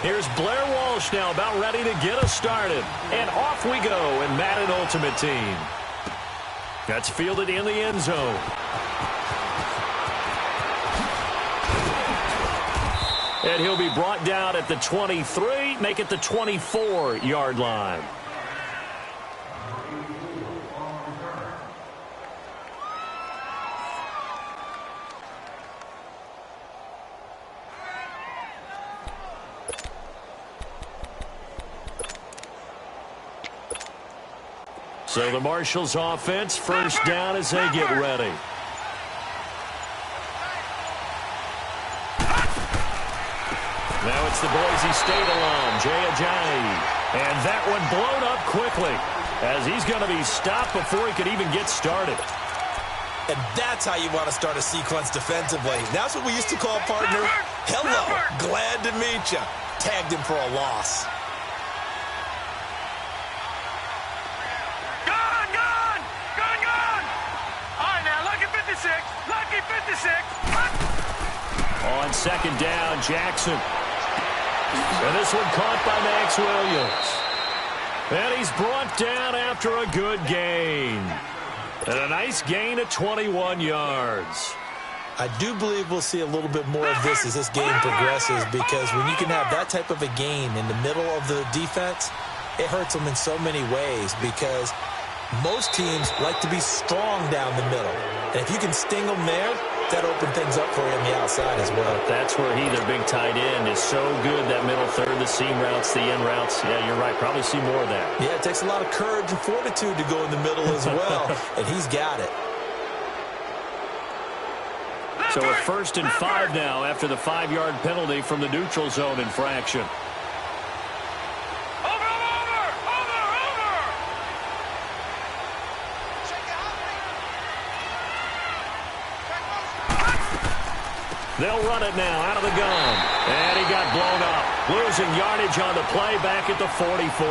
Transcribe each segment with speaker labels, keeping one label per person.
Speaker 1: Here's Blair Walsh now about ready to get us started. And off we go in Madden Ultimate Team. That's fielded in the end zone. And he'll be brought down at the 23, make it the 24-yard line. So the Marshals offense first down as they get ready. Now it's the Boise State alum, Jay Ajayi. And that one blown up quickly as he's going to be stopped before he could even get started.
Speaker 2: And that's how you want to start a sequence defensively. That's what we used to call, partner, hello, glad to meet you. Tagged him for a loss.
Speaker 3: Lucky 56.
Speaker 1: On second down, Jackson. And this one caught by Max Williams. And he's brought down after a good gain. And a nice gain of 21 yards.
Speaker 2: I do believe we'll see a little bit more of this as this game progresses, because when you can have that type of a gain in the middle of the defense, it hurts them in so many ways, because most teams like to be strong down the middle. And if you can sting them there, that opens things up for you on the outside as well.
Speaker 1: That's where he, their big tight end, is so good, that middle third, the seam routes, the in routes. Yeah, you're right. Probably see more of that.
Speaker 2: Yeah, it takes a lot of courage and fortitude to go in the middle as well, and he's got it.
Speaker 1: So a 1st and 5 now after the 5-yard penalty from the neutral zone infraction. They'll run it now out of the gun. And he got blown up. Losing yardage on the play back at the 44.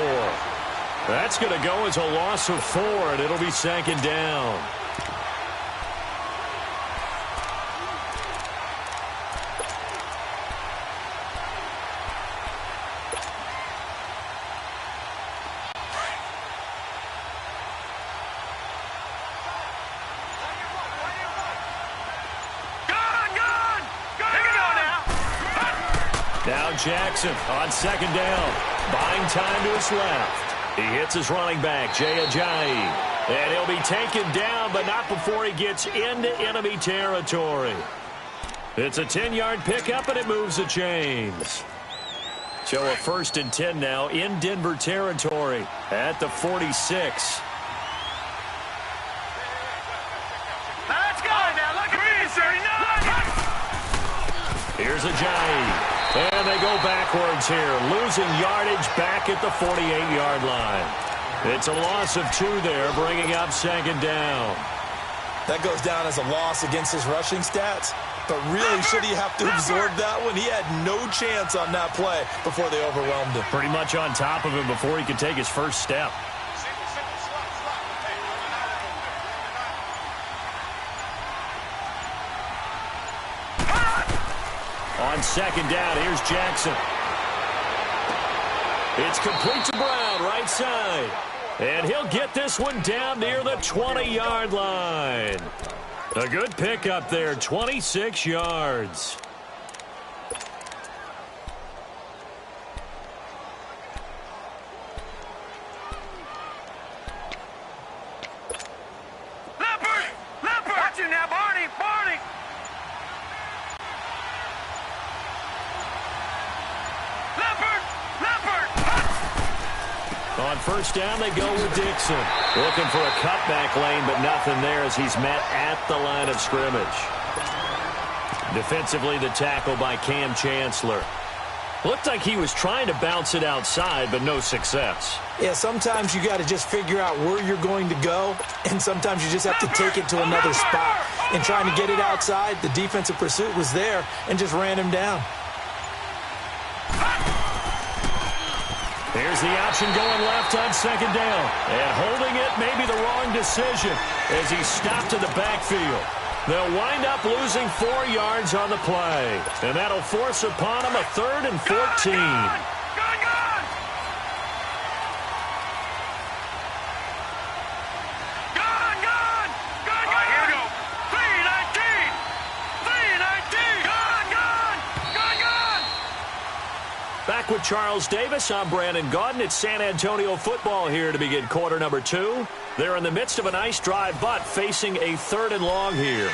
Speaker 1: That's going to go as a loss of 4, and it'll be 2nd down. Now Jackson on 2nd down. Buying time to his left. He hits his running back, Jay Ajayi. And he'll be taken down, but not before he gets into enemy territory. It's a 10-yard pickup, and it moves the chains. So a 1st and 10 now in Denver territory at the 46.
Speaker 3: Let's go now. Look at me, 39.
Speaker 1: Here's Ajayi. And they go backwards here, losing yardage back at the 48-yard line. It's a loss of 2 there, bringing up 2nd down.
Speaker 2: That goes down as a loss against his rushing stats. But really, should he have to absorb that one? He had no chance on that play before they overwhelmed him.
Speaker 1: Pretty much on top of him before he could take his first step. On 2nd down, here's Jackson. It's complete to Brown, right side. And he'll get this one down near the 20-yard line. A good pickup there, 26 yards.
Speaker 3: Leopard! Watch it now, Barney!
Speaker 1: On 1st down, they go with Dixon. Looking for a cutback lane, but nothing there as he's met at the line of scrimmage. Defensively, the tackle by Cam Chancellor. Looked like he was trying to bounce it outside, but no success.
Speaker 2: Yeah, sometimes you got to just figure out where you're going to go, and sometimes you just have to take it to another spot. And trying to get it outside, the defensive pursuit was there and just ran him down.
Speaker 1: Here's the option going left on 2nd down. And holding it may be the wrong decision as he's stopped in the backfield. They'll wind up losing 4 yards on the play. And that'll force upon them a 3rd and 14.
Speaker 3: Gone! All right, here we go. 3-19! 3-19! Gone!
Speaker 1: Back with Charles Davis, I'm Brandon Gaudin. It's San Antonio football here to begin quarter number 2. They're in the midst of a nice drive, but facing a 3rd and long here.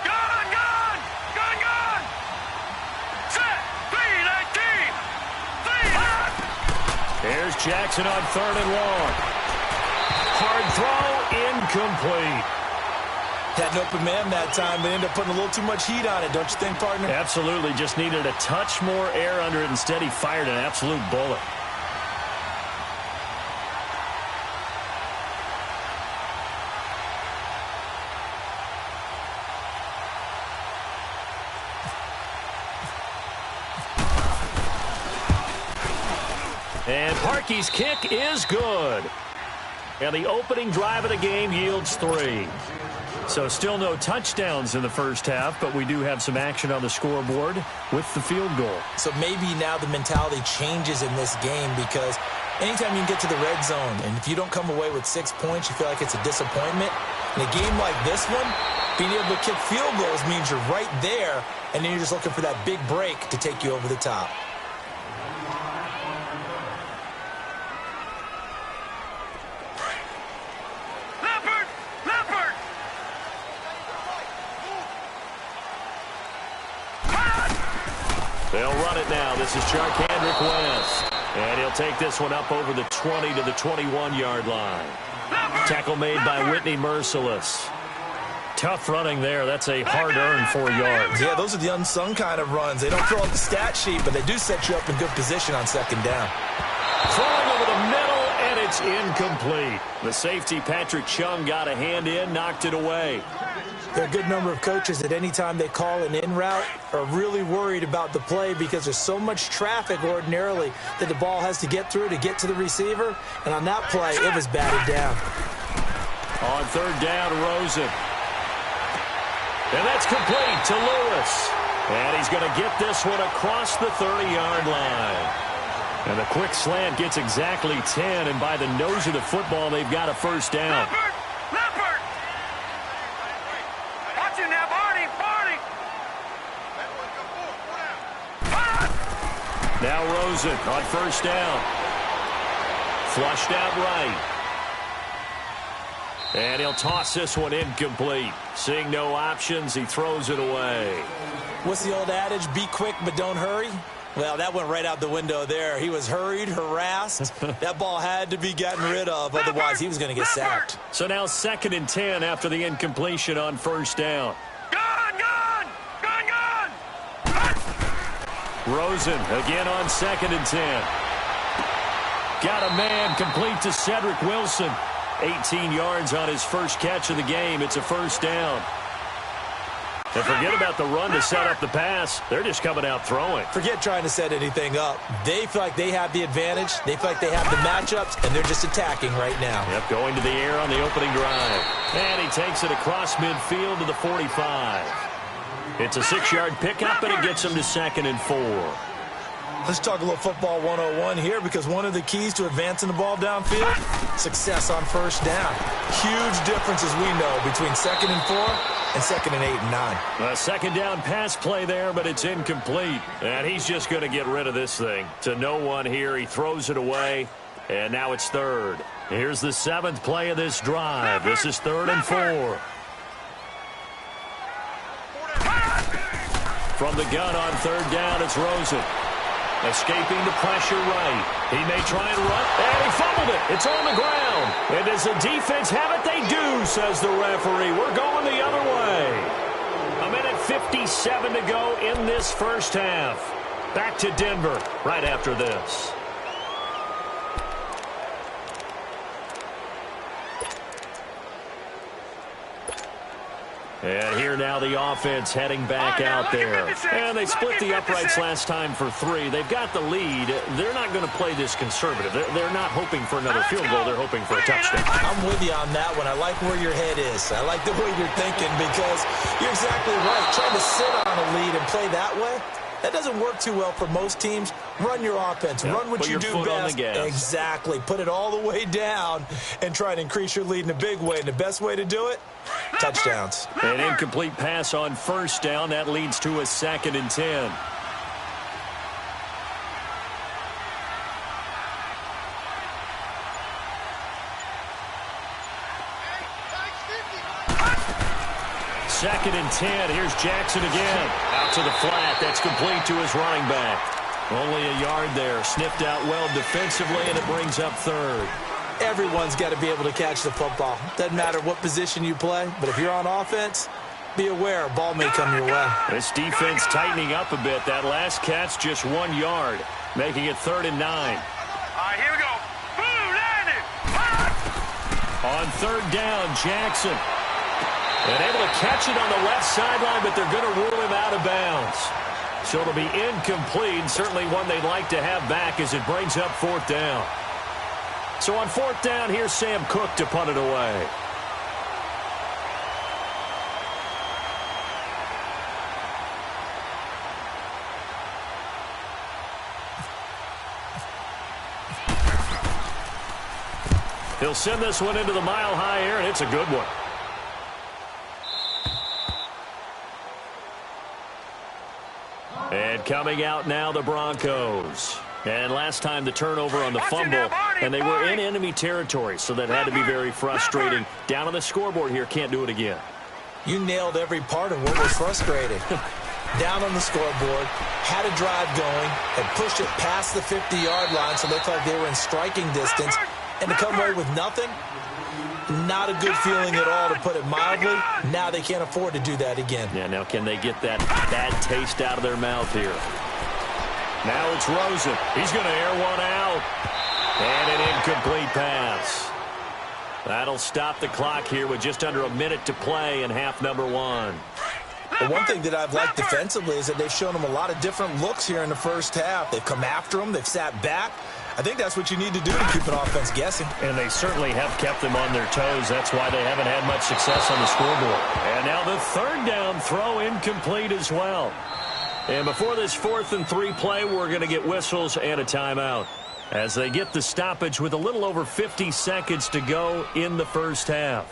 Speaker 3: Gone! Set! 3-19!
Speaker 1: Here's Jackson on 3rd and long. Hard throw, incomplete.
Speaker 2: Had an open man that time, but ended up putting a little too much heat on it, don't you think, partner?
Speaker 1: Absolutely. Just needed a touch more air under it. Instead, he fired an absolute bullet. And Parkey's kick is good. And the opening drive of the game yields 3. So still no touchdowns in the first half, but we do have some action on the scoreboard with the field goal.
Speaker 2: So maybe now the mentality changes in this game, because anytime you can get to the red zone, and if you don't come away with 6 points, you feel like it's a disappointment. In a game like this one, being able to kick field goals means you're right there, and then you're just looking for that big break to take you over the top.
Speaker 1: They'll run it now. This is Charkandrick West. And he'll take this one up over the 20 to the 21-yard line. Tackle made by Whitney Merciless. Tough running there. That's a hard-earned 4 yards.
Speaker 2: Yeah, those are the unsung kind of runs. They don't fill out the stat sheet, but they do set you up in good position on 2nd down.
Speaker 1: Throwing over the middle, and it's incomplete. The safety, Patrick Chung, got a hand in, knocked it away.
Speaker 2: There are a good number of coaches that any time they call an in route are really worried about the play, because there's so much traffic ordinarily that the ball has to get through to get to the receiver. And on that play, it was batted down.
Speaker 1: On 3rd down, Rosen. And that's complete to Lewis. And he's going to get this one across the 30-yard line. And the quick slant gets exactly 10, and by the nose of the football, they've got a 1st down.
Speaker 3: Leopard! Watch it now, Barney!
Speaker 1: Now Rosen on 1st down. Flushed out right. And he'll toss this one incomplete. Seeing no options, he throws it away.
Speaker 2: What's the old adage? Be quick, but don't hurry. Well, that went right out the window there. He was hurried, harassed. That ball had to be gotten rid of, otherwise he was going to get sacked.
Speaker 1: So now 2nd and 10 after the incompletion on 1st down.
Speaker 3: Gone!
Speaker 1: Rosen again on 2nd and 10. Got a man complete to Cedric Wilson. 18 yards on his first catch of the game. It's a 1st down. And forget about the run to set up the pass. They're just coming out throwing.
Speaker 2: Forget trying to set anything up. They feel like they have the advantage. They feel like they have the matchups, and they're just attacking right now.
Speaker 1: Yep, going to the air on the opening drive. And he takes it across midfield to the 45. It's a 6-yard pickup, and it gets him to 2nd and 4.
Speaker 2: Let's talk a little football 101 here, because one of the keys to advancing the ball downfield, success on 1st down. Huge difference, as we know, between 2nd and 4 and 2nd and 8 and 9.
Speaker 1: A 2nd down pass play there, but it's incomplete. And he's just going to get rid of this thing. To no one here. He throws it away, and now it's 3rd. Here's the 7th play of this drive. This is 3rd and 4. From the gun on 3rd down, it's Rosen. Escaping the pressure right. He may try and run. And he fumbled it. It's on the ground. And does the defense have it? They do, says the referee. We're going the other way. 1:57 to go in this first half. Back to Denver right after this. And here now the offense heading back out there. And they split the uprights last time for 3. They've got the lead. They're not going to play this conservative. They're not hoping for another field goal. They're hoping for a touchdown.
Speaker 2: I'm with you on that one. I like where your head is. I like the way you're thinking because you're exactly right. Trying to sit on a lead and play that way, that doesn't work too well for most teams. Run your offense. Run what you do best. Exactly. Put it all the way down and try to increase your lead in a big way. And the best way to do it, touchdowns.
Speaker 1: An incomplete pass on first down. That leads to a 2nd and 10. Second and 10. Here's Jackson again. Out to the flat. That's complete to his running back. Only a yard there. Sniffed out well defensively, and it brings up 3rd.
Speaker 2: Everyone's got to be able to catch the football. Doesn't matter what position you play, but if you're on offense, be aware a ball may come your way.
Speaker 1: This defense tightening up a bit. That last catch just 1 yard, making it 3rd and 9.
Speaker 3: All right, here we go. Boom, landed.
Speaker 1: On 3rd down, Jackson. And able to catch it on the left sideline, but they're going to rule him out of bounds. So it'll be incomplete. Certainly one they'd like to have back as it brings up 4th down. So on 4th down, here's Sam Cook to punt it away. He'll send this one into the mile-high air, and it's a good one. And coming out now, the Broncos. And last time the turnover on the fumble, and they were in enemy territory, so that had to be very frustrating. Down on the scoreboard here, can't do it again.
Speaker 2: You nailed every part of what was frustrating. Down on the scoreboard, had a drive going, had pushed it past the 50-yard line, so they looked like they were in striking distance, and to come away with nothing, not a good feeling at all, to put it mildly. Now they can't afford to do that again.
Speaker 1: Yeah, now can they get that bad taste out of their mouth here? Now it's Rosen. He's going to air one out. And an incomplete pass. That'll stop the clock here with just under a minute to play in half number 1.
Speaker 2: The one thing that I've liked defensively is that they've shown them a lot of different looks here in the first half. They've come after them. They've sat back. I think that's what you need to do to keep an offense guessing.
Speaker 1: And they certainly have kept them on their toes. That's why they haven't had much success on the scoreboard. And now the 3rd down throw incomplete as well. And before this 4th and 3 play, we're going to get whistles and a timeout as they get the stoppage with a little over 50 seconds to go in the first half.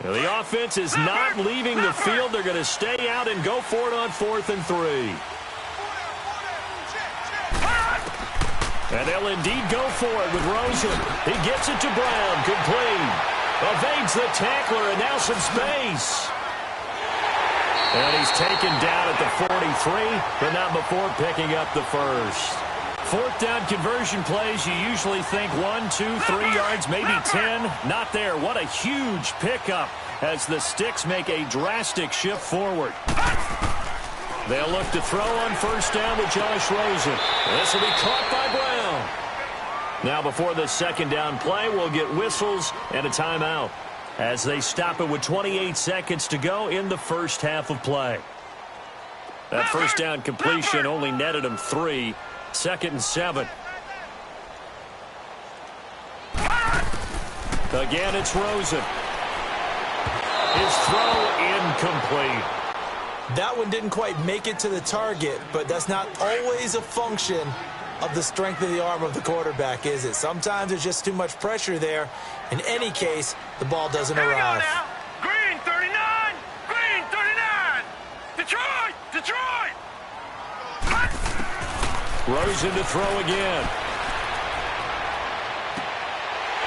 Speaker 1: Now, the offense is not leaving the field. They're going to stay out and go for it on 4th and 3. And they'll indeed go for it with Rosen. He gets it to Brown. Complete. Evades the tackler, and now some space. And he's taken down at the 43, but not before picking up the first. 4th down conversion plays, you usually think 1, 2, 3 yards, maybe 10. Not there. What a huge pickup as the Sticks make a drastic shift forward. They'll look to throw on 1st down with Josh Rosen. This will be caught by Brown. Now before the 2nd down play, we'll get whistles and a timeout as they stop it with 28 seconds to go in the first half of play. That 1st down completion only netted them 3. 2nd and 7. Again, it's Rosen. His throw incomplete.
Speaker 2: That one didn't quite make it to the target, but that's not always a function of the strength of the arm of the quarterback, is it? Sometimes there's just too much pressure there. In any case, the ball doesn't arrive.
Speaker 3: Green 39! Green 39! Detroit! Detroit!
Speaker 1: Rosen to throw again.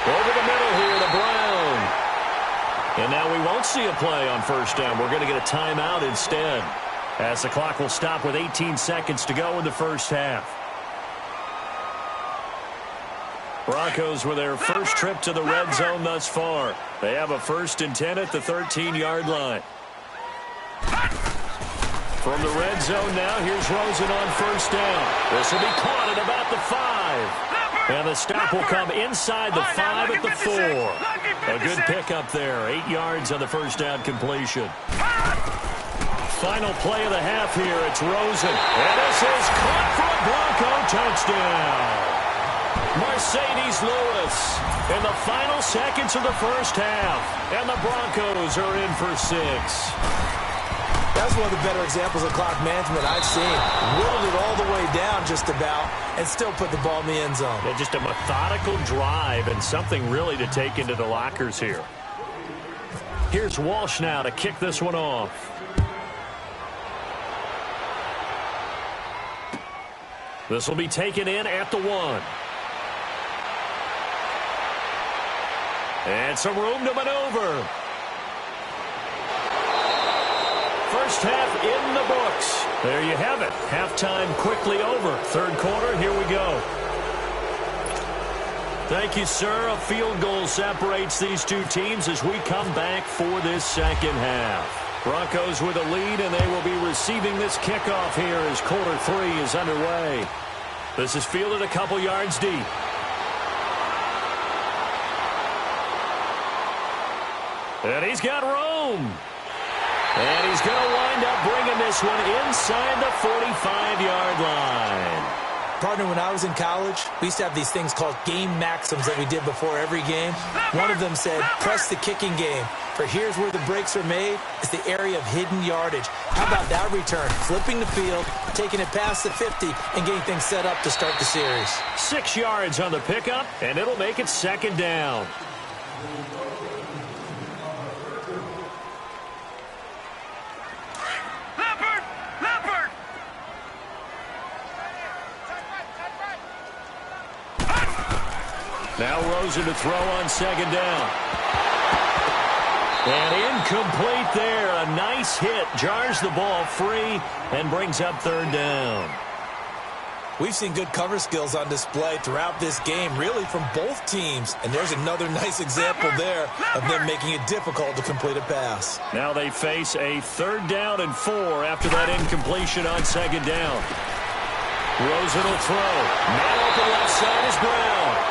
Speaker 1: Over the middle here to Brown. And now we won't see a play on 1st down. We're going to get a timeout instead, as the clock will stop with 18 seconds to go in the first half. Broncos with their first trip to the red zone thus far. They have a 1st and 10 at the 13-yard line. From the red zone now, here's Rosen on 1st down. This will be caught at about the 5. And the stop will come inside the 5 at the 4. A good pickup there. 8 yards on the first down completion. Final play of the half here. It's Rosen. And this is caught for a Bronco touchdown. Mercedes Lewis in the final seconds of the first half. And the Broncos are in for 6.
Speaker 2: That's one of the better examples of clock management I've seen. Whittled it all the way down just about and still put the ball in the end zone.
Speaker 1: Yeah, just a methodical drive and something really to take into the lockers here. Here's Walsh now to kick this one off. This will be taken in at the 1. And some room to maneuver. First half in the books. There you have it. Halftime quickly over. Third quarter, here we go. Thank you, sir. A field goal separates these two teams as we come back for this second half. Broncos with a lead, and they will be receiving this kickoff here as quarter 3 is underway. This is fielded a couple yards deep. And he's got room. And he's going to wind up bringing this one inside the 45-yard line.
Speaker 2: Partner, when I was in college, we used to have these things called game maxims that we did before every game. One of them said, press the kicking game. For here's where the breaks are made. It's the area of hidden yardage. How about that return? Flipping the field, taking it past the 50, and getting things set up to start the series.
Speaker 1: 6 yards on the pickup, and it'll make it second down. Now Rosen to throw on second down. And incomplete there. A nice hit. Jars the ball free and brings up third down.
Speaker 2: We've seen good cover skills on display throughout this game, really from both teams. And there's another nice example there of them making it difficult to complete a pass.
Speaker 1: Now they face a 3rd down and 4 after that incompletion on second down. Rosen will throw. Man open left side is Brown.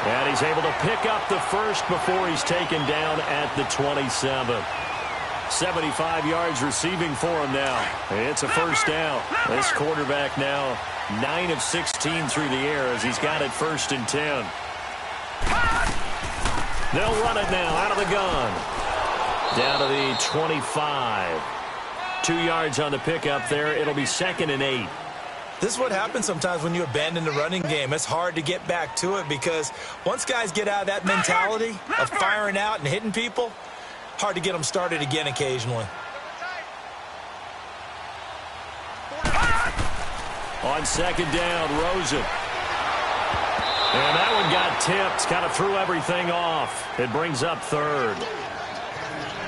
Speaker 1: And he's able to pick up the first before he's taken down at the 27. 75 yards receiving for him now. It's a first down. This quarterback now 9 of 16 through the air as he's got it 1st and 10. They'll run it now out of the gun. Down to the 25. 2 yards on the pickup there. It'll be 2nd and 8.
Speaker 2: This is what happens sometimes when you abandon the running game. It's hard to get back to it because once guys get out of that mentality of firing out and hitting people, hard to get them started again occasionally.
Speaker 1: On second down, Rosen. And that one got tipped, kind of threw everything off. It brings up 3rd.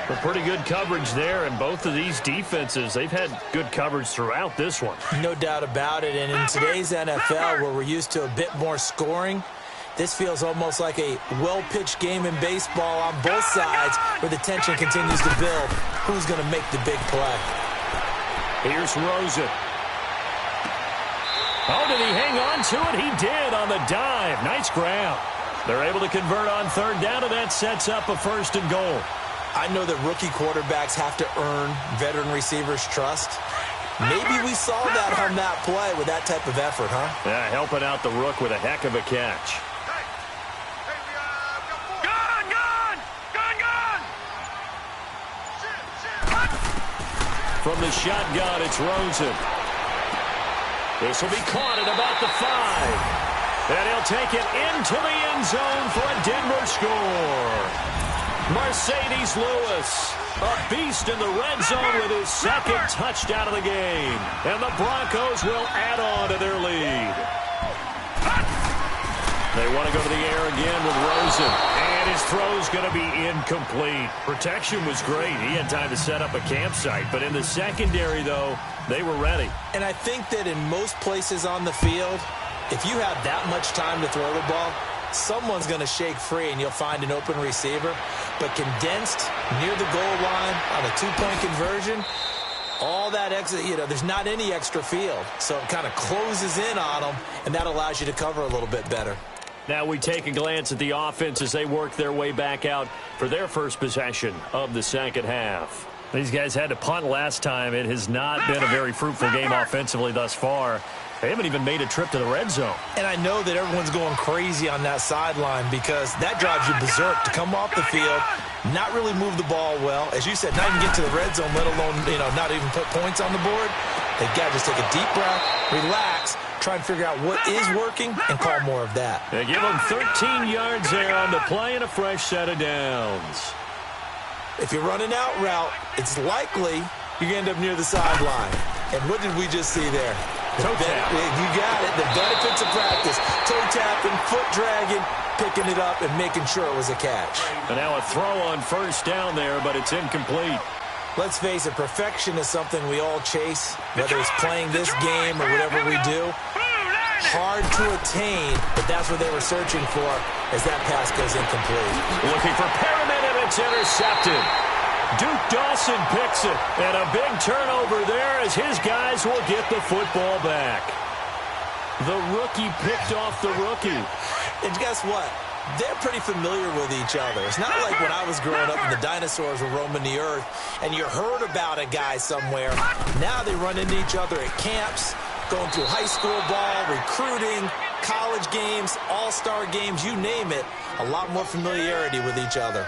Speaker 1: But pretty good coverage there, and both of these defenses, they've had good coverage throughout this one.
Speaker 2: No doubt about it, and in today's NFL, where we're used to a bit more scoring, this feels almost like a well-pitched game in baseball on both sides, where the tension continues to build. Who's going to make the big play?
Speaker 1: Here's Rosen. Oh, did he hang on to it? He did on the dive. Nice grab. They're able to convert on 3rd down, and that sets up a 1st and goal.
Speaker 2: I know that rookie quarterbacks have to earn veteran receivers' trust. Maybe we saw that on that play with that type of effort, huh?
Speaker 1: Yeah, helping out the rook with a heck of a catch. From the shotgun, it's Rosen. This will be caught at about the 5. And he'll take it into the end zone for a Denver score. Mercedes Lewis, a beast in the red zone with his 2nd touchdown of the game. And the Broncos will add on to their lead. They want to go to the air again with Rosen. And his throw's going to be incomplete. Protection was great. He had time to set up a campsite. But in the secondary, though, they were ready.
Speaker 2: And I think that in most places on the field, if you have that much time to throw the ball, someone's going to shake free and you'll find an open receiver. But condensed near the goal line on a 2-point conversion, all that extra, there's not any extra field. So it kind of closes in on them, and that allows you to cover a little bit better.
Speaker 1: Now we take a glance at the offense as they work their way back out for their first possession of the second half. These guys had to punt last time. It has not been a very fruitful game offensively thus far. They haven't even made a trip to the red zone.
Speaker 2: And I know that everyone's going crazy on that sideline because that drives you berserk to come off the field, not really move the ball well. As you said, not even get to the red zone, let alone, not even put points on the board. They've got to just take a deep breath, relax, try and figure out what is working and call more of that.
Speaker 1: They give them 13 yards there on the play and a fresh set of downs.
Speaker 2: If you're running out route, it's likely you're going to end up near the sideline. And what did we just see there?
Speaker 1: Toe tap.
Speaker 2: You got it. The benefits of practice. Toe tapping, foot dragging, picking it up, and making sure it was a catch.
Speaker 1: And now a throw on first down there, but it's incomplete.
Speaker 2: Let's face it, perfection is something we all chase, whether it's playing this game or whatever we do. Hard to attain, but that's what they were searching for as that pass goes incomplete.
Speaker 1: Looking for Perriman, and it's intercepted. Duke Dawson picks it, and a big turnover there as his guys will get the football back. The rookie picked off the rookie.
Speaker 2: And guess what? They're pretty familiar with each other. It's not like when I was growing up and the dinosaurs were roaming the earth and you heard about a guy somewhere. Now they run into each other at camps, going through high school ball, recruiting, college games, all-star games, you name it. A lot more familiarity with each other.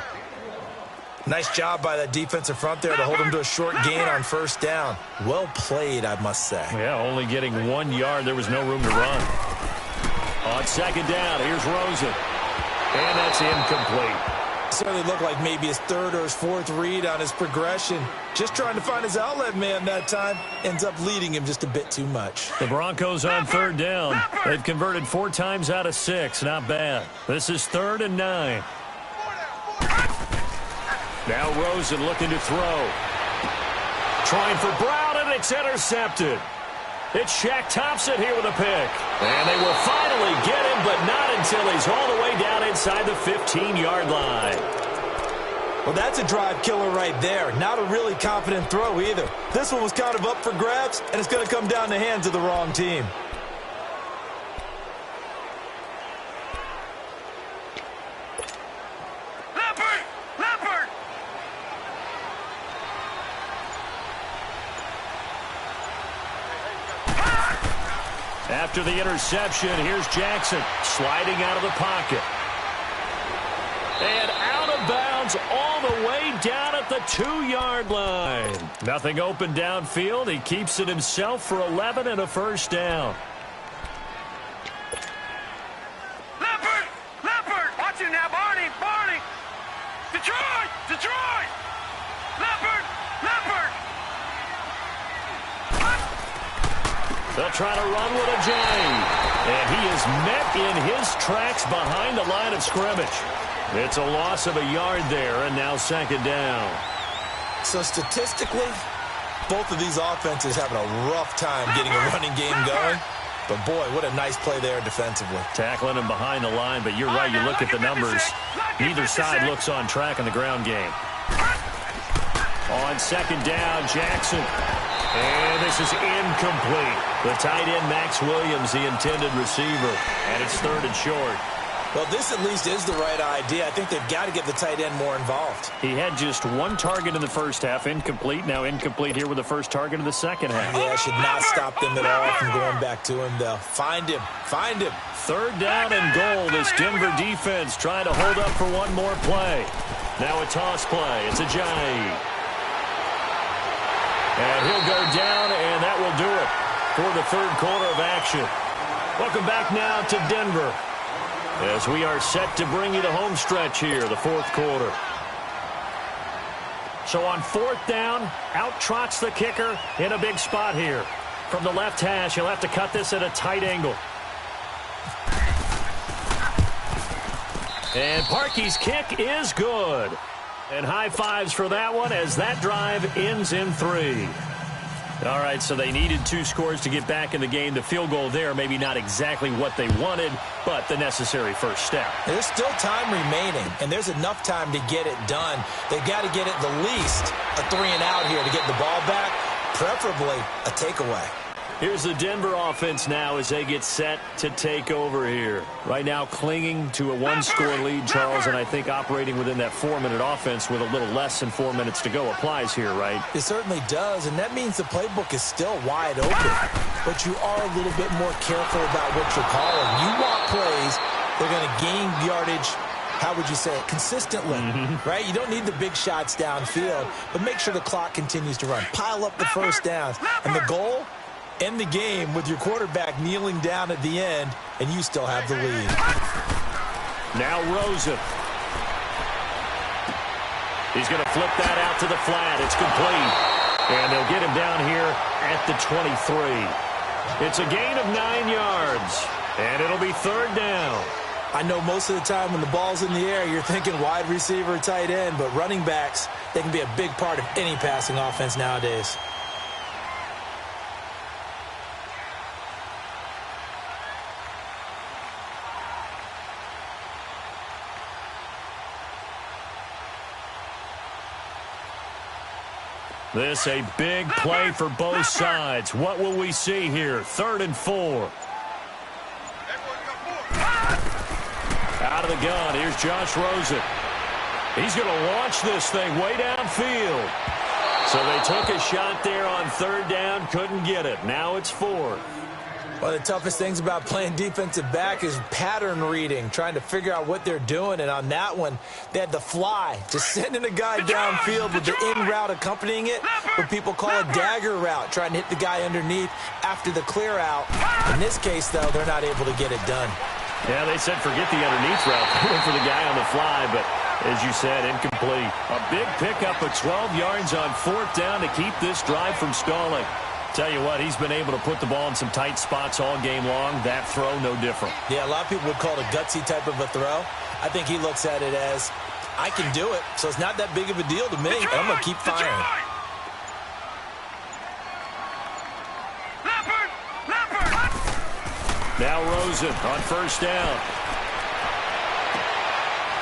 Speaker 2: Nice job by that defensive front there to hold him to a short gain on first down. Well played, I must say.
Speaker 1: Yeah, only getting 1 yard. There was no room to run. On second down, here's Rosen. And that's incomplete.
Speaker 2: Certainly looked like maybe his third or his fourth read on his progression. Just trying to find his outlet man that time. Ends up leading him just a bit too much.
Speaker 1: The Broncos on third down. They've converted 4 times out of 6. Not bad. This is 3rd and 9. Now Rosen looking to throw. Trying for Brown, and it's intercepted. It's Shaq Thompson here with a pick. And they will finally get him, but not until he's all the way down inside the 15-yard line.
Speaker 2: Well, that's a drive killer right there. Not a really confident throw either. This one was kind of up for grabs, and it's going to come down the hands of the wrong team.
Speaker 1: After the interception, here's Jackson sliding out of the pocket. And out of bounds all the way down at the 2-yard line. Nothing open downfield. He keeps it himself for 11 and a first down.
Speaker 3: Leopard! Watch him now, Barney! Detroit! Leopard!
Speaker 1: They'll try to run with a J. And he is met in his tracks behind the line of scrimmage. It's a loss of a yard there, and now second down.
Speaker 2: So statistically, both of these offenses having a rough time getting a running game going. But, boy, what a nice play there defensively.
Speaker 1: Tackling him behind the line, but you're right, you look at the numbers. Neither side looks on track in the ground game. On second down, Jackson. And this is incomplete. The tight end, Max Williams, the intended receiver. And it's 3rd and short.
Speaker 2: Well, this at least is the right idea. I think they've got to get the tight end more involved.
Speaker 1: He had just 1 target in the first half, incomplete. Now incomplete here with the first target of the second half.
Speaker 2: Yeah, should not stop them at all from going back to him, though. Find him.
Speaker 1: 3rd down and goal. This Denver defense trying to hold up for one more play. Now a toss play. It's a Jai. And he'll go down, and that will do it for the 3rd quarter of action. Welcome back now to Denver as we are set to bring you the home stretch here, the 4th quarter. So on 4th down, out trots the kicker in a big spot here. From the left hash, he'll have to cut this at a tight angle. And Parkey's kick is good. And high fives for that one as that drive ends in 3. All right, so they needed 2 scores to get back in the game. The field goal there, maybe not exactly what they wanted, but the necessary first step.
Speaker 2: There's still time remaining, and there's enough time to get it done. They've got to get at the least a 3 and out here to get the ball back, preferably a takeaway.
Speaker 1: Here's the Denver offense now as they get set to take over here. Right now clinging to a one-score lead, Charles, and I think operating within that 4-minute offense with a little less than 4 minutes to go applies here, right?
Speaker 2: It certainly does, and that means the playbook is still wide open. But you are a little bit more careful about what you're calling. You want plays that are going to gain yardage, how would you say it, consistently, right? You don't need the big shots downfield, but make sure the clock continues to run. Pile up the first downs. And the goal, end the game with your quarterback kneeling down at the end, and you still have the lead.
Speaker 1: Now Rosen. He's going to flip that out to the flat. It's complete. And they'll get him down here at the 23. It's a gain of 9 yards, and it'll be third down.
Speaker 2: I know most of the time when the ball's in the air, you're thinking wide receiver, tight end, but running backs, they can be a big part of any passing offense nowadays.
Speaker 1: This a big play for both sides. What will we see here? 3rd and 4. Out of the gun, here's Josh Rosen. He's going to launch this thing way downfield. So they took a shot there on 3rd down, couldn't get it. Now it's 4th.
Speaker 2: One of the toughest things about playing defensive back is pattern reading, trying to figure out what they're doing. And on that one, they had the fly, just sending a guy downfield with the in route accompanying it, what people call a dagger route, trying to hit the guy underneath after the clear out. In this case, though, they're not able to get it done.
Speaker 1: Yeah, they said forget the underneath route. They went for the guy on the fly, but as you said, incomplete. A big pickup of 12 yards on 4th down to keep this drive from stalling. Tell you what, he's been able to put the ball in some tight spots all game long. That throw, no different.
Speaker 2: Yeah, a lot of people would call it a gutsy type of a throw. I think he looks at it as, I can do it, so it's not that big of a deal to me. I'm going to keep firing.
Speaker 1: Now Rosen on 1st down.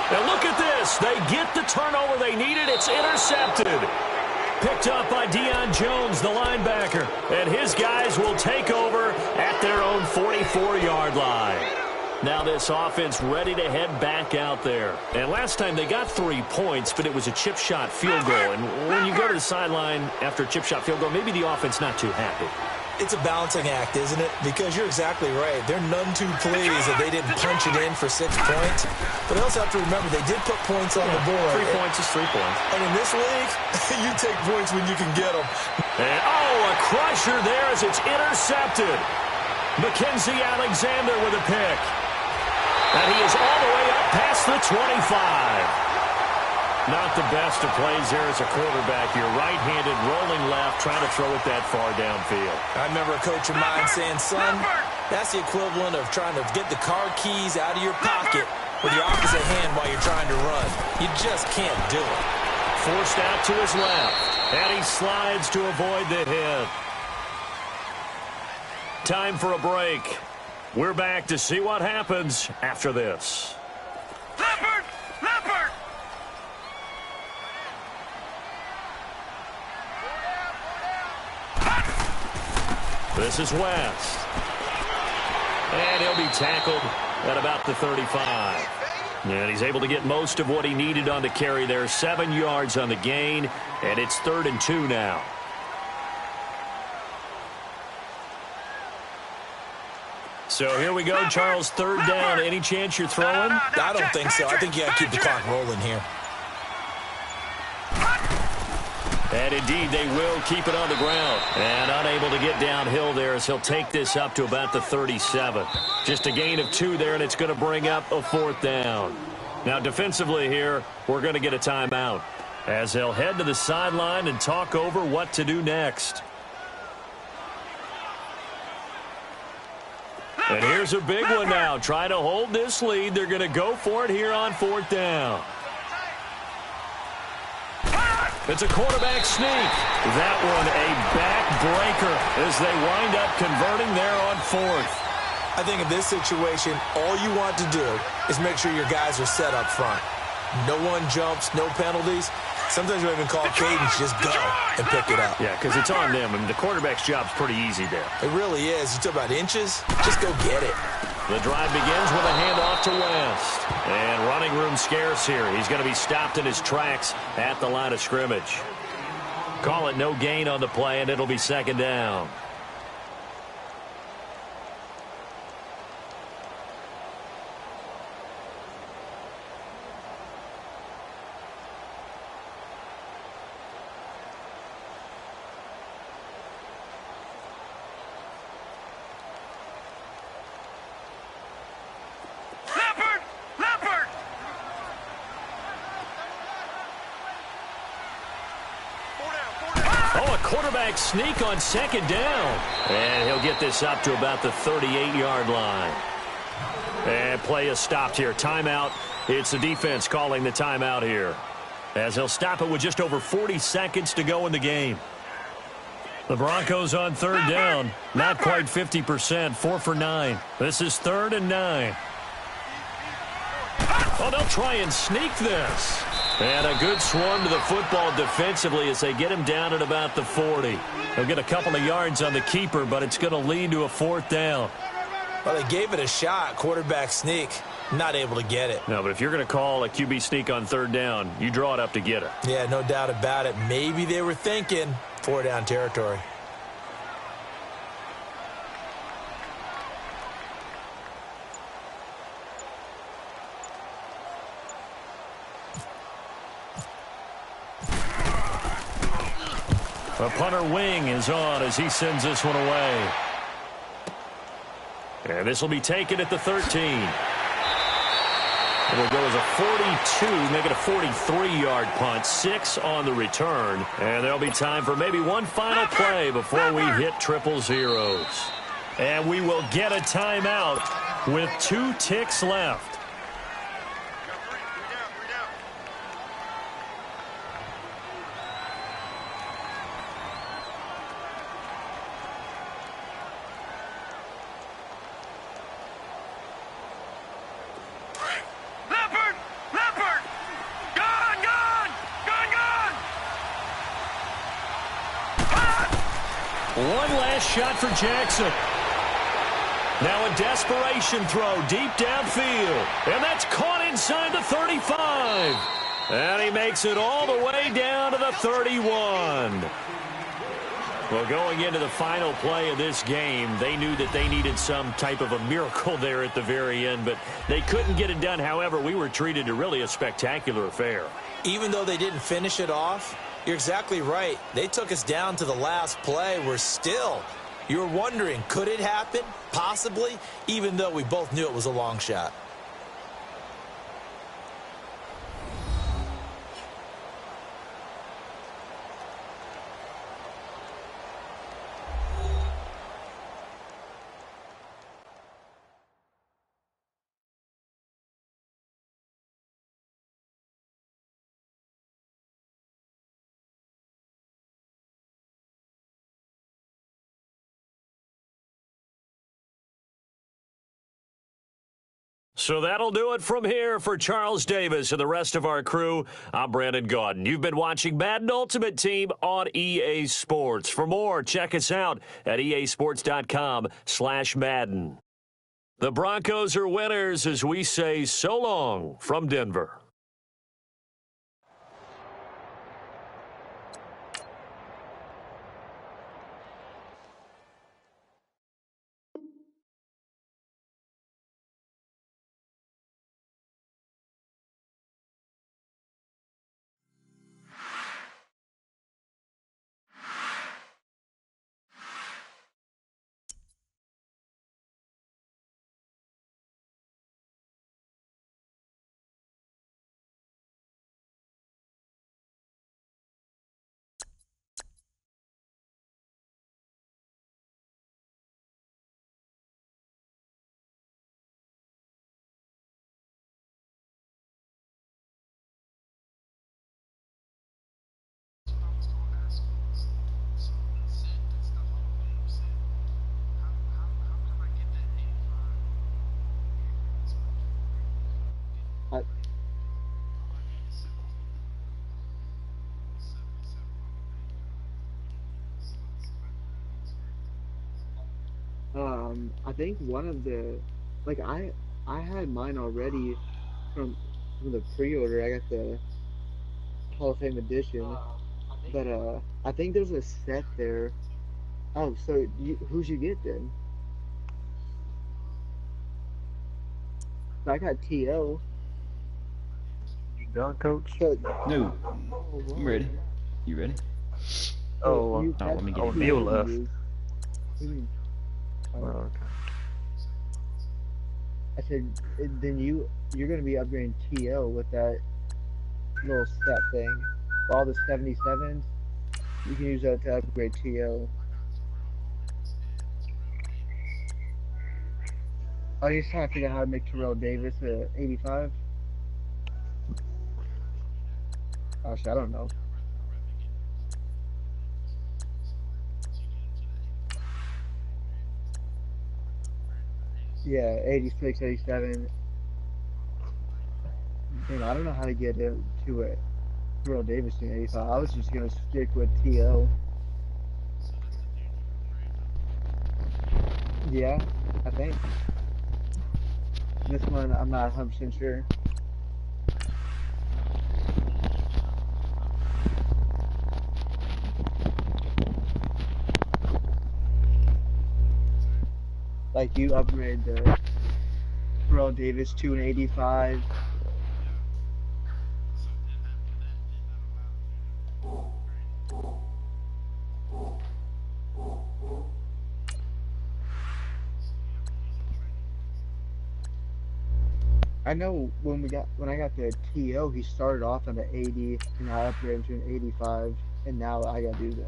Speaker 1: Now look at this. They get the turnover they needed. It's intercepted. Picked up by Deion Jones, the linebacker. And his guys will take over at their own 44-yard line. Now this offense ready to head back out there. And last time they got 3 points, but it was a chip shot field goal. And when you go to the sideline after a chip shot field goal, maybe the offense not too happy.
Speaker 2: It's a balancing act, isn't it? Because you're exactly right. They're none too pleased that they didn't punch it in for 6 points. But they also have to remember they did put points on the board.
Speaker 1: 3 points is 3 points.
Speaker 2: And in this league, you take points when you can get them.
Speaker 1: And, a crusher there as it's intercepted. Mackenzie Alexander with a pick. And he is all the way up past the 25. Not the best of plays there as a quarterback. You're right-handed, rolling left, trying to throw it that far downfield.
Speaker 2: I remember a coach of mine saying, son, that's the equivalent of trying to get the car keys out of your pocket with your opposite hand while you're trying to run. You just can't do it.
Speaker 1: Forced out to his left, and he slides to avoid the hit. Time for a break. We're back to see what happens after this.
Speaker 3: Leopard! Leopard!
Speaker 1: This is West. And he'll be tackled at about the 35. And he's able to get most of what he needed on the carry there. 7 yards on the gain, and it's 3rd and 2 now. So here we go, Charles, 3rd down. Any chance you're throwing?
Speaker 2: I don't think so. I think you got to keep the clock rolling here.
Speaker 1: And indeed, they will keep it on the ground. And unable to get downhill there as he'll take this up to about the 37. Just a gain of 2 there, and it's going to bring up a 4th down. Now, defensively here, we're going to get a timeout as they'll head to the sideline and talk over what to do next. And here's a big one now. Trying to hold this lead. They're going to go for it here on 4th down. It's a quarterback sneak. That one a backbreaker as they wind up converting there on 4th.
Speaker 2: I think in this situation, all you want to do is make sure your guys are set up front. No one jumps, no penalties. Sometimes we even call cadence, just go and pick it up.
Speaker 1: Yeah, because it's on them. I mean, the quarterback's job's pretty easy there.
Speaker 2: It really is. You talk about inches, just go get it.
Speaker 1: The drive begins with a handoff to West. And running room scarce here. He's going to be stopped in his tracks at the line of scrimmage. Call it no gain on the play, and it'll be second down. Quarterback sneak on second down. And he'll get this up to about the 38-yard line. And play is stopped here. Timeout. It's the defense calling the timeout here, as he'll stop it with just over 40 seconds to go in the game. The Broncos on third down. Not quite 50%. 4 for 9. This is 3rd and 9. Oh, they'll try and sneak this. And a good swarm to the football defensively as they get him down at about the 40. They'll get a couple of yards on the keeper, but it's going to lead to a 4th down.
Speaker 2: Well, they gave it a shot. Quarterback sneak. Not able to get it.
Speaker 1: No, but if you're going to call a QB sneak on 3rd down, you draw it up to get it.
Speaker 2: Yeah, no doubt about it. Maybe they were thinking 4-down territory.
Speaker 1: The punter wing is on as he sends this one away. And this will be taken at the 13. It'll go as a 42, make it a 43-yard punt, 6 on the return. And there'll be time for maybe one final play before we hit triple zeros. And we will get a timeout with 2 ticks left. One last shot for Jackson. Now a desperation throw deep downfield. And that's caught inside the 35. And he makes it all the way down to the 31. Well, going into the final play of this game, they knew that they needed some type of a miracle there at the very end, but they couldn't get it done. However, we were treated to really a spectacular affair.
Speaker 2: Even though they didn't finish it off, you're exactly right. They took us down to the last play. We're still, you're wondering, could it happen? Possibly, even though we both knew it was a long shot.
Speaker 1: So that'll do it from here for Charles Davis and the rest of our crew. I'm Brandon Gaudin. You've been watching Madden Ultimate Team on EA Sports. For more, check us out at easports.com/Madden. The Broncos are winners as we say so long from Denver.
Speaker 4: I think one of the like I had mine already from the pre-order. I got the Hall of Fame edition, but I think there's a set there. Oh, so who'd you get then? So I got TO.
Speaker 5: You done, coach?
Speaker 4: So
Speaker 6: No,
Speaker 4: oh
Speaker 6: I'm
Speaker 4: whoa.
Speaker 6: ready. You ready?
Speaker 4: So
Speaker 5: Oh,
Speaker 4: you
Speaker 6: Oh,
Speaker 4: that's
Speaker 6: let me get
Speaker 5: oh,
Speaker 6: him
Speaker 5: Neil
Speaker 6: back.
Speaker 4: TO you
Speaker 5: left.
Speaker 4: use. What do you mean?
Speaker 5: Oh,
Speaker 4: Oh,
Speaker 5: okay.
Speaker 4: I said then you're gonna be upgrading TO with that little set thing. All the 77s, you can use that to upgrade TO. I was just trying to figure out how to make Terrell Davis a 85. Actually, I don't know. Yeah, 86, 87. Damn, I don't know how to get it to a Terrell Davis in 85. I was just gonna stick with TO. Yeah, I think. This one, I'm not 100% sure. Like, you upgrade the Terrell Davis to an 85. I know when I got the TO, he started off on the 80, and I upgraded him to an 85, and now I gotta do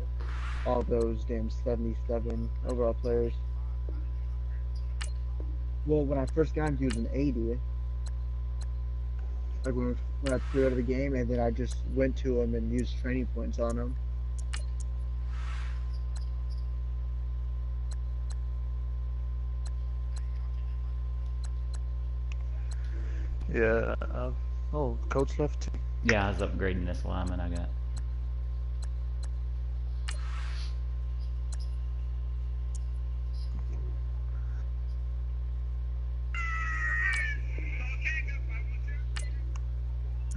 Speaker 4: all those damn 77 overall players. Well, when I first got him, he was an 80. Like when I pre-ordered the game, and then I just went to him and used training points on him.
Speaker 5: Yeah. Oh, coach left too.
Speaker 6: Yeah, I was upgrading this lineman I got.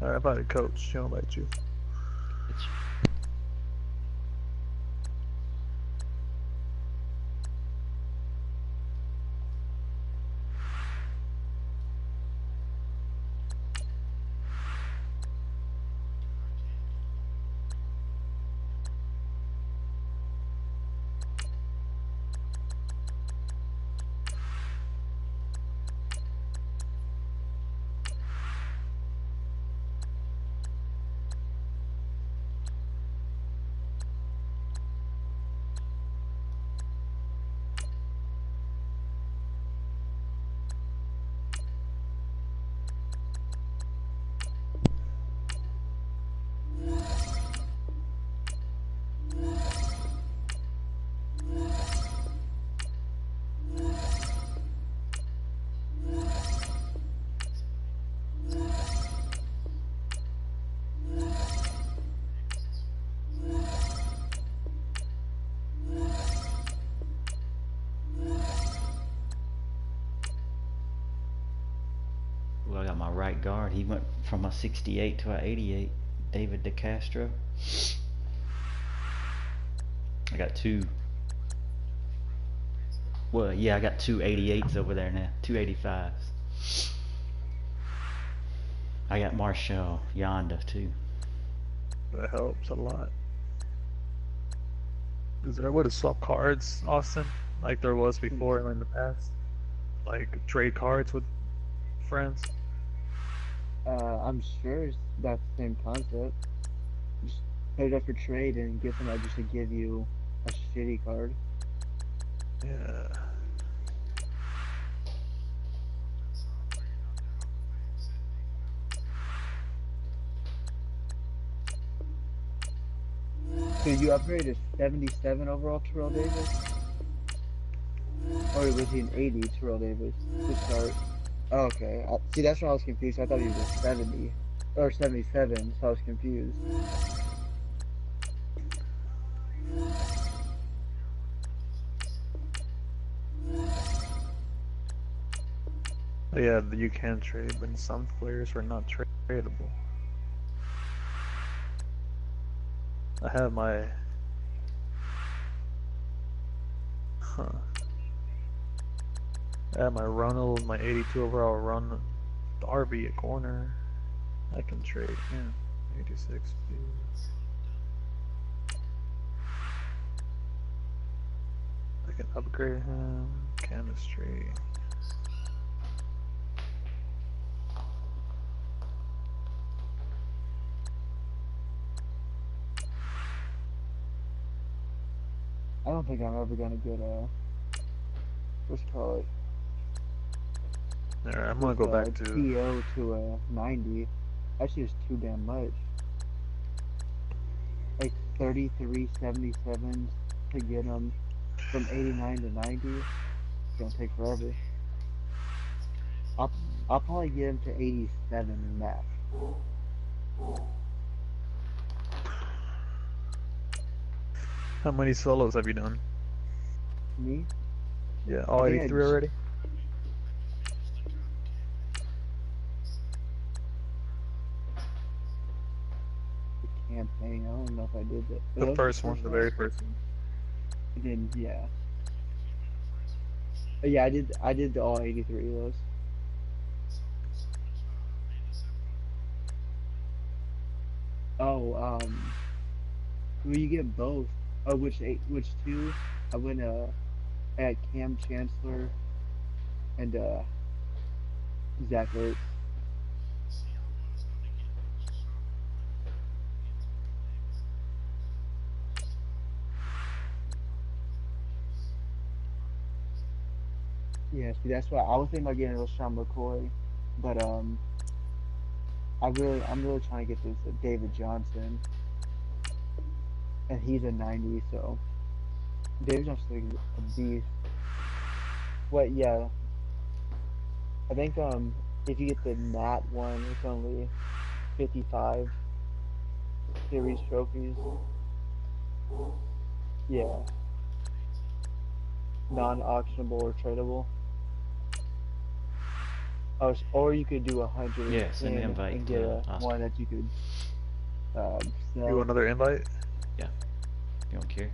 Speaker 5: All right, I invited coach. She'll invite you.
Speaker 6: It's well, I got my right guard. He went from a 68 to a 88. David DeCastro. I got two. Well, yeah, I got two 88s over there now. Two 85s. I got Marshall Yonda too.
Speaker 5: That helps a lot. Is there a way to swap cards, Austin, like there was before in the past? Like trade cards with friends?
Speaker 4: I'm sure that's the same concept. Just put it up for trade and get somebody just to give you a shitty card.
Speaker 5: Yeah.
Speaker 4: So you upgrade a 77 overall Terrell Davis? Or was he an 80 Terrell Davis to start? Oh, okay. See, that's why I was confused. I thought he was a 70 or 77, so I was confused.
Speaker 5: But yeah, you can trade, but some players are not tradable. I have my. Huh. I have my Ronald, my 82 overall run, Darby at corner. I can trade him. 86 speed. I can upgrade him. Chemistry.
Speaker 4: I don't think I'm ever gonna get what's it called
Speaker 5: Alright, I'm gonna
Speaker 4: with
Speaker 5: go back to.
Speaker 4: TO to a 90. That's just too damn much. Like 33.77 to get them from 89 to 90. It's gonna take forever. I'll I'll probably get him to 87 max.
Speaker 5: How many solos have you done?
Speaker 4: Me?
Speaker 5: Yeah,
Speaker 4: I
Speaker 5: all
Speaker 4: think I
Speaker 5: 83 already?
Speaker 4: the campaign. I don't know if I did that.
Speaker 5: The
Speaker 4: That was
Speaker 5: first one, the very first one.
Speaker 4: I did, yeah. Yeah, I did the all 83 of those. Oh, well, you get both. Oh, which two? I went at Cam Chancellor and Zach Ertz. Yeah, see, that's why I was thinking about getting LaShawn McCoy, but I'm really trying to get this David Johnson, and he's a 90, so David Johnson is a beast. What? Yeah, I think if you get the Nat one, it's only 55 series trophies. Yeah, non-auctionable or tradable. Oh, or you could do
Speaker 6: Yeah, send an
Speaker 4: 110
Speaker 6: invite
Speaker 4: and get
Speaker 6: to
Speaker 4: a
Speaker 6: Oscar.
Speaker 4: one that you could
Speaker 5: You want
Speaker 4: sell.
Speaker 5: another invite?
Speaker 6: Yeah, you don't care.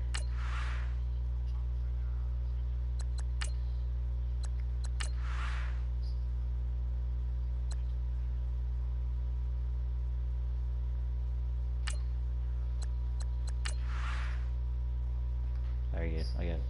Speaker 6: There you go. I got it.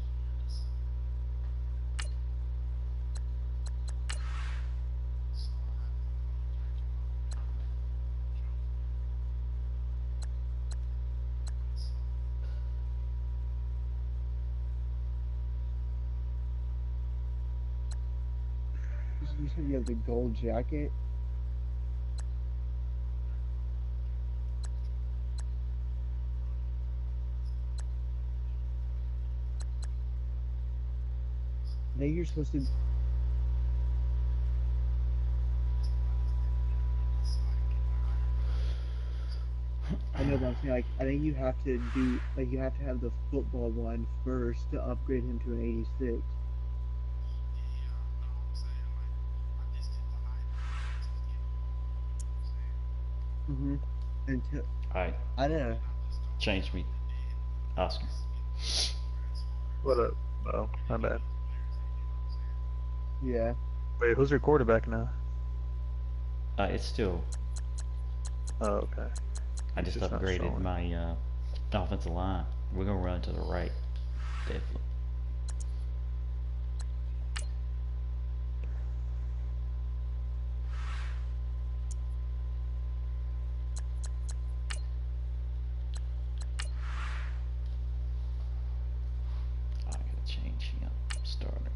Speaker 4: You said you have the gold jacket. I think you're supposed to. I know, but I'm saying like I think you have to do like you have to have the football one first to upgrade him to an 86. Mm-hmm. Until
Speaker 6: Alright,
Speaker 4: I don't know.
Speaker 6: change me, Oscar.
Speaker 5: What up? Oh, my bad.
Speaker 4: Yeah.
Speaker 5: Wait, who's your quarterback now?
Speaker 6: It's still.
Speaker 5: Oh, okay.
Speaker 6: I
Speaker 5: It's
Speaker 6: just
Speaker 5: just not
Speaker 6: upgraded
Speaker 5: showing.
Speaker 6: my offensive line. We're gonna run to the right, definitely. I gotta change him. Starter.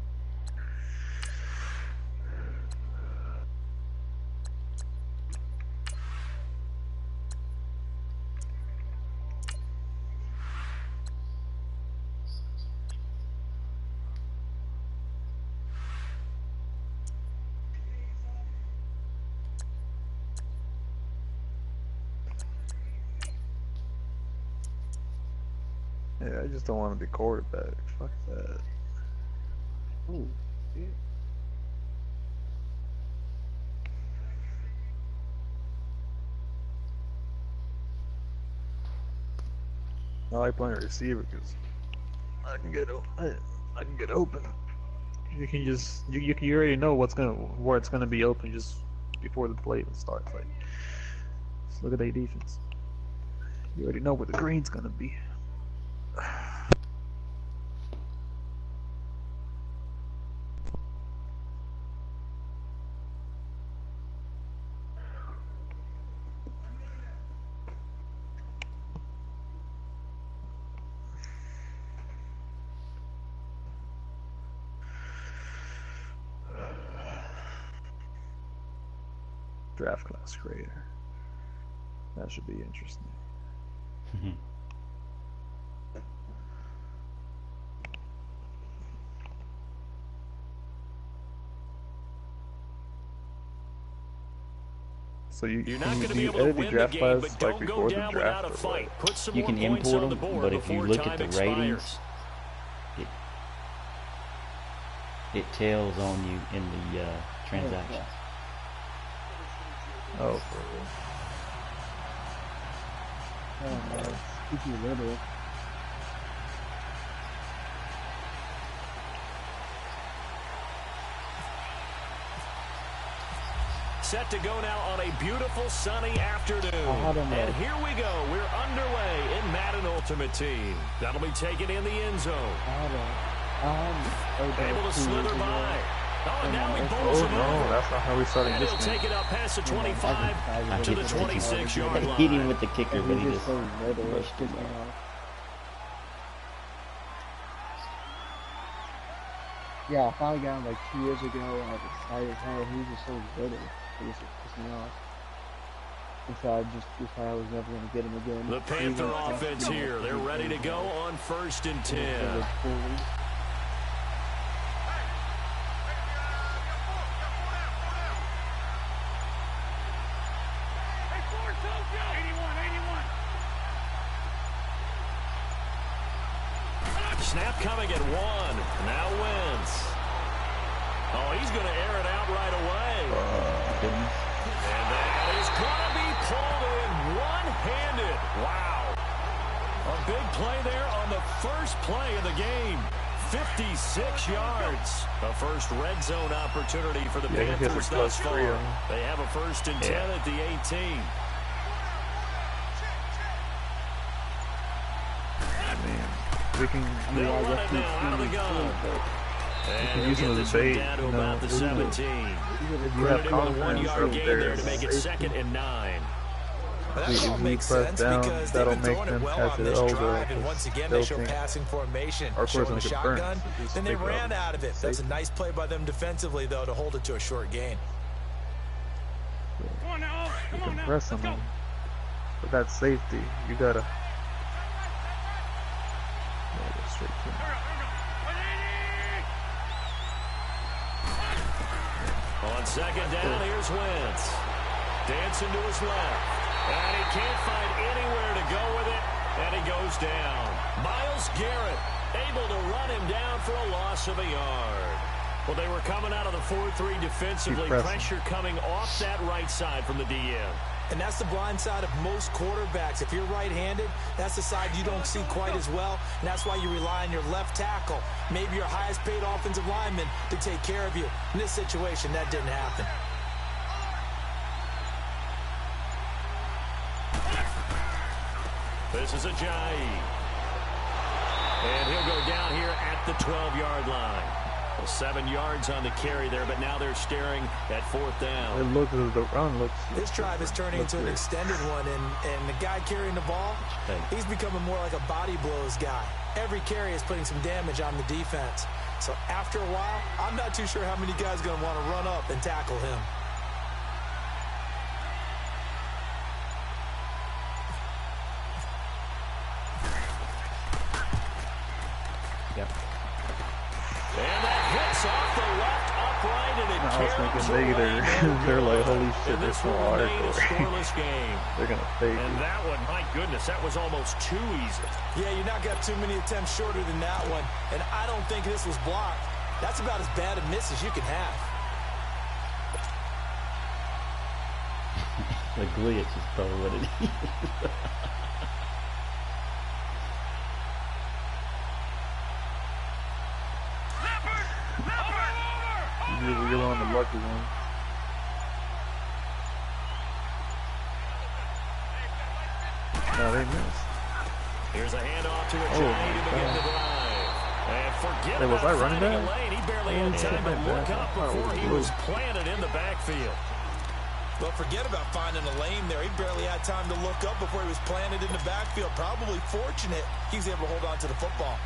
Speaker 5: Yeah, I just don't want to be quarterback. Fuck that.
Speaker 4: Oh, shit.
Speaker 5: I like playing receiver because I can get open. You can just you already know where it's gonna be open just before the play even starts. Like, just look at their defense. You already know where the green's gonna be. Draft class creator. That should be interesting. So
Speaker 1: You're not going to
Speaker 5: do
Speaker 1: be
Speaker 5: you
Speaker 1: able to
Speaker 5: edit the
Speaker 1: win the
Speaker 5: draft
Speaker 1: game,
Speaker 5: class
Speaker 1: but
Speaker 5: like
Speaker 1: don't go
Speaker 5: before the
Speaker 1: down
Speaker 5: draft
Speaker 1: without a
Speaker 5: or
Speaker 1: fight.
Speaker 5: what?
Speaker 1: Put some
Speaker 6: You
Speaker 1: more
Speaker 6: can
Speaker 1: points
Speaker 6: import
Speaker 1: on the
Speaker 6: them,
Speaker 1: board
Speaker 6: but if you
Speaker 1: before
Speaker 6: look at
Speaker 1: time
Speaker 6: the ratings,
Speaker 1: expires.
Speaker 6: it tells on you in the transactions.
Speaker 5: Oh, for real.
Speaker 4: Oh no, it's too little.
Speaker 1: Set to go now on a beautiful sunny afternoon. And here we go. We're underway in Madden Ultimate Team. That'll be taken in the end zone. Able to slither by. Oh, and now he bowls him
Speaker 5: no,
Speaker 1: over.
Speaker 5: that's not how we started
Speaker 1: And
Speaker 5: this
Speaker 1: he'll
Speaker 5: game.
Speaker 1: take it up past the 25
Speaker 6: I
Speaker 1: to
Speaker 6: hit
Speaker 1: the
Speaker 6: the kicker.
Speaker 1: 26-yard
Speaker 6: I
Speaker 1: line.
Speaker 6: hit him with the kicker, but he
Speaker 4: He's
Speaker 6: just
Speaker 4: so little. It's
Speaker 6: rushed him
Speaker 4: just,
Speaker 6: off.
Speaker 4: yeah, I finally got him like 2 years ago. I was excited as hell. He was just so little. It just pissed me off. And so I just decided I was never going to get him again.
Speaker 1: The Panther offense here. They're ready to go on 1st and 10. Snap coming at 1. Now Wentz. Oh, he's going to air it out right away. And that is going to be pulled in one-handed. Wow. A big play there on the first play of the game. 56 yards. A first red zone opportunity for the Panthers thus far. They have a 1st and 10 at the 18.
Speaker 5: We can
Speaker 1: They'll run it now out of the gun. And
Speaker 5: use him as bait.
Speaker 1: down to about the 17.
Speaker 5: You have
Speaker 1: With a
Speaker 5: confidence
Speaker 1: 1-yard
Speaker 5: up
Speaker 1: gain
Speaker 5: there.
Speaker 1: there to make it 2nd and 9.
Speaker 2: Well,
Speaker 5: If
Speaker 2: that all
Speaker 5: we
Speaker 2: makes
Speaker 5: press
Speaker 2: sense
Speaker 5: down,
Speaker 2: because they've
Speaker 5: that'll
Speaker 2: been
Speaker 5: make
Speaker 2: throwing it
Speaker 5: them
Speaker 2: well
Speaker 5: pass
Speaker 2: on
Speaker 5: it
Speaker 2: this
Speaker 5: over.
Speaker 2: drive, and once again they show passing formation,
Speaker 5: Our
Speaker 2: showing the
Speaker 5: person could burn.
Speaker 2: shotgun.
Speaker 5: Just
Speaker 2: Then they
Speaker 5: pick it
Speaker 2: ran
Speaker 5: up.
Speaker 2: out of it. That's a nice play by them defensively, though, to hold it to a short gain.
Speaker 3: Come on now.
Speaker 5: You
Speaker 3: Come on
Speaker 5: can
Speaker 3: now.
Speaker 5: press
Speaker 3: Let's
Speaker 5: them.
Speaker 3: go.
Speaker 5: But that's safety. You gotta go straight to him.
Speaker 1: On 2nd down, here's Wentz. Dancing to his left. And he can't find anywhere to go with it. And he goes down. Myles Garrett able to run him down for a loss of a yard. Well, they were coming out of the 4-3 defensively. Pressure coming off that right side from the DM.
Speaker 2: And that's the blind side of most quarterbacks. If you're right-handed, that's the side you don't see quite as well, and that's why you rely on your left tackle, maybe your highest-paid offensive lineman, to take care of you. In this situation, that didn't happen.
Speaker 1: This is Ajayi. And he'll go down here at the 12-yard line. Well, 7 yards on the carry there, but now they're staring at 4th down.
Speaker 5: It looks as the run looks.
Speaker 2: This drive is turning into an extended one, and the guy carrying the ball, he's becoming more like a body blows guy. Every carry is putting some damage on the defense. So after a while, I'm not too sure how many guys are going to want to run up and tackle him.
Speaker 1: And that hits off the left upright, and it
Speaker 5: I was
Speaker 1: carries
Speaker 5: thinking
Speaker 1: away.
Speaker 5: they're like, holy shit,
Speaker 1: And
Speaker 5: this
Speaker 1: this
Speaker 5: is so
Speaker 1: will remain a
Speaker 5: hardcore.
Speaker 1: scoreless game.
Speaker 5: They're gonna fake
Speaker 1: And
Speaker 5: it.
Speaker 1: that one, my goodness, that was almost too easy.
Speaker 2: Yeah, you not got too many attempts shorter than that one, and I don't think this was blocked. That's about as bad a miss as you can have.
Speaker 6: The glitch is probably what it is.
Speaker 5: You're on the lucky one. No, they missed.
Speaker 1: Here's a handoff to Ajayi to begin the drive. And forget
Speaker 5: was
Speaker 1: about
Speaker 5: I running
Speaker 1: finding a
Speaker 5: back?
Speaker 1: lane. He barely had time to look up before he was planted in the backfield.
Speaker 2: Well, forget about finding a lane there. He barely had time to look up before he was planted in the backfield. Probably fortunate he was able to hold on to the football.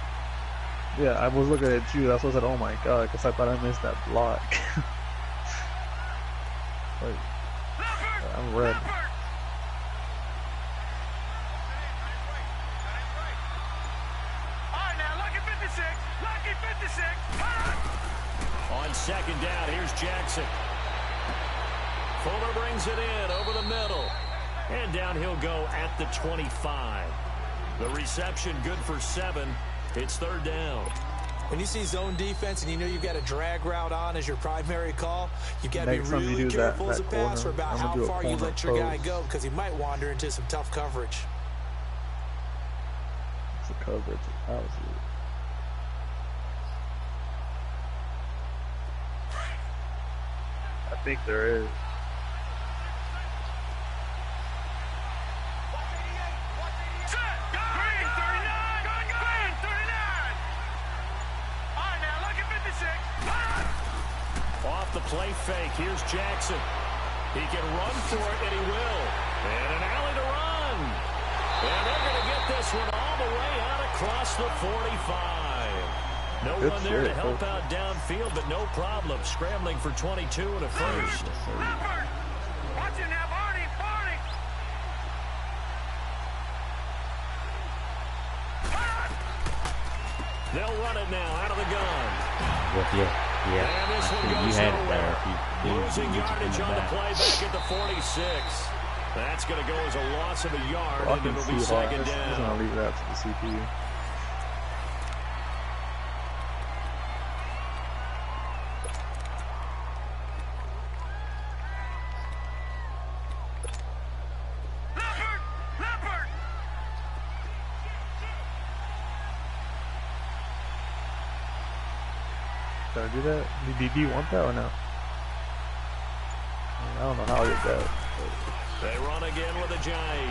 Speaker 5: Yeah, I was looking at you. That's why I said, "Oh my god," because I thought I missed that block. Like, I'm red.
Speaker 1: On second down, here's Jackson. Fuller brings it in over the middle. And down he'll go at the 25. The reception good for 7. It's third down.
Speaker 2: When you see zone defense and you know you've got a drag route on as your primary call, you've got to be really careful as a passer about how far you let your guy go because he might wander into some tough coverage.
Speaker 5: It's a coverage. I think there is.
Speaker 1: Off the play fake, here's Jackson. He can run for it, and he will. And an alley to run. And they're going to get this one all the way out across the 45. No one there to help out downfield, but no problem. Scrambling for 22 and a first.
Speaker 3: Watch him now, Barney.
Speaker 1: They'll run it now out of the gun.
Speaker 6: Well, yeah.
Speaker 1: And this one
Speaker 6: You
Speaker 1: goes
Speaker 6: had it
Speaker 1: nowhere.
Speaker 6: there. If you
Speaker 1: Losing yardage on the play back at the 46. That's going to go as a loss of a yard, and it'll be second down.
Speaker 5: I'm going to leave that to the CPU. Did I do that? Do you want that or no? I don't know how I did that.
Speaker 1: They run again with Ajayi.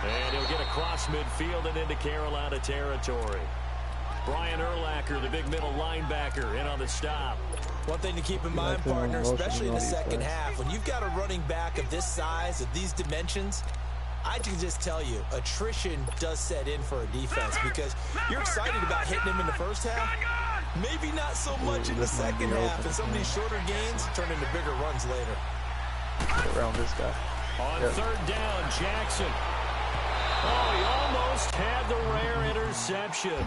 Speaker 1: And he'll get across midfield and into Carolina territory. Brian Urlacher, the big middle linebacker, in on the stop.
Speaker 2: One thing to keep in mind, partner, especially in the second half, when you've got a running back of this size, of these dimensions, I can just tell you, attrition does set in for a defense because you're excited about hitting him in the first half. Maybe not so much in the second half, and some of these shorter gains turn into bigger runs later.
Speaker 5: Around this guy.
Speaker 1: On third down, Jackson. Oh, he almost had the rare interception.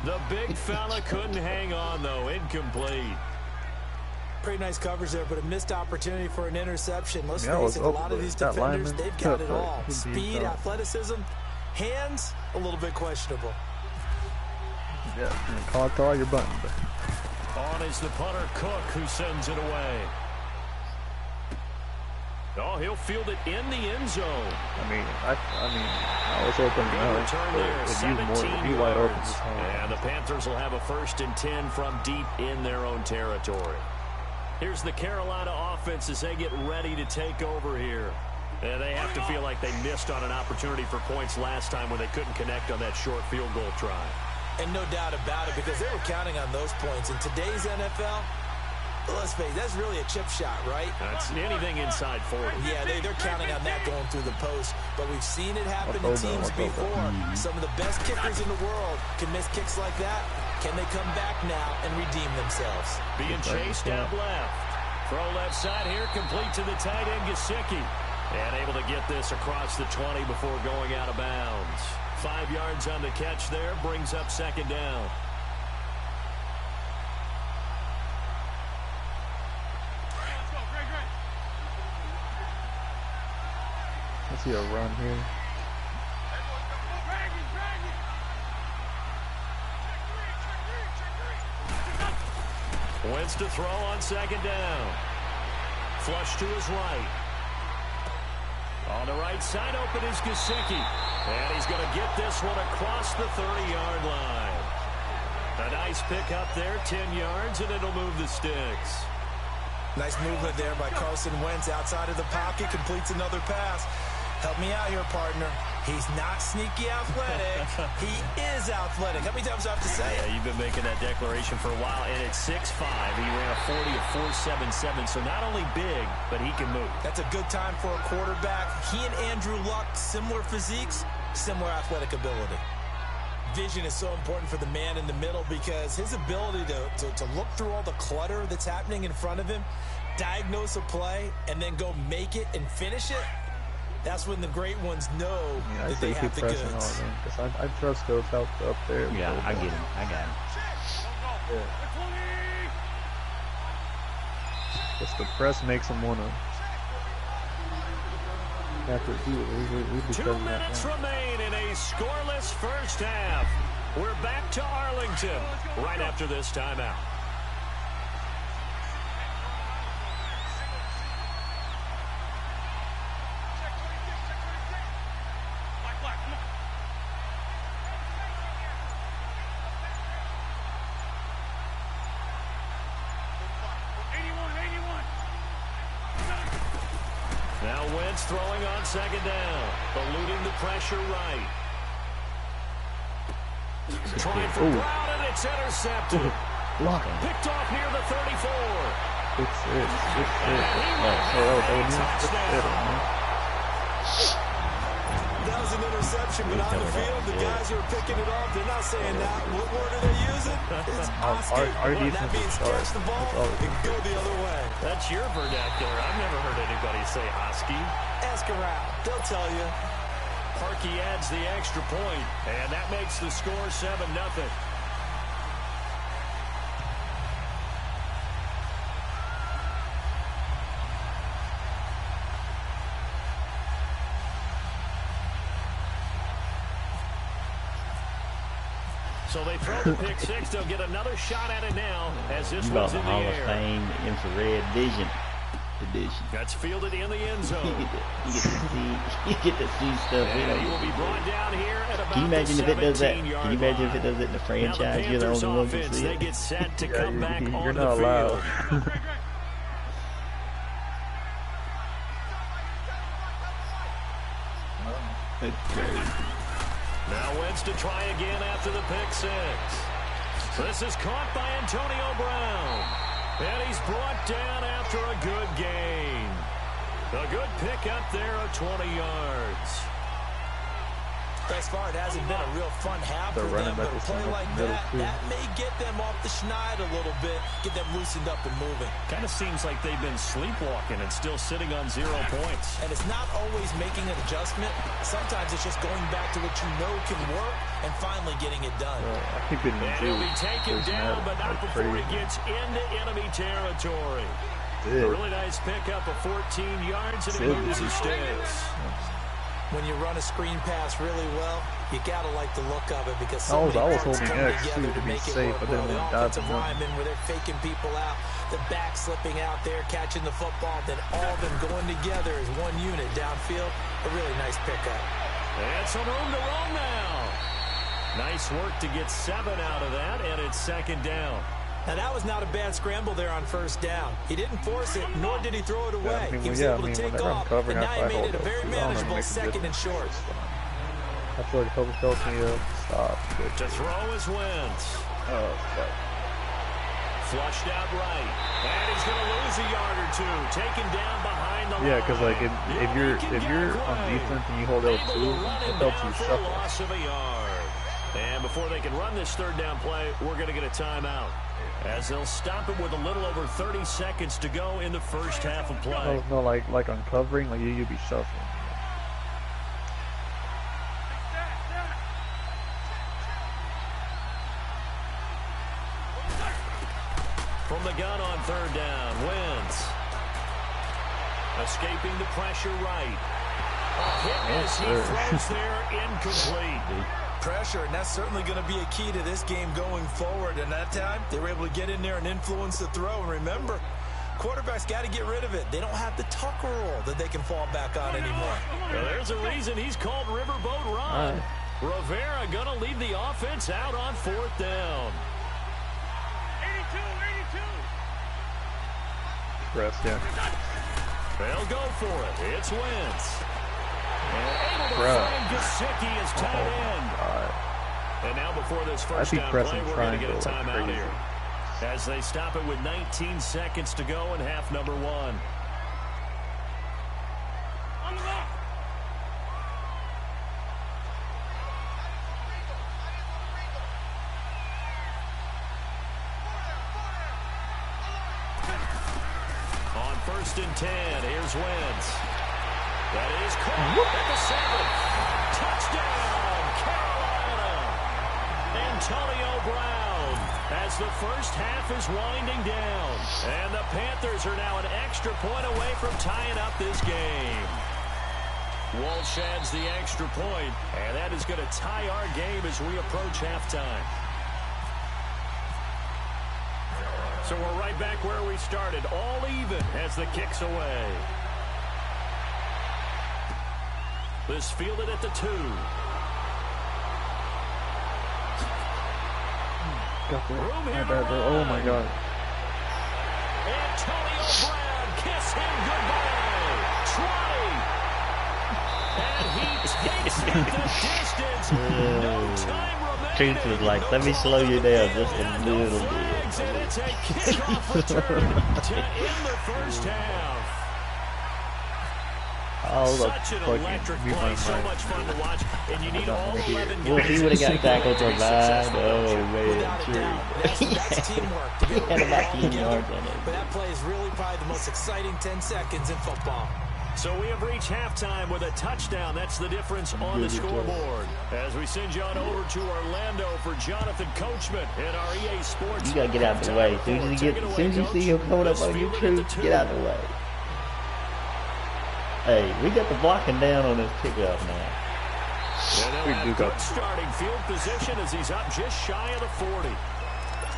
Speaker 1: The big fella couldn't hang on, though. Incomplete.
Speaker 2: Pretty nice coverage there, but a missed opportunity for an interception. Let's face it, a lot of these defenders, they've got it all. Speed, athleticism, hands, a little bit questionable.
Speaker 5: Yeah, call it to all your buttons.
Speaker 1: On is the punter, Cook, who sends it away. Oh, he'll field it in the end zone.
Speaker 5: I was hoping
Speaker 1: return there, 17
Speaker 5: wide open.
Speaker 1: And the Panthers will have a 1st and 10 from deep in their own territory. Here's the Carolina offense as they get ready to take over here. And they have to feel like they missed on an opportunity for points last time when they couldn't connect on that short field goal try.
Speaker 2: And no doubt about it, because they were counting on those points. In today's NFL, let's face it, that's really a chip shot, right?
Speaker 1: That's anything inside 40.
Speaker 2: Yeah, they're counting on that going through the post. But we've seen it happen to teams before. Some of the best kickers in the world can miss kicks like that. Can they come back now and redeem themselves?
Speaker 1: Being chased out left. Throw left side here, complete to the tight end, Gesicki. And able to get this across the 20 before going out of bounds. 5 yards on the catch there, brings up second down.
Speaker 5: I see a run here.
Speaker 1: Wentz to throw on second down. Flush to his right. On the right side, open is Gesicki. And he's going to get this one across the 30-yard line. A nice pick up there, 10 yards, and it'll move the sticks.
Speaker 2: Nice movement there by Carson Wentz outside of the pocket, completes another pass. Help me out here, partner. He's not sneaky athletic. He is athletic. How many times do I have to say it?
Speaker 1: Yeah, you've been making that declaration for a while, and at 6'5", he ran a 40 of 4.77, so not only big, but he can move.
Speaker 2: That's a good time for a quarterback. He and Andrew Luck, similar physiques, similar athletic ability. Vision is so important for the man in the middle because his ability to look through all the clutter that's happening in front of him, diagnose a play, and then go make it and finish it, that's when the great ones know that they have the goods.
Speaker 5: I trust those out there.
Speaker 6: Yeah, I get him. I got him.
Speaker 5: Yeah. Just the press makes him want to.
Speaker 1: 2 minutes remain in a scoreless first half. We're back to Arlington right after this timeout. Now Wentz throwing on second down, eluding the pressure right. Trying for Brown, and it's intercepted. Picked off near the 34.
Speaker 2: That was an interception, but on the field, the guys who are picking it off, they're not saying that. What word are they using? It's Oscar. That means catch the ball and go the other way.
Speaker 1: That's your vernacular. I've never heard anybody say Hosky.
Speaker 2: Ask around. They'll tell you.
Speaker 1: Parkey adds the extra point, and that makes the score 7-0. So they throw the pick six. They'll get another shot at it now as this one's in the
Speaker 6: Hall
Speaker 1: air.
Speaker 6: of Fame infrared vision edition.
Speaker 1: That's fielded in the end zone.
Speaker 6: You get to see stuff.
Speaker 1: And he will be brought down here at about
Speaker 6: Can you imagine if it does that?
Speaker 1: 17-yard
Speaker 6: Can you imagine if it
Speaker 1: line.
Speaker 6: does it in the franchise?
Speaker 1: Now the
Speaker 6: You're the
Speaker 1: Panthers
Speaker 6: only one who can
Speaker 1: offense,
Speaker 6: see
Speaker 1: they
Speaker 6: it.
Speaker 1: get set to come back
Speaker 5: You're
Speaker 1: on
Speaker 5: not
Speaker 1: the
Speaker 5: allowed.
Speaker 1: field.
Speaker 6: That's crazy.
Speaker 1: Now Wentz to try again after the pick six. This is caught by Antonio Brown. And he's brought down after a good gain. A good pick up there of 20 yards.
Speaker 2: Thus far, it hasn't been a real fun half for them, but a play like that may get them off the schneid a little bit, get them loosened up and moving.
Speaker 1: Kind of seems like they've been sleepwalking and still sitting on 0 points.
Speaker 2: And it's not always making an adjustment. Sometimes it's just going back to what you know can work and finally getting it done.
Speaker 5: I keep getting
Speaker 1: And he'll be taken down, but not before he gets into enemy territory. A really nice pickup of 14 yards, and he moves his sticks.
Speaker 2: When you run a screen pass really well, you gotta like the look of it because
Speaker 5: I was
Speaker 2: parts
Speaker 5: holding
Speaker 2: come
Speaker 5: X too
Speaker 2: together
Speaker 5: to be
Speaker 2: make it
Speaker 5: safe,
Speaker 2: work
Speaker 5: but
Speaker 2: well.
Speaker 5: then
Speaker 2: The
Speaker 5: when
Speaker 2: offensive
Speaker 5: Dodson
Speaker 2: linemen where they're faking people out, the back slipping out there, catching the football, then all of them going together as one unit downfield. A really nice pickup.
Speaker 1: And some room to roam now. Nice work to get 7 out of that, and it's second down.
Speaker 2: Now, that was not a bad scramble there on first down. He didn't force it, nor did he throw it away. He was able to take off, and now he made it a very manageable second and short.
Speaker 5: I feel like Kobe tells me to stop.
Speaker 1: To throw is Wentz.
Speaker 5: Oh, fuck.
Speaker 1: Flushed out right. And he's going to lose a yard or two. Taken down behind the line.
Speaker 5: Yeah, because like if you're on defense and you hold L2, it helps you shuffle.
Speaker 1: Loss of a yard. And before they can run this third down play, we're going to get a timeout. As they'll stop it with a little over 30 seconds to go in the first half of play.
Speaker 5: No, like on covering, like you'd be shuffling.
Speaker 1: From the gun on third down, Wentz. Escaping the pressure right. A hit as he throws there, incomplete.
Speaker 2: Pressure, and that's certainly going to be a key to this game going forward. And that time, they were able to get in there and influence the throw. And remember, quarterbacks got to get rid of it. They don't have the Tucker rule that they can fall back on anymore.
Speaker 1: Well, there's a reason he's called Riverboat Ron. Rivera going to lead the offense out on fourth down.
Speaker 5: Press, yeah.
Speaker 1: They'll go for it. It's Wentz. And able to
Speaker 5: Bruh.
Speaker 1: find Gesicki as tight end.
Speaker 5: God.
Speaker 1: And now before this
Speaker 5: I
Speaker 1: first
Speaker 5: see
Speaker 1: down
Speaker 5: press
Speaker 1: play,
Speaker 5: and
Speaker 1: we're going to get a
Speaker 5: triangle like
Speaker 1: timeout
Speaker 5: crazy.
Speaker 1: here. As they stop it with 19 seconds to go in half number 1. On 1st and 10, here's Wentz. That is caught at the 7th. Touchdown, Carolina. Antonio Brown as the first half is winding down. And the Panthers are now an extra point away from tying up this game. Walsh adds the extra point, and that is going to tie our game as we approach halftime. So we're right back where we started, all even as the kick's away. This fielded at the 2. Room
Speaker 5: My
Speaker 1: here
Speaker 5: bad, bro. Oh my god.
Speaker 1: Antonio Brown, kiss him goodbye. Try. And he takes it the distance. No time remaining.
Speaker 6: Truth was like, let me slow you down just a little bit.
Speaker 1: And it's a kickoff return to end the first half.
Speaker 6: Oh, look,
Speaker 1: Such an
Speaker 5: fucking
Speaker 1: electric
Speaker 5: beat
Speaker 1: play,
Speaker 5: my
Speaker 1: so
Speaker 5: mind.
Speaker 1: much fun to watch, and you need all 11
Speaker 6: well,
Speaker 1: guys.
Speaker 6: he would have got tackled for
Speaker 1: Be
Speaker 6: that.
Speaker 1: successful,
Speaker 6: Oh,
Speaker 1: don't you?
Speaker 6: man,
Speaker 2: Without a
Speaker 6: true.
Speaker 2: doubt. That's teamwork. To be
Speaker 6: He
Speaker 2: able to
Speaker 6: had
Speaker 2: put it
Speaker 6: about
Speaker 2: all
Speaker 6: 10
Speaker 2: together.
Speaker 6: yards on it.
Speaker 2: But that play is really probably the most exciting 10 seconds in football.
Speaker 1: So we have reached halftime with a touchdown. That's the difference on the scoreboard. As we send you on over to Orlando for Jonathan Coachman at our EA Sports.
Speaker 6: You gotta get out of the way. As soon as you see him coming up on your truth, get out of the way. Hey, we got the blocking down on this kickoff now.
Speaker 1: And they'll
Speaker 5: We
Speaker 1: have
Speaker 5: do
Speaker 1: good
Speaker 5: got-
Speaker 1: starting field position as he's up just shy of the 40.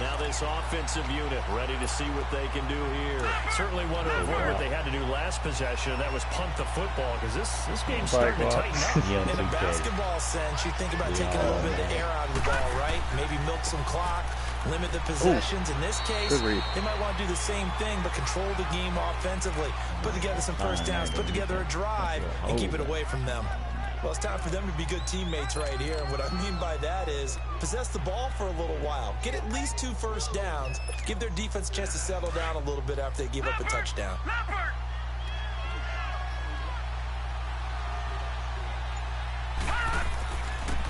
Speaker 1: Now this offensive unit ready to see what they can do here. Certainly want to avoid what they had to do last possession, and that was punt the football, because this game's starting to tighten up.
Speaker 6: Young
Speaker 2: In a
Speaker 6: 2K.
Speaker 2: basketball sense, you think about taking a little bit of the air out of the ball, right? Maybe milk some clock, limit the possessions. In this case,
Speaker 5: Good read.
Speaker 2: they might want to do the same thing, but control the game offensively. Put together some first downs, put together a drive, and keep it away from them. Well, it's time for them to be good teammates right here. And what I mean by that is possess the ball for a little while. Get at least 2 first downs. Give their defense a chance to settle down a little bit after they give up a touchdown.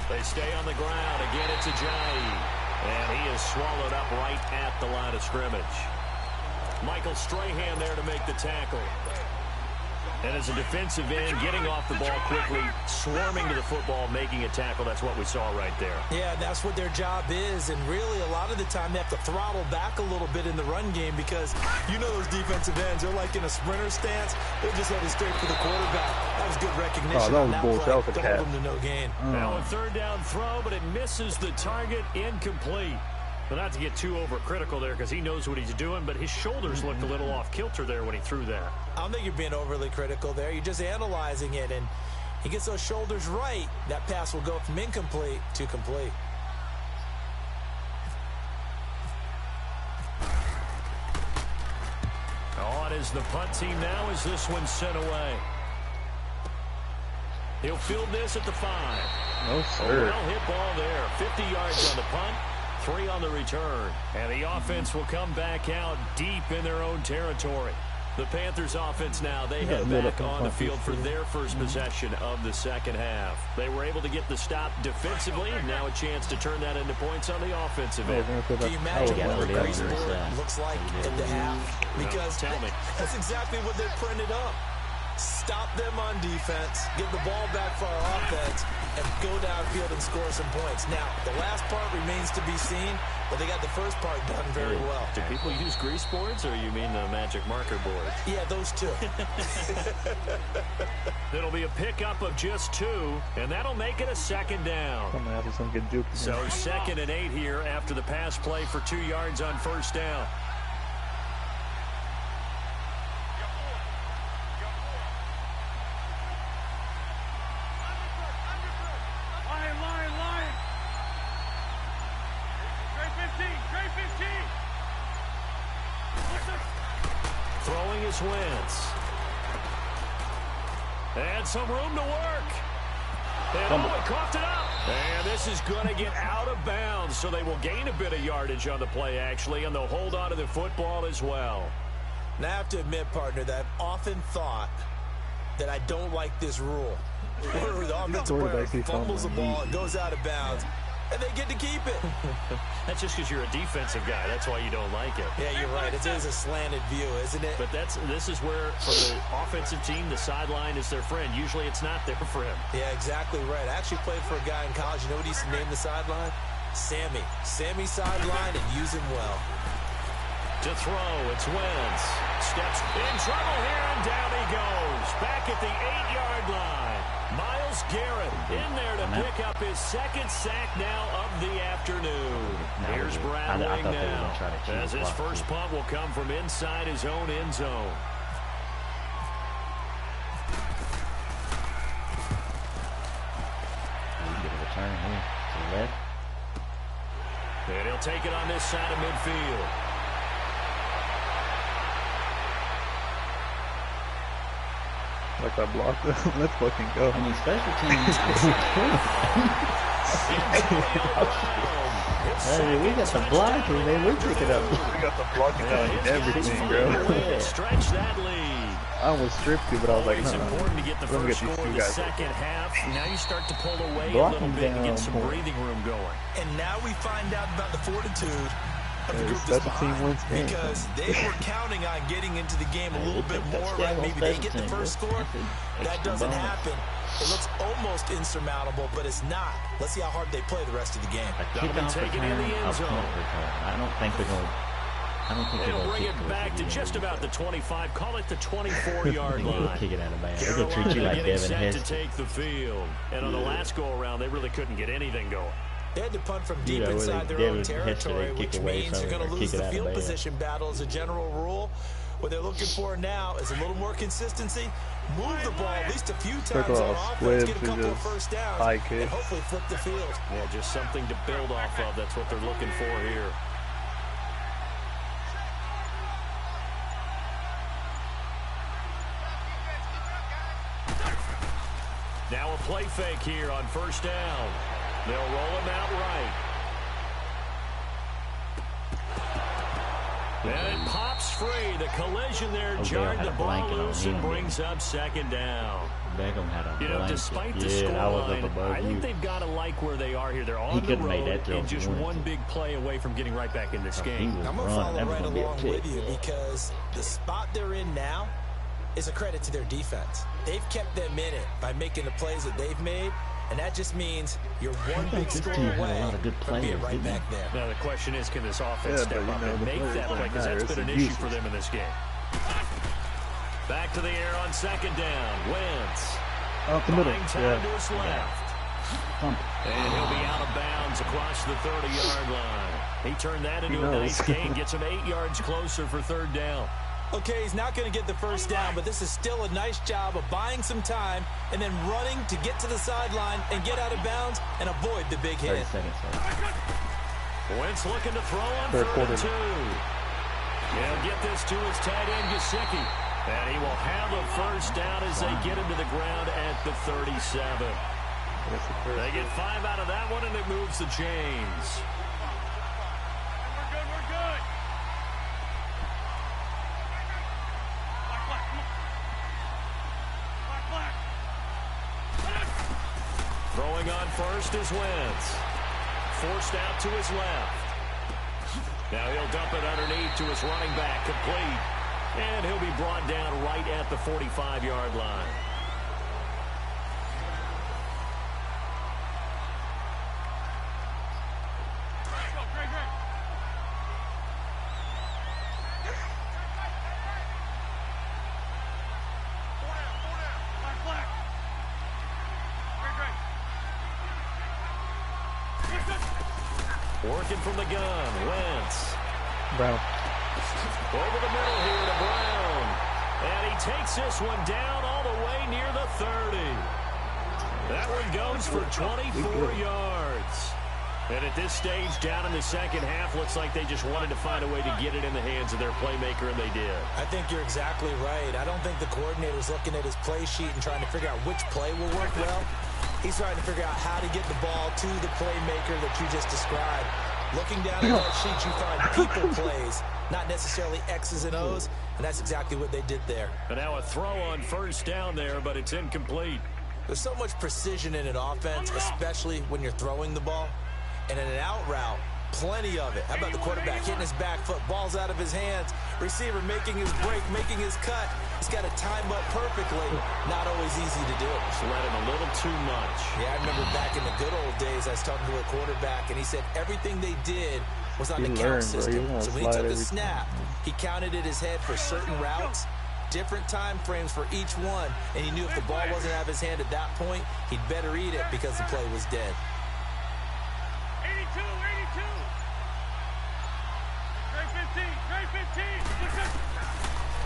Speaker 1: They stay on the ground. Again, it's Ajayi. And he is swallowed up right at the line of scrimmage. Michael Strahan there to make the tackle. And as a defensive end, getting off the ball quickly, swarming to the football, making a tackle. That's what we saw right there.
Speaker 2: Yeah, that's what their job is. And really, a lot of the time, they have to throttle back a little bit in the run game because you know those defensive ends, they're like in a sprinter stance. They're just headed straight for the quarterback. That was good recognition.
Speaker 5: Oh, that was
Speaker 2: on that
Speaker 5: bullshit.
Speaker 2: play
Speaker 5: That was a
Speaker 2: to
Speaker 5: cat.
Speaker 2: hold them to no gain.
Speaker 1: Now a third down throw, but it misses the target, incomplete. But not to get too overcritical there because he knows what he's doing, but his shoulders looked a little off kilter there when he threw that.
Speaker 2: I don't think you're being overly critical there. You're just analyzing it, and he gets those shoulders right. That pass will go from incomplete to complete.
Speaker 1: On is the punt team now as this one's sent away. He'll field this at the 5.
Speaker 5: No,
Speaker 1: A
Speaker 5: sir.
Speaker 1: well-hit ball there. 50 yards on the punt, 3 on the return. And the offense will come back out deep in their own territory. The Panthers offense now, they head back on the field for their first possession of the second half. They were able to get the stop defensively. Now a chance to turn that into points on the offensive end.
Speaker 2: Can you imagine
Speaker 6: yeah,
Speaker 2: what a
Speaker 6: we're down
Speaker 2: grease
Speaker 6: there,
Speaker 2: board
Speaker 6: so.
Speaker 2: looks like at the half? Because
Speaker 1: Tell me.
Speaker 2: that's exactly what they printed up. Stop them on defense, get the ball back for our offense, and go downfield and score some points. Now, the last part remains to be seen, but they got the first part done very well.
Speaker 1: Do people use grease boards, or you mean the magic marker board?
Speaker 2: Yeah, those two.
Speaker 1: It'll be a pickup of just 2, and that'll make it a second down.
Speaker 5: Coming after some good juke.
Speaker 1: So 2nd and 8 here after the pass play for 2 yards on first down.
Speaker 3: Trey 15, Trey 15.
Speaker 1: Throwing is Wentz. And some room to work. And he coughed it up. And this is going to get out of bounds, so they will gain a bit of yardage on the play, actually, and they'll hold on to the football as well.
Speaker 2: Now, I have to admit, partner, that I've often thought that I don't like this rule. Where the offensive player fumbles the ball and goes out of bounds, and they get to keep it.
Speaker 1: That's just because you're a defensive guy. That's why you don't like it.
Speaker 2: Yeah, you're right. It is a slanted view, isn't it?
Speaker 1: But this is where, for the offensive team, the sideline is their friend. Usually it's not there for him.
Speaker 2: Yeah, exactly right. I actually played for a guy in college. You know what he used to name the sideline? Sammy. Sammy sideline, and use him well.
Speaker 1: To throw, it's Wentz. Steps in trouble here, and down he goes. Back at the 8-yard line. Myles Garrett in there to pick up his second sack now of the afternoon. Here's Brad Wing now, as his first punt will come from inside his own end zone.
Speaker 6: We get a return here to the left.
Speaker 1: And he'll take it on this side of midfield.
Speaker 5: Like I blocked it. Let's fucking go.
Speaker 6: I mean, special teams. Hey, we got the blocking, man. We pick it up.
Speaker 5: We got the blocking down and everything, bro.
Speaker 1: Stretch that lead.
Speaker 5: I almost stripped you, but I was like,
Speaker 1: It's
Speaker 5: no.
Speaker 1: important to get the first score in the second half. Now you start to pull away a little bit and get some breathing room going.
Speaker 2: And now we find out about the fortitude of the
Speaker 5: Hey,
Speaker 2: group that's
Speaker 5: special team
Speaker 2: behind,
Speaker 5: wins games.
Speaker 2: because they were counting on getting into the game a little bit more, right? Maybe they get the first score. That doesn't happen. It looks almost insurmountable, but it's not. Let's see how hard they play the rest of the game.
Speaker 6: A kickoff return, a punt return. I don't think they're going to. I don't think they're
Speaker 1: They'll
Speaker 6: going to
Speaker 1: bring it back to just about the 25. Call it the 24-yard line.
Speaker 6: Kick it out of bounds. They're going to treat you like
Speaker 1: Getting
Speaker 6: Devin
Speaker 1: set to
Speaker 6: Hester.
Speaker 1: take the field. And on the last go-around, they really couldn't get anything going.
Speaker 2: They had to punt from deep inside their own territory, which means you're going to lose the field position battle as a general rule. What they're looking for now is a little more consistency, move the ball at least a few times on offense, get a couple of first downs, and hopefully flip the field.
Speaker 1: Yeah, just something to build off of. That's what they're looking for here. Now a play fake here on first down. They'll roll him out right. And it pops free. The collision there jarred the ball loose and brings up second down.
Speaker 6: Beckham had a blanket.
Speaker 1: Despite the scoreline, I think they've got to like where they are here. They're on the road and just one big play away from getting right back in this game.
Speaker 2: I'm going to follow right along with you because the spot they're in now is a credit to their defense. They've kept them in it by making the plays that they've made, and that just means you're one big score away from being right back there.
Speaker 1: Now the question is, can this offense step up and make that play? Because that's been an issue for them in this game. Back to the air on second down. Wentz.
Speaker 5: Out the middle.
Speaker 1: Time to his left. And he'll be out of bounds across the 30-yard line. He turned that into a nice gain. Gets him 8 yards closer for third down.
Speaker 2: Okay, he's not going to get the first down, but this is still a nice job of buying some time and then running to get to the sideline and get out of bounds and avoid the big hit.
Speaker 6: 30 seconds left.
Speaker 1: Wentz looking to throw on third and 2. He'll get this to his tight end, Gesicki. And he will have a first down as they get him to the ground at the 37. They get 5 out of that one, and it moves the chains. Throwing on first is Wentz. Forced out to his left. Now he'll dump it underneath to his running back, complete. And he'll be brought down right at the 45-yard line. Working from the gun, Wentz.
Speaker 5: Brown.
Speaker 1: Over the middle here to Brown. And he takes this one down all the way near the 30. That one goes for 24 yards. And at this stage, down in the second half, looks like they just wanted to find a way to get it in the hands of their playmaker, and they did.
Speaker 2: I think you're exactly right. I don't think the coordinator's looking at his play sheet and trying to figure out which play will work well. He's trying to figure out how to get the ball to the playmaker that you just described. Looking down at that sheet, you find people plays, not necessarily X's and O's, and that's exactly what they did there.
Speaker 1: And now a throw on first down there, but it's incomplete.
Speaker 2: There's so much precision in an offense, especially when you're throwing the ball. And in an out route, plenty of it. How about the quarterback hitting his back foot, ball's out of his hands, receiver making his break, making his cut. He's got to time up perfectly. Not always easy to do.
Speaker 1: Just let him a little too much.
Speaker 2: Yeah, I remember back in the good old days, I was talking to a quarterback, and he said everything they did was on the count system. So when he took a snap, he counted in his head for certain routes, different time frames for each one, and he knew if the ball wasn't out of his hand at that point, he'd better eat it because the play was dead.
Speaker 3: 82. Trey 15.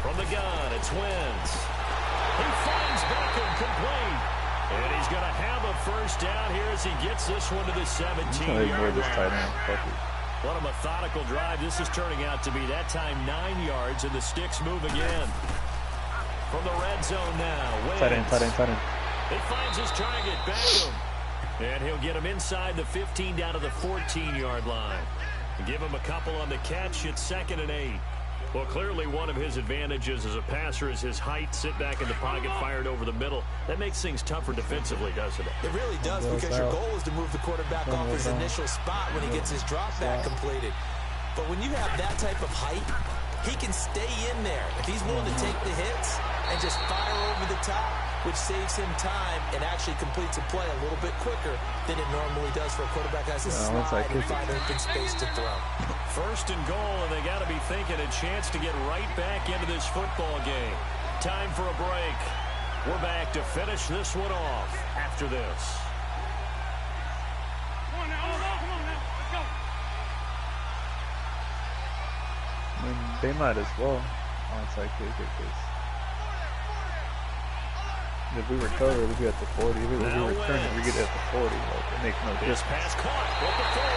Speaker 1: From the gun, it's Wentz. He finds Beckham complete. And he's going to have a first down here as he gets this one to the 17-yard line. What a methodical drive this is turning out to be. That time 9 yards, and the sticks move again. From the red zone now, Wentz.
Speaker 5: Tight end.
Speaker 1: He finds his target, Beckham. And he'll get him inside the 15 down to the 14-yard line. Give him a couple on the catch. It's 2nd and 8. Well, clearly one of his advantages as a passer is his height. Sit back in the pocket, fired over the middle. That makes things tougher defensively, doesn't it?
Speaker 2: It really does, because your goal is to move the quarterback off his initial spot when he gets his drop back completed. But when you have that type of height, he can stay in there. If he's willing to take the hits and just fire over the top, which saves him time and actually completes a play a little bit quicker than it normally does for a quarterback that has to slide and find open space to throw.
Speaker 1: 1st and goal, and they got to be thinking a chance to get right back into this football game. Time for a break. We're back to finish this one off after this.
Speaker 3: Come on now. Let's go.
Speaker 5: I mean, they might as well onside kick at this. If we recover, we get at the 40. If we return it, we get at the 40. Like, it makes no difference.
Speaker 1: This pass caught with the 4.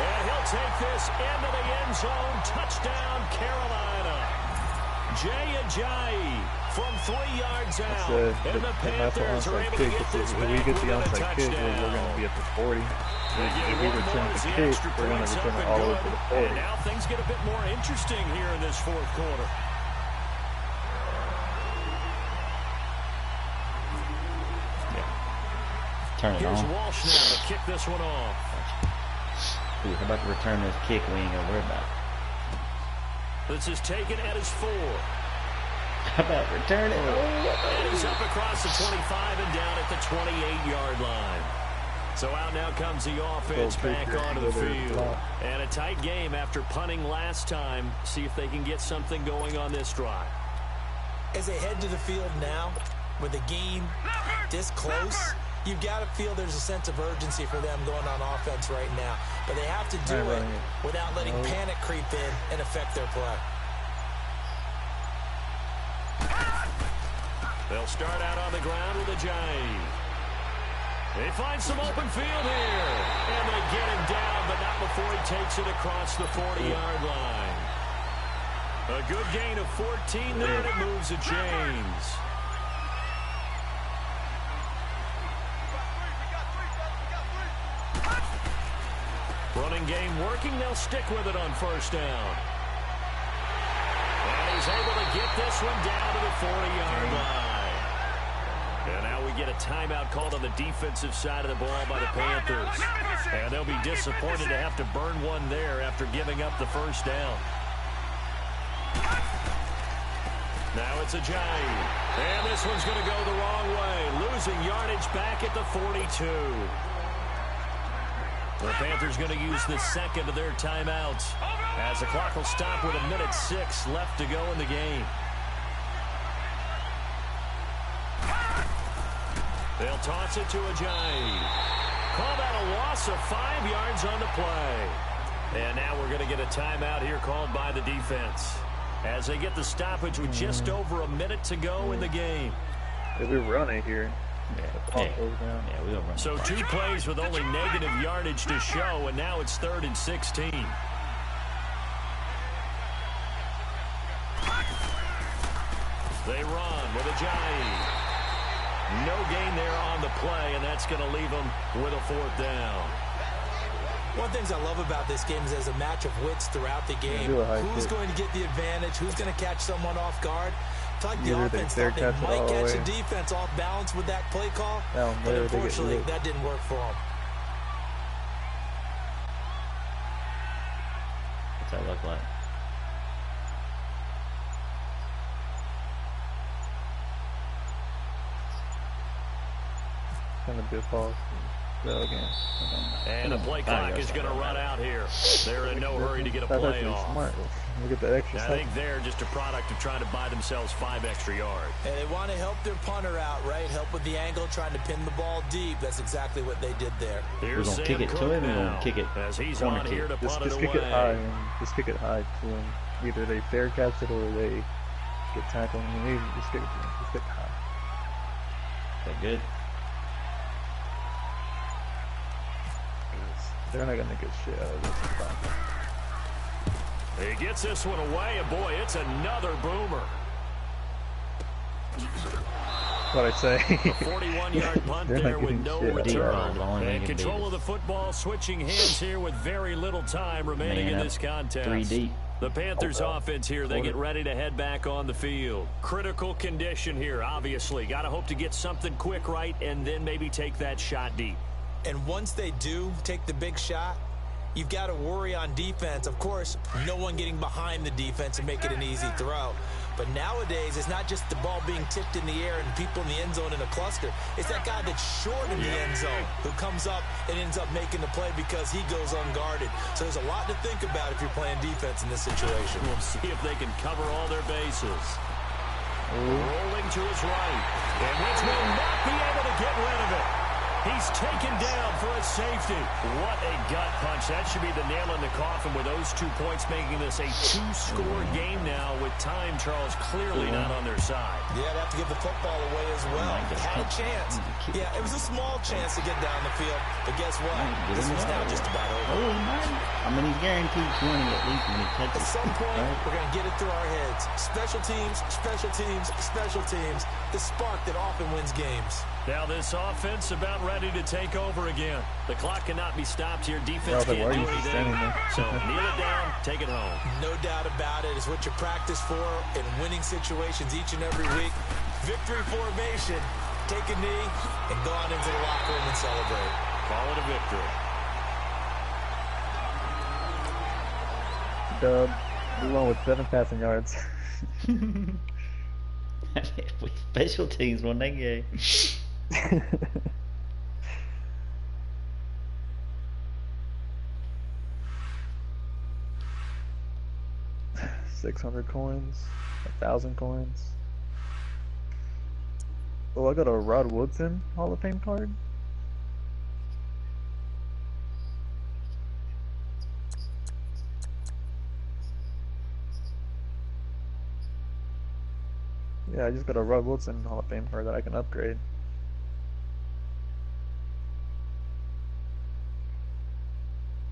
Speaker 1: And he'll take this into the end zone. Touchdown, Carolina. Jay Ajayi from 3 yards out. And the Panthers are able to get this back.
Speaker 5: If we get the onside kick, we're going to be at the 40. If we return the kick, we're going to return it all the way to the 40.
Speaker 1: And now things get a bit more interesting here in this 4th quarter.
Speaker 6: Turn it
Speaker 1: Here's
Speaker 6: on.
Speaker 1: Walsh now to kick this one off.
Speaker 6: Ooh, how about to return this kick we ain't gonna worry about?
Speaker 1: This is taken at his 4.
Speaker 6: How about return it?
Speaker 1: And he's up across the 25 and down at the 28-yard line. So out now comes the offense back onto the field. And a tight game after punting last time. See if they can get something going on this drive.
Speaker 2: As they head to the field now, with the game this close, you've got to feel there's a sense of urgency for them going on offense right now. But they have to do it without letting panic creep in and affect their play.
Speaker 1: They'll start out on the ground with Ajayi. They find some open field here. And they get him down, but not before he takes it across the 40-yard line. A good gain of 14 there, and it moves to James. Running game working. They'll stick with it on first down. And he's able to get this one down to the 40-yard line. And now we get a timeout called on the defensive side of the ball by the Panthers. And they'll be disappointed to have to burn one there after giving up the first down. Now it's Ajayi. And this one's going to go the wrong way. Losing yardage back at the 42. The Panthers going to use the second of their timeouts as the clock will stop with 1:06 left to go in the game. They'll toss it to Ajayi. Call that a loss of 5 yards on the play. And now we're going to get a timeout here called by the defense as they get the stoppage with just over a minute to go in the game.
Speaker 5: If we run it here,
Speaker 6: Yeah, yeah, we'll run.
Speaker 1: So 2 plays with only negative yardage to show, and now it's 3rd and 16. They run with Ajayi. No gain there on the play, and that's going to leave them with a 4th down.
Speaker 2: One of the things I love about this game is there's a match of wits throughout the game. Who's going to get the advantage? Who's going to catch someone off guard? I feel like the offense thought they might catch the defense off balance with that play call, but unfortunately that didn't work for them.
Speaker 6: What's that look like?
Speaker 5: Gonna be a false. Go again.
Speaker 1: And the play clock is going to run out here. They're in no hurry to get a play off.
Speaker 5: Smart. Look at that extra.
Speaker 1: I think they're just a product of trying to buy themselves 5 extra yards.
Speaker 2: And they want to help their punter out, right? Help with the angle, trying to pin the ball deep. That's exactly what they did there.
Speaker 1: Here's
Speaker 6: we're gonna kick it to him. We're gonna kick it
Speaker 1: as he's on here to punt it away.
Speaker 5: Kick it high, and just kick it high to him. Either they fair catch it or they get tackled. I mean, just kick it to him. Just kick it high.
Speaker 6: Is that good?
Speaker 5: They're not gonna get shit out of this.
Speaker 1: He gets this one away, and boy, it's another boomer.
Speaker 5: What I say?
Speaker 1: A 41-yard punt there with no return. And control of the football, switching hands here with very little time remaining in this contest.
Speaker 6: 3 deep.
Speaker 1: The Panthers offense here, they get ready to head back on the field. Critical condition here, obviously. Got to hope to get something quick right and then maybe take that shot deep.
Speaker 2: And once they do take the big shot, you've got to worry on defense. Of course, no one getting behind the defense and make it an easy throw. But nowadays, it's not just the ball being tipped in the air and people in the end zone in a cluster. It's that guy that's short in the end zone who comes up and ends up making the play because he goes unguarded. So there's a lot to think about if you're playing defense in this situation.
Speaker 1: We'll see if they can cover all their bases. Rolling to his right. And Wentz will not be able to get rid of it. He's taken down for a safety. What a gut punch. That should be the nail in the coffin with those 2 points, making this a 2-score game now with time, Charles, clearly not on their side.
Speaker 2: Yeah, they have to give the football away as well. Had a chance. Yeah, it was a small chance to get down the field. But guess what? This one's now just about over.
Speaker 6: I mean, he's guaranteed 20 at least when he catches it.
Speaker 2: At some point, we're going to get it through our heads. Special teams, special teams, special teams. The spark that often wins games.
Speaker 1: Now this offense about ready to take over again. The clock cannot be stopped here. Defense can't do anything. So kneel it down, take it home.
Speaker 2: No doubt about it. It's what you practice for in winning situations each and every week. Victory formation. Take a knee and go on into the locker room and celebrate.
Speaker 1: Call it a victory.
Speaker 5: Dub. We won with 7 passing yards.
Speaker 6: Special teams won that game.
Speaker 5: 600 coins, 1,000 coins. Oh, I got a Rod Woodson Hall of Fame card. Yeah, I just got a Rod Woodson Hall of Fame card that I can upgrade.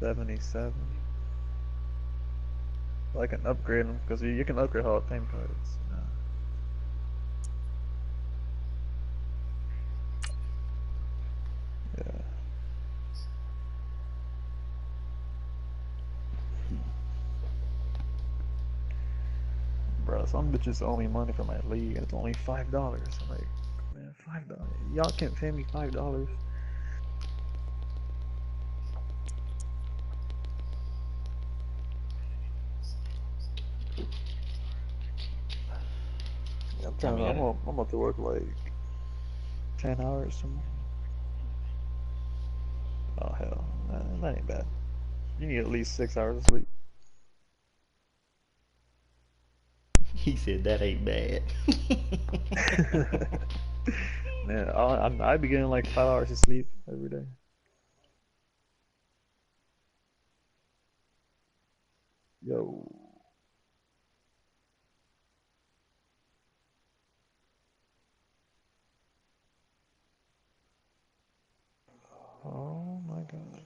Speaker 5: $77. I can upgrade them because you can upgrade Hall of Fame cards. Yeah. Bro, some bitches owe me money for my league and it's only $5. I'm like, man, $5. Y'all can't pay me $5. I'm about to work like 10 hours tomorrow. Oh hell, that ain't bad. You need at least 6 hours of sleep.
Speaker 6: He said that ain't bad.
Speaker 5: Man, I be getting like 5 hours of sleep every day. Yo. God.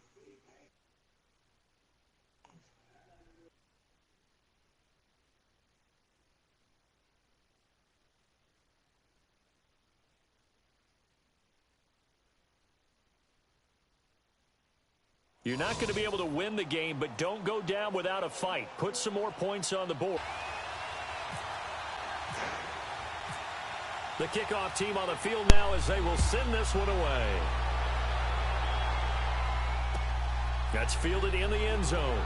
Speaker 1: You're not going to be able to win the game, but don't go down without a fight. Put some more points on the board. The kickoff team on the field now as they will send this one away. That's fielded in the end zone.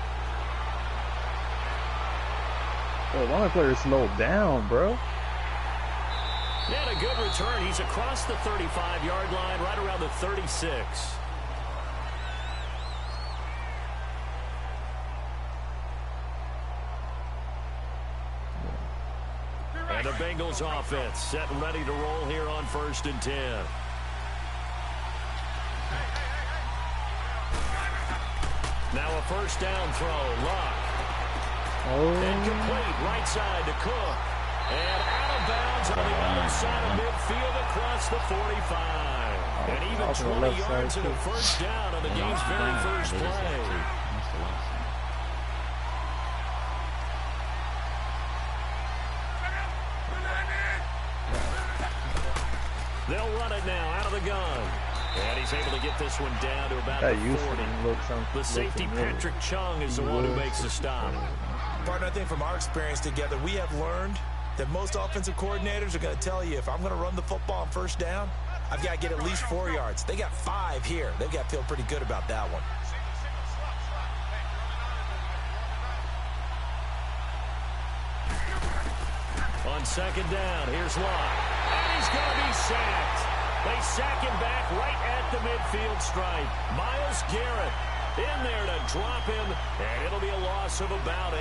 Speaker 5: Oh, why my player slowed down, bro?
Speaker 1: He had a good return. He's across the 35-yard line, right around the 36. And the Bengals offense set and ready to roll here on 1st and 10. Now a first down throw. Luck. Incomplete. Right side to Cook. And out of bounds on the other side of midfield across the 45. And even 20 yards and a first down on the game's very first play. They'll run it now out of the gun. And he's able to get this one down to about the 40. The safety, Patrick Chung, is the one who makes the stop.
Speaker 2: Partner, I think from our experience together, we have learned that most offensive coordinators are going to tell you, if I'm going to run the football on first down, I've got to get at least 4 yards. They got 5 here. They've got to feel pretty good about that one.
Speaker 1: On second down, here's Locke. And he's going to be sacked. They sack him back right at the midfield stripe. Myles Garrett in there to drop him, and it'll be a loss of about 8.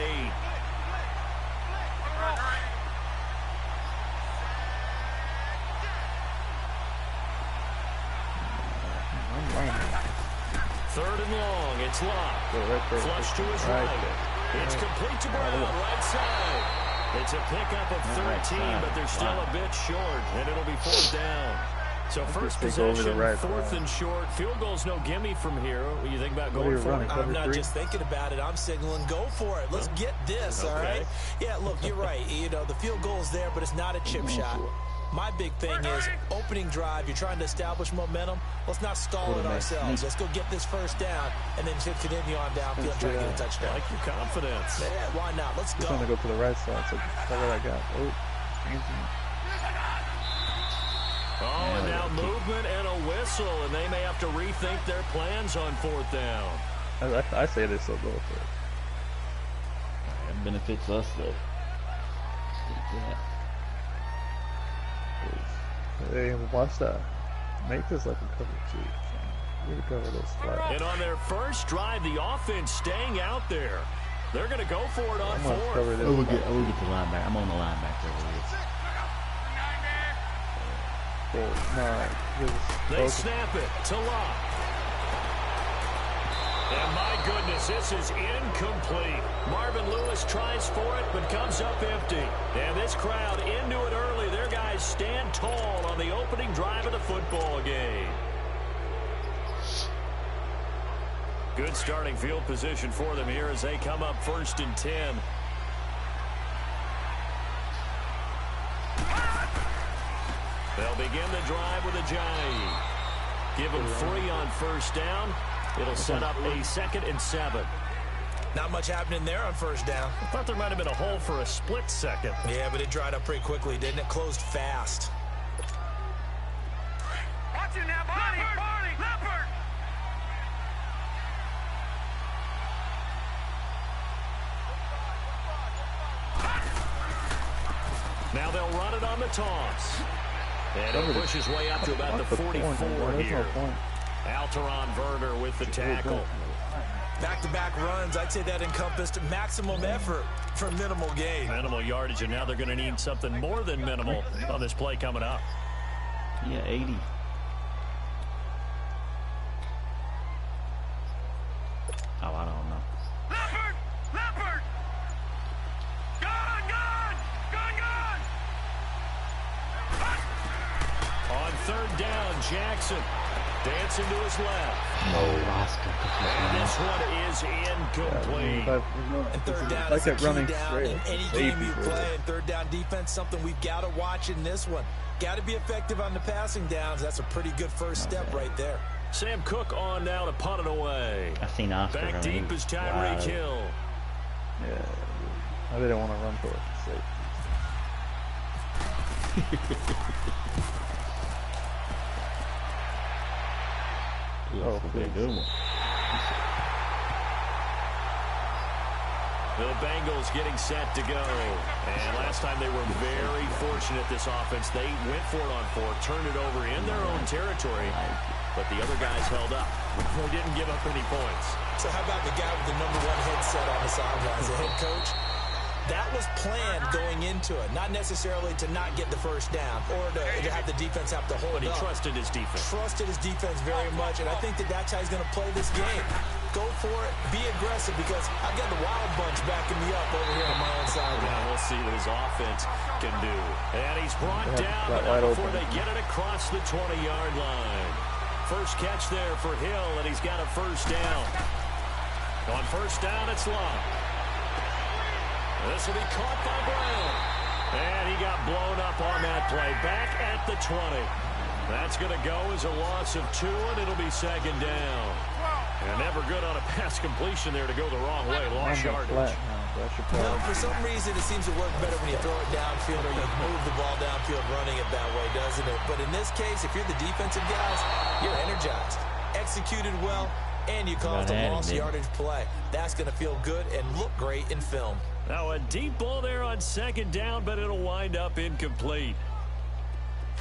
Speaker 1: Third and long, it's Locke. Flush to his right. It's complete to Brown, right side. It's a pickup of 13, but they're still a bit short, and it'll be 4th down. So first possession, 4th and short. Field goal's no gimme from here. What do you think about going for it?
Speaker 2: I'm not just thinking about it. I'm signaling go for it. Let's get this, all right? Yeah, look, you're right. You know, the field goal's there, but it's not a chip shot. My big thing is opening drive. You're trying to establish momentum. Let's not stall it ourselves. Let's go get this first down and then continue on downfield trying to get a touchdown.
Speaker 1: I like your confidence.
Speaker 2: Yeah, why not? Let's go.
Speaker 5: I'm trying to go to the right side. So that's what I got.
Speaker 1: Oh, and now movement and a whistle, and they may have to rethink their plans on 4th down.
Speaker 5: I say they still go for it.
Speaker 6: That benefits us, though.
Speaker 5: Hey, watch that. Make this like a cover 2. Really cover those flat.
Speaker 1: And on their first drive, the offense staying out there. They're going to go for it on 4th.
Speaker 6: We'll get to linebacker. I'm on the linebacker over here.
Speaker 1: They snap it to Locke. And my goodness, this is incomplete. Marvin Lewis tries for it, but comes up empty. And this crowd into it early. Their guys stand tall on the opening drive of the football game. Good starting field position for them here as they come up 1st and 10. They'll begin the drive with Ajayi. Give them 3 on first down. It'll set up a 2nd and 7.
Speaker 2: Not much happening there on first down.
Speaker 1: I thought there might have been a hole for a split second.
Speaker 2: Yeah, but it dried up pretty quickly, didn't it? Closed fast.
Speaker 3: Watch it now, Barney! Leopard!
Speaker 1: Now they'll run it on the toss. And he'll push his way up to about the 44 here. Alteron Werner with the tackle.
Speaker 2: Back-to-back runs, I'd say that encompassed maximum effort for minimal gain.
Speaker 1: Minimal yardage, and now they're going to need something more than minimal on this play coming up.
Speaker 6: Yeah, 80. Oh, I don't know.
Speaker 3: Leopard! Gone!
Speaker 1: On 3rd down, Jackson. Dancing to his left.
Speaker 6: No, Oscar.
Speaker 1: And this one is incomplete.
Speaker 2: And third down is a key down in any game you play. And third down defense, something we've got to watch in this one. Got to be effective on the passing downs. That's a pretty good first step right there.
Speaker 1: Sam Cook on now to punt it away.
Speaker 6: I seen Oscar.
Speaker 1: Back deep is Tyreek Hill.
Speaker 5: Yeah, I didn't want to run for it.
Speaker 6: Oh, good one.
Speaker 1: The Bengals getting set to go. And last time they were very fortunate, this offense. They went for it on fourth, turned it over in their own territory, but the other guys held up. They didn't give up any points.
Speaker 2: So how about the guy with the #1 headset on the sidelines, the head coach? That was planned going into it, not necessarily to not get the first down or to have the defense have to hold up.
Speaker 1: But he trusted his defense.
Speaker 2: Trusted his defense very much, and I think that's how he's going to play this game. Go for it, be aggressive, because I've got the Wild Bunch backing me up over here on my own side.
Speaker 1: Now we'll see what his offense can do. And he's brought down, but not before they get it across the 20-yard line. First catch there for Hill, and he's got a first down. On first down, it's Love. This will be caught by Brown. And he got blown up on that play. Back at the 20. That's going to go as a loss of 2, and it'll be second down. And never good on a pass completion there to go the wrong way. Lost yardage.
Speaker 2: No, for some reason, it seems to work better when you throw it downfield or you move the ball downfield running it that way, doesn't it? But in this case, if you're the defensive guys, you're energized, executed well, and you caused a lost yardage play. That's going to feel good and look great in film.
Speaker 1: Now a deep ball there on second down, but it'll wind up incomplete.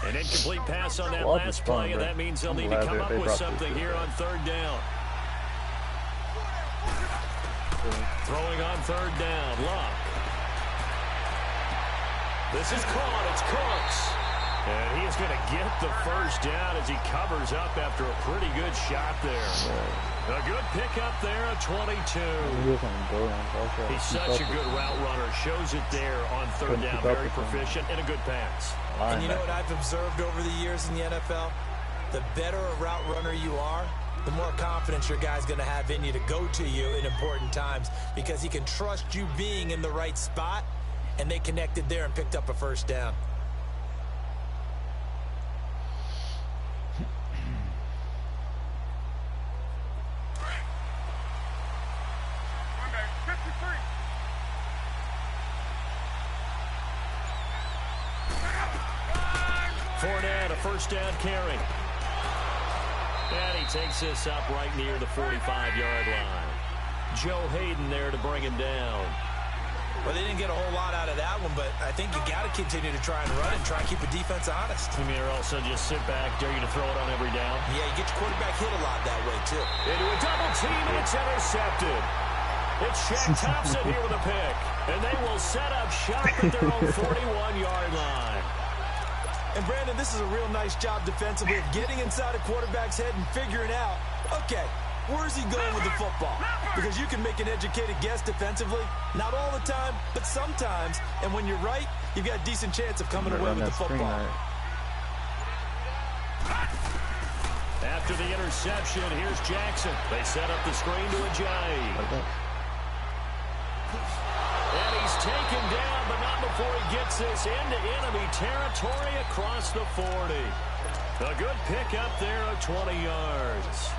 Speaker 1: An incomplete pass on that last play, and that means they'll need to come up with something here on third down. Throwing on third down, Luck. This is caught, it's Cooks. And he is going to get the first down as he covers up after a pretty good shot there. A good pickup there at 22. He's such a good route runner. Shows it there on third down. Very proficient and a good pass.
Speaker 2: And you know what I've observed over the years in the NFL? The better a route runner you are, the more confidence your guy's going to have in you to go to you in important times, because he can trust you being in the right spot, and they connected there and picked up a first down.
Speaker 1: Fournette, a first down carry. And he takes this up right near the 45-yard line. Joe Hayden there to bring him down.
Speaker 2: Well, they didn't get a whole lot out of that one, but I think you got to continue to try and run and try and keep the defense honest.
Speaker 1: You mean, or else they'll just sit back, dare you to throw it on every down?
Speaker 2: Yeah, you get your quarterback hit a lot that way, too.
Speaker 1: Into a double team, and it's intercepted. It's Shaq Thompson here with a pick. And they will set up shop at their own 41-yard line.
Speaker 2: And, Brandon, this is a real nice job defensively of getting inside a quarterback's head and figuring out, okay, where's he going with the football? Because you can make an educated guess defensively. Not all the time, but sometimes. And when you're right, you've got a decent chance of coming away with the football.
Speaker 1: After the interception, here's Jackson. They set up the screen to Ajayi. And he's taken down, but not before he gets this into enemy territory across the 40. A good pickup there of 20 yards.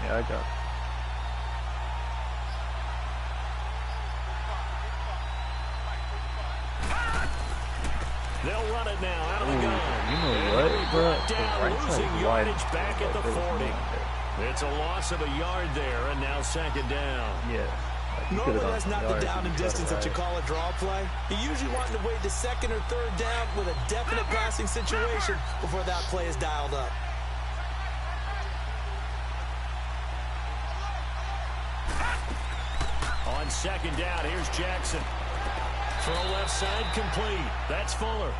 Speaker 5: Yeah, I got it.
Speaker 1: They'll run it now out of the gun.
Speaker 5: You know what, bro?
Speaker 1: Down, losing yardage back at the 40. It's a loss of a yard there, and now second down.
Speaker 5: Yeah.
Speaker 2: Normally that's not the down and distance that you call a draw play. You're usually wanting to wait to second or third down with a definite passing situation before that play is dialed up.
Speaker 1: On second down, here's Jackson. Throw left side complete. That's Fuller.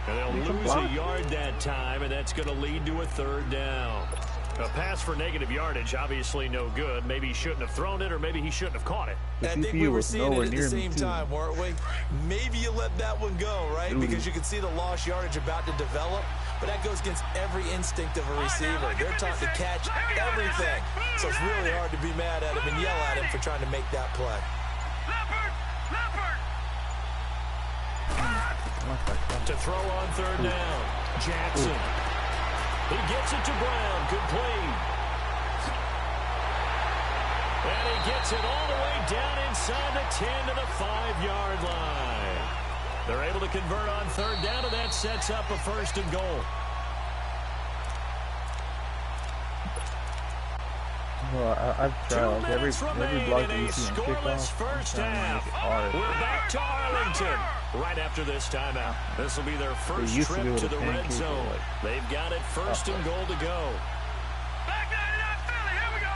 Speaker 1: And they'll lose a yard that time, and that's going to lead to a third down. A pass for negative yardage, obviously no good. Maybe he shouldn't have thrown it, or maybe he shouldn't have caught it.
Speaker 2: I think we were seeing it at the same time, weren't we? Maybe you let that one go, right? Because you can see the lost yardage about to develop, but that goes against every instinct of a receiver. They're taught to catch everything, so it's really hard to be mad at him and yell at him for trying to make that play.
Speaker 1: To throw on third down, Jackson. He gets it to Brown, complete. And he gets it all the way down inside the 10 to the 5-yard line. They're able to convert on third down, and that sets up a first and goal.
Speaker 5: Well, I've tried like every block that you see in
Speaker 1: kickoff. First half. We're back to Arlington right after this timeout. This will be their first trip to the red zone. They've got it first and goal to go.
Speaker 3: Back 99 Philly, here we go.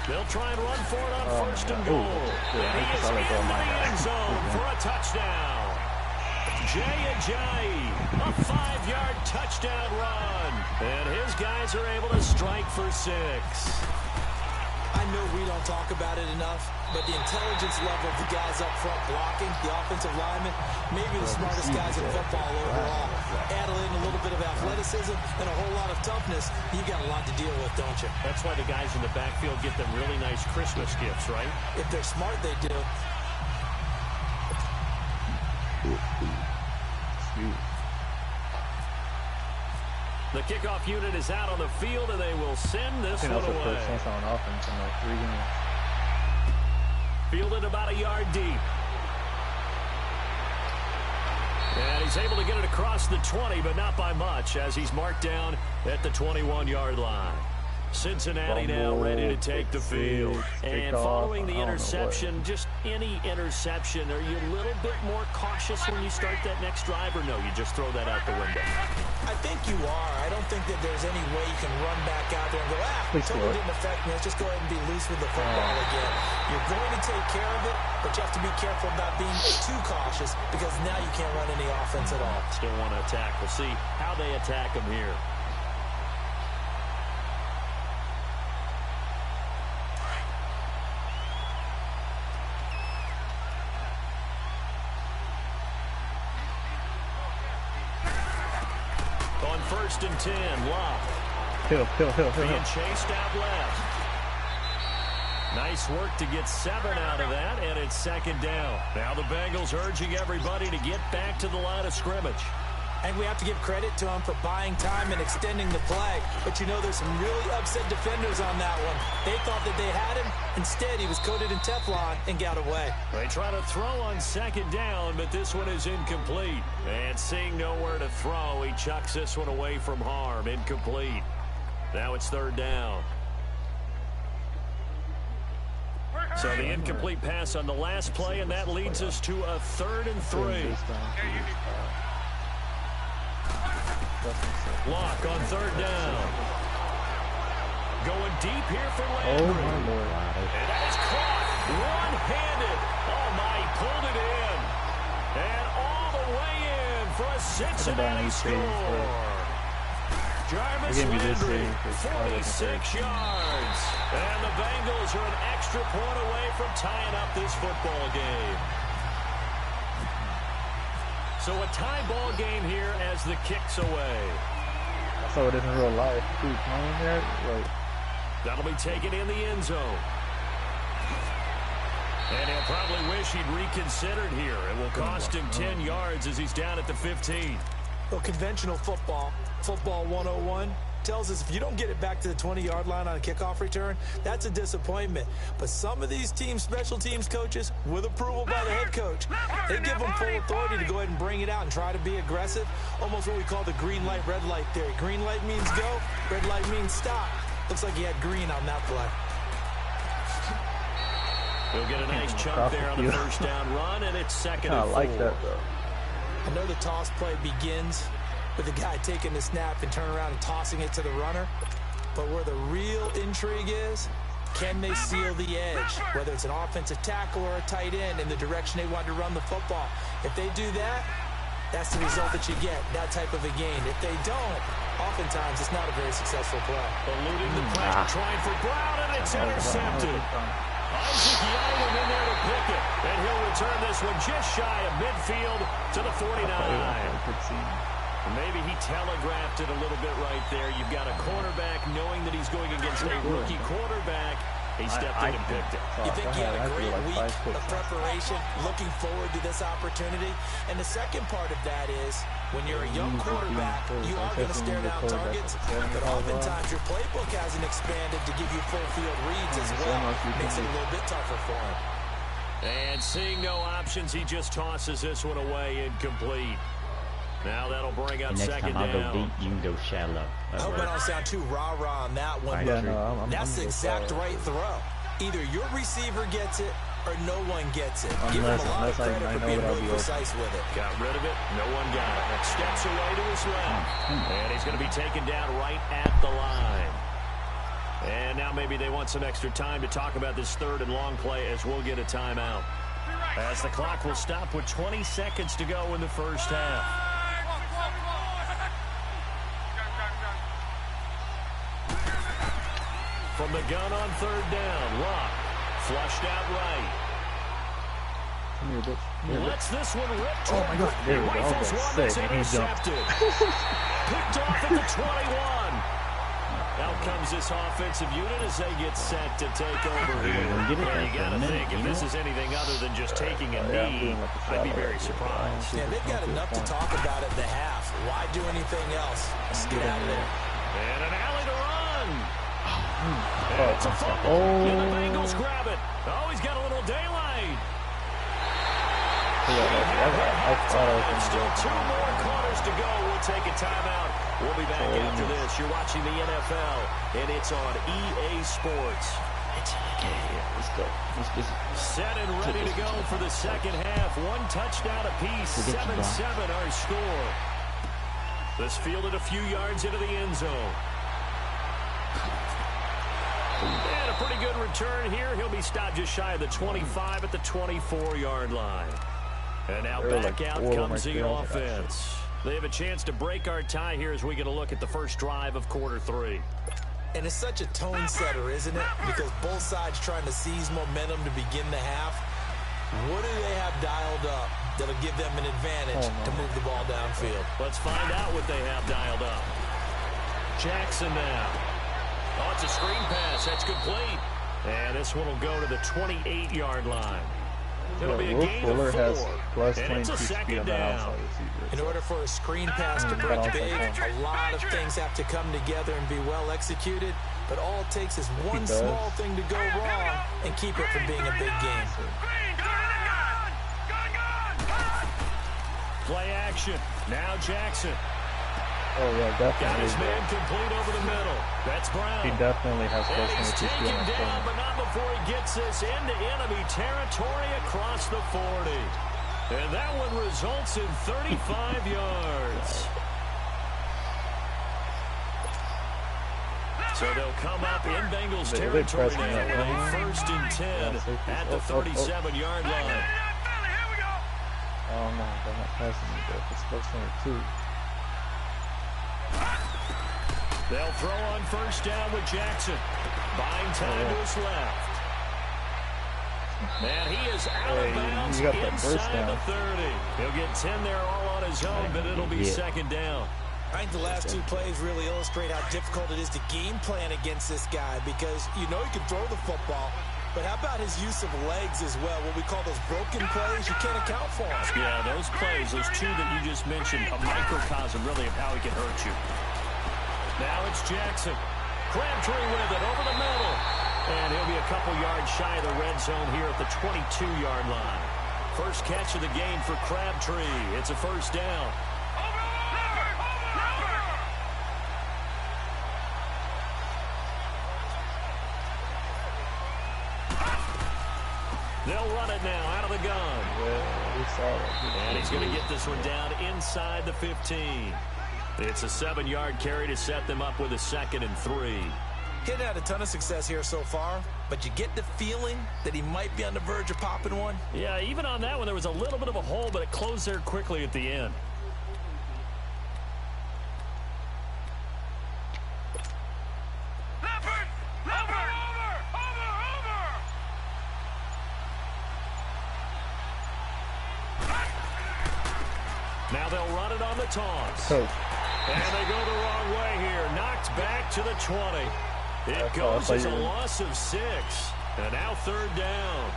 Speaker 1: They'll try and run for it on first and goal. And he is in the end zone for a touchdown. Ajayi, a 5-yard touchdown run. And his guys are able to strike for 6.
Speaker 2: I know we don't talk about it enough, but the intelligence level of the guys up front blocking, the offensive linemen, maybe the smartest guys in football overall. Add in a little bit of athleticism and a whole lot of toughness, you got a lot to deal with, don't you?
Speaker 1: That's why the guys in the backfield get them really nice Christmas gifts, right?
Speaker 2: If they're smart, they do.
Speaker 1: The kickoff unit is out on the field, and they will send this one away.
Speaker 5: First chance on offense in like 3 games.
Speaker 1: Fielded about a yard deep. And he's able to get it across the 20, but not by much, as he's marked down at the 21-yard line. Cincinnati now ready to take the field. And following the interception, just any interception, are you a little bit more cautious when you start that next drive, or no, you just throw that out the window?
Speaker 2: I think you are. I don't think that there's any way you can run back out there and go, totally didn't affect me. Let's just go ahead and be loose with the football again. You're going to take care of it, but you have to be careful about being too cautious because now you can't run any offense at all.
Speaker 1: Still want to attack. We'll see how they attack him here. On first and 10, Locke.
Speaker 5: Hill.
Speaker 1: Being chased out left. Nice work to get 7 out of that, and it's second down. Now the Bengals urging everybody to get back to the line of scrimmage.
Speaker 2: And we have to give credit to him for buying time and extending the play. But you know, there's some really upset defenders on that one. They thought that they had him. Instead, he was coated in Teflon and got away.
Speaker 1: They try to throw on second down, but this one is incomplete. And seeing nowhere to throw, he chucks this one away from harm. Incomplete. Now it's third down. So the incomplete pass on the last play, and that leads us to a 3rd and 3. Lock on third down. Going deep here for Landry.
Speaker 5: Oh, my Lord.
Speaker 1: And that is caught one-handed. Oh, my, he pulled it in. And all the way in for a Cincinnati score. Jarvis Landry, 46 yards. And the Bengals are an extra point away from tying up this football game. So a tie ball game here as the kick's away.
Speaker 5: I saw it in real life. Who's playing there? Like,
Speaker 1: that'll be taken in the end zone. And he'll probably wish he'd reconsidered here. It will cost him 10 yards as he's down at the 15.
Speaker 2: Well, conventional football 101, tells us if you don't get it back to the 20-yard line on a kickoff return, that's a disappointment. But some of these teams, special teams coaches, with approval by the head coach, they give them full authority to go ahead and bring it out and try to be aggressive. Almost what we call the green light, red light theory. Green light means go, red light means stop. Looks like he had green on that play.
Speaker 1: He'll get a nice chunk there on the first down run, and it's second and 4.
Speaker 5: I like that, though.
Speaker 2: I know the toss play begins with the guy taking the snap and turning around and tossing it to the runner. But where the real intrigue is Can they seal the edge, whether it's an offensive tackle or a tight end, in the direction they want to run the football? If they do that, that's the result that you get, that type of a gain. If they don't, oftentimes it's not a very successful play.
Speaker 1: Eluding the pressure, trying for Brown, and it's intercepted. Isaac Young in there to pick it, and he'll return this one just shy of midfield to the 49. Maybe he telegraphed it a little bit right there. You've got a cornerback knowing that he's going against a rookie quarterback. He stepped in and picked it.
Speaker 2: You think he had a great week of preparation, looking forward to this opportunity? And the second part of that is, when you're a young quarterback, you are going to stare down targets, but oftentimes your playbook hasn't expanded to give you full field reads as well. Makes it a little bit tougher for him.
Speaker 1: And seeing no options, he just tosses this one away incomplete. Now that'll bring up second down.
Speaker 6: Next time I'll go deep, you can go shallow.
Speaker 2: I hope I don't sound too rah-rah on that one, but that's the exact right throw. Either your receiver gets it or no one gets it. Give him a lot of credit for being really precise with it.
Speaker 1: Got rid of it. No one got it. Steps away to his left. And he's going to be taken down right at the line. And now maybe they want some extra time to talk about this third and long play as we'll get a timeout. As the clock will stop with 20 seconds to go in the first half. From the gun on third down, Luck flushed out right. Lets this one rip.
Speaker 5: Oh my God! There we go.
Speaker 1: Rifles one that's intercepted. Picked off at the 21. Out comes this offensive unit as they get set to take over here. Well, you got to think, if this is anything other than just taking a knee, I'd be very surprised.
Speaker 2: Yeah, they've got enough to talk about at the half. Why do anything else? Let's get out of there.
Speaker 1: And an alley to run. And it's a fumble. And the Bengals grab it. Oh, he's got a little daylight. Still 2 more quarters to go. We'll take a timeout. We'll be back after this. You're watching the NFL, and it's on EA Sports.
Speaker 6: It's okay. Let's go.
Speaker 1: Set and ready to go for the second half. 1 touchdown apiece. 7-7 our score. This fielded a few yards into the end zone. And a pretty good return here. He'll be stopped just shy of the 25 at the 24-yard line. And now back out comes the offense. They have a chance to break our tie here as we get a look at the first drive of quarter 3.
Speaker 2: And it's such a tone setter, isn't it? Because both sides trying to seize momentum to begin the half. What do they have dialed up that'll give them an advantage to move the ball downfield?
Speaker 1: Let's find out what they have dialed up. Jackson now. Oh, it's a screen pass. That's complete. And this one will go to the 28-yard line. It'll be a gain of 4. And it's a second down.
Speaker 2: In order for a screen pass to break big, a lot of things have to come together and be well executed. But all it takes is one small thing to go wrong and keep it from being a big game.
Speaker 1: Play action. Now Jackson.
Speaker 5: Oh, yeah, definitely.
Speaker 1: Got his man complete over the middle. That's Brown.
Speaker 5: He definitely has
Speaker 1: and he's taken down, but not before he gets this into enemy territory across the 40. And that one results in 35 yards. So they'll come up in Bengals territory now with a 1st and 10 at the 37-yard line.
Speaker 5: Oh, no, they're not passing me there. It's 1st and 2.
Speaker 1: They'll throw on 1st down with Jackson. Buying time to his left. And he is out of bounds inside the 30. He'll get 10 there all on his own, but it'll be 2nd down.
Speaker 2: I think the last 2 plays really illustrate how difficult it is to game plan against this guy because you know he can throw the football, but how about his use of legs as well? What we call those broken plays, you can't account for them.
Speaker 1: Yeah, those plays, those 2 that you just mentioned, a microcosm really of how he can hurt you. Now it's Jackson. Crabtree with it over the middle. And he'll be a couple yards shy of the red zone here at the 22-yard line. First catch of the game for Crabtree. It's a 1st down. They'll run it now out of the gun. And he's going to get this one down inside the 15. It's a 7-yard carry to set them up with a 2nd and 3.
Speaker 2: He hasn't had a ton of success here so far, but you get the feeling that he might be on the verge of popping one.
Speaker 1: Yeah, even on that one, there was a little bit of a hole, but it closed there quickly at the end. Now they'll run it on the toss. And they go the wrong way here. Knocked back to the 20. It goes as a loss of 6. And now 3rd down.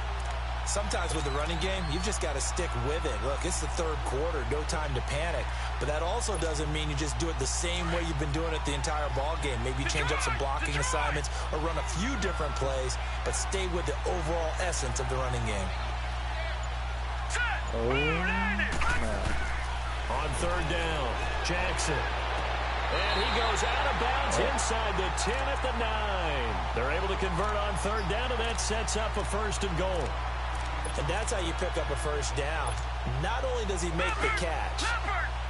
Speaker 2: Sometimes with the running game, you've just got to stick with it. Look, it's the 3rd quarter, no time to panic. But that also doesn't mean you just do it the same way you've been doing it the entire ball game. Maybe you change up some blocking assignments or run a few different plays, but stay with the overall essence of the running game.
Speaker 5: Oh, man.
Speaker 1: On 3rd down, Jackson. And he goes out of bounds inside the 10 at the 9. They're able to convert on 3rd down, and that sets up a 1st and goal.
Speaker 2: And that's how you pick up a 1st down. Not only does he make the catch,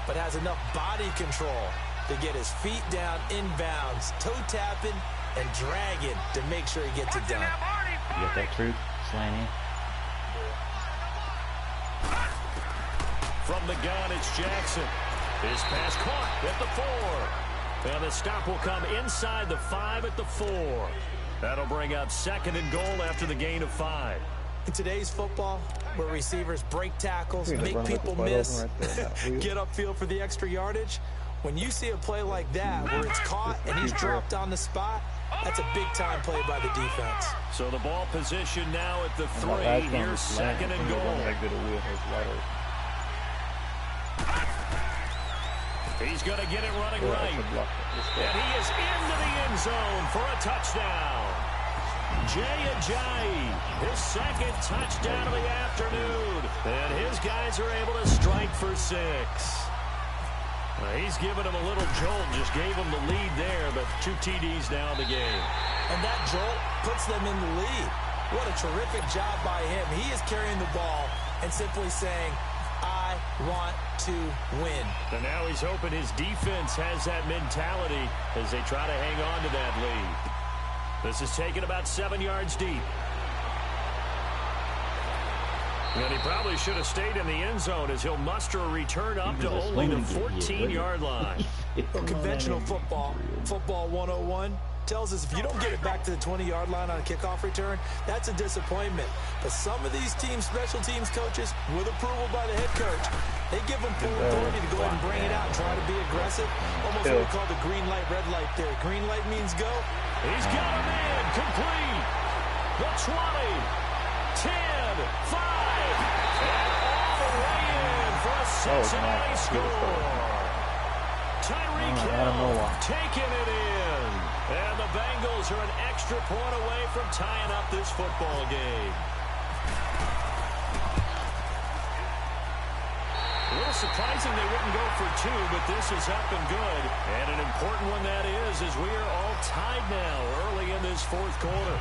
Speaker 2: but has enough body control to get his feet down inbounds, toe tapping and dragging to make sure he gets it done.
Speaker 6: You got that truth, slant
Speaker 1: From the gun, it's Jackson. His pass caught at the 4. And the stop will come inside the 5 at the 4. That'll bring up 2nd and goal after the gain of 5.
Speaker 2: In today's football, where receivers break tackles, make people miss, get upfield for the extra yardage, when you see a play like that where it's caught and he's dropped on the spot, that's a big-time play by the defense.
Speaker 1: So the ball position now at the 3. Here's 2nd and goal. He's going to get it running right. And he is into the end zone for a touchdown. Jay Ajayi, his 2nd touchdown of the afternoon. And his guys are able to strike for 6. He's giving him a little jolt, just gave him the lead there, but 2 TDs now in the game.
Speaker 2: And that jolt puts them in the lead. What a terrific job by him. He is carrying the ball and simply saying, I want to win.
Speaker 1: And now he's hoping his defense has that mentality as they try to hang on to that lead. This is taken about 7 yards deep. And he probably should have stayed in the end zone as he'll muster a return up to only the 14-yard line.
Speaker 2: Conventional football, football 101, tells us if you don't get it back to the 20-yard line on a kickoff return, that's a disappointment. But some of these special teams coaches, with approval by the head coach, they give them full authority to go ahead and bring it out and try to be aggressive. Almost what we call the green light, red light theory. Green light means go.
Speaker 1: He's got a man complete. The 20, 10, 5, and all the way in for a Cincinnati score. Tyreek Hill taking it in. And the Bengals are an extra point away from tying up this football game. A little surprising they wouldn't go for 2, but this is up and good. And an important one that is, as we are all tied now early in this 4th quarter.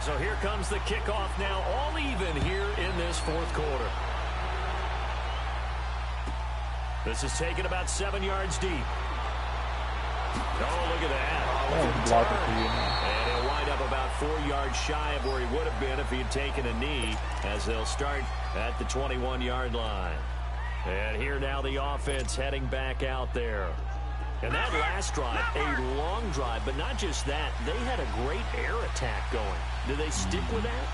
Speaker 1: So here comes the kickoff now, all even here in this 4th quarter. This is taken about 7 yards deep. Oh, look at that. And he'll wind up about 4 yards shy of where he would have been if he had taken a knee, as they'll start at the 21-yard line. And here now the offense heading back out there. And that last drive, a long drive, but not just that. They had a great air attack going. Do they stick with that?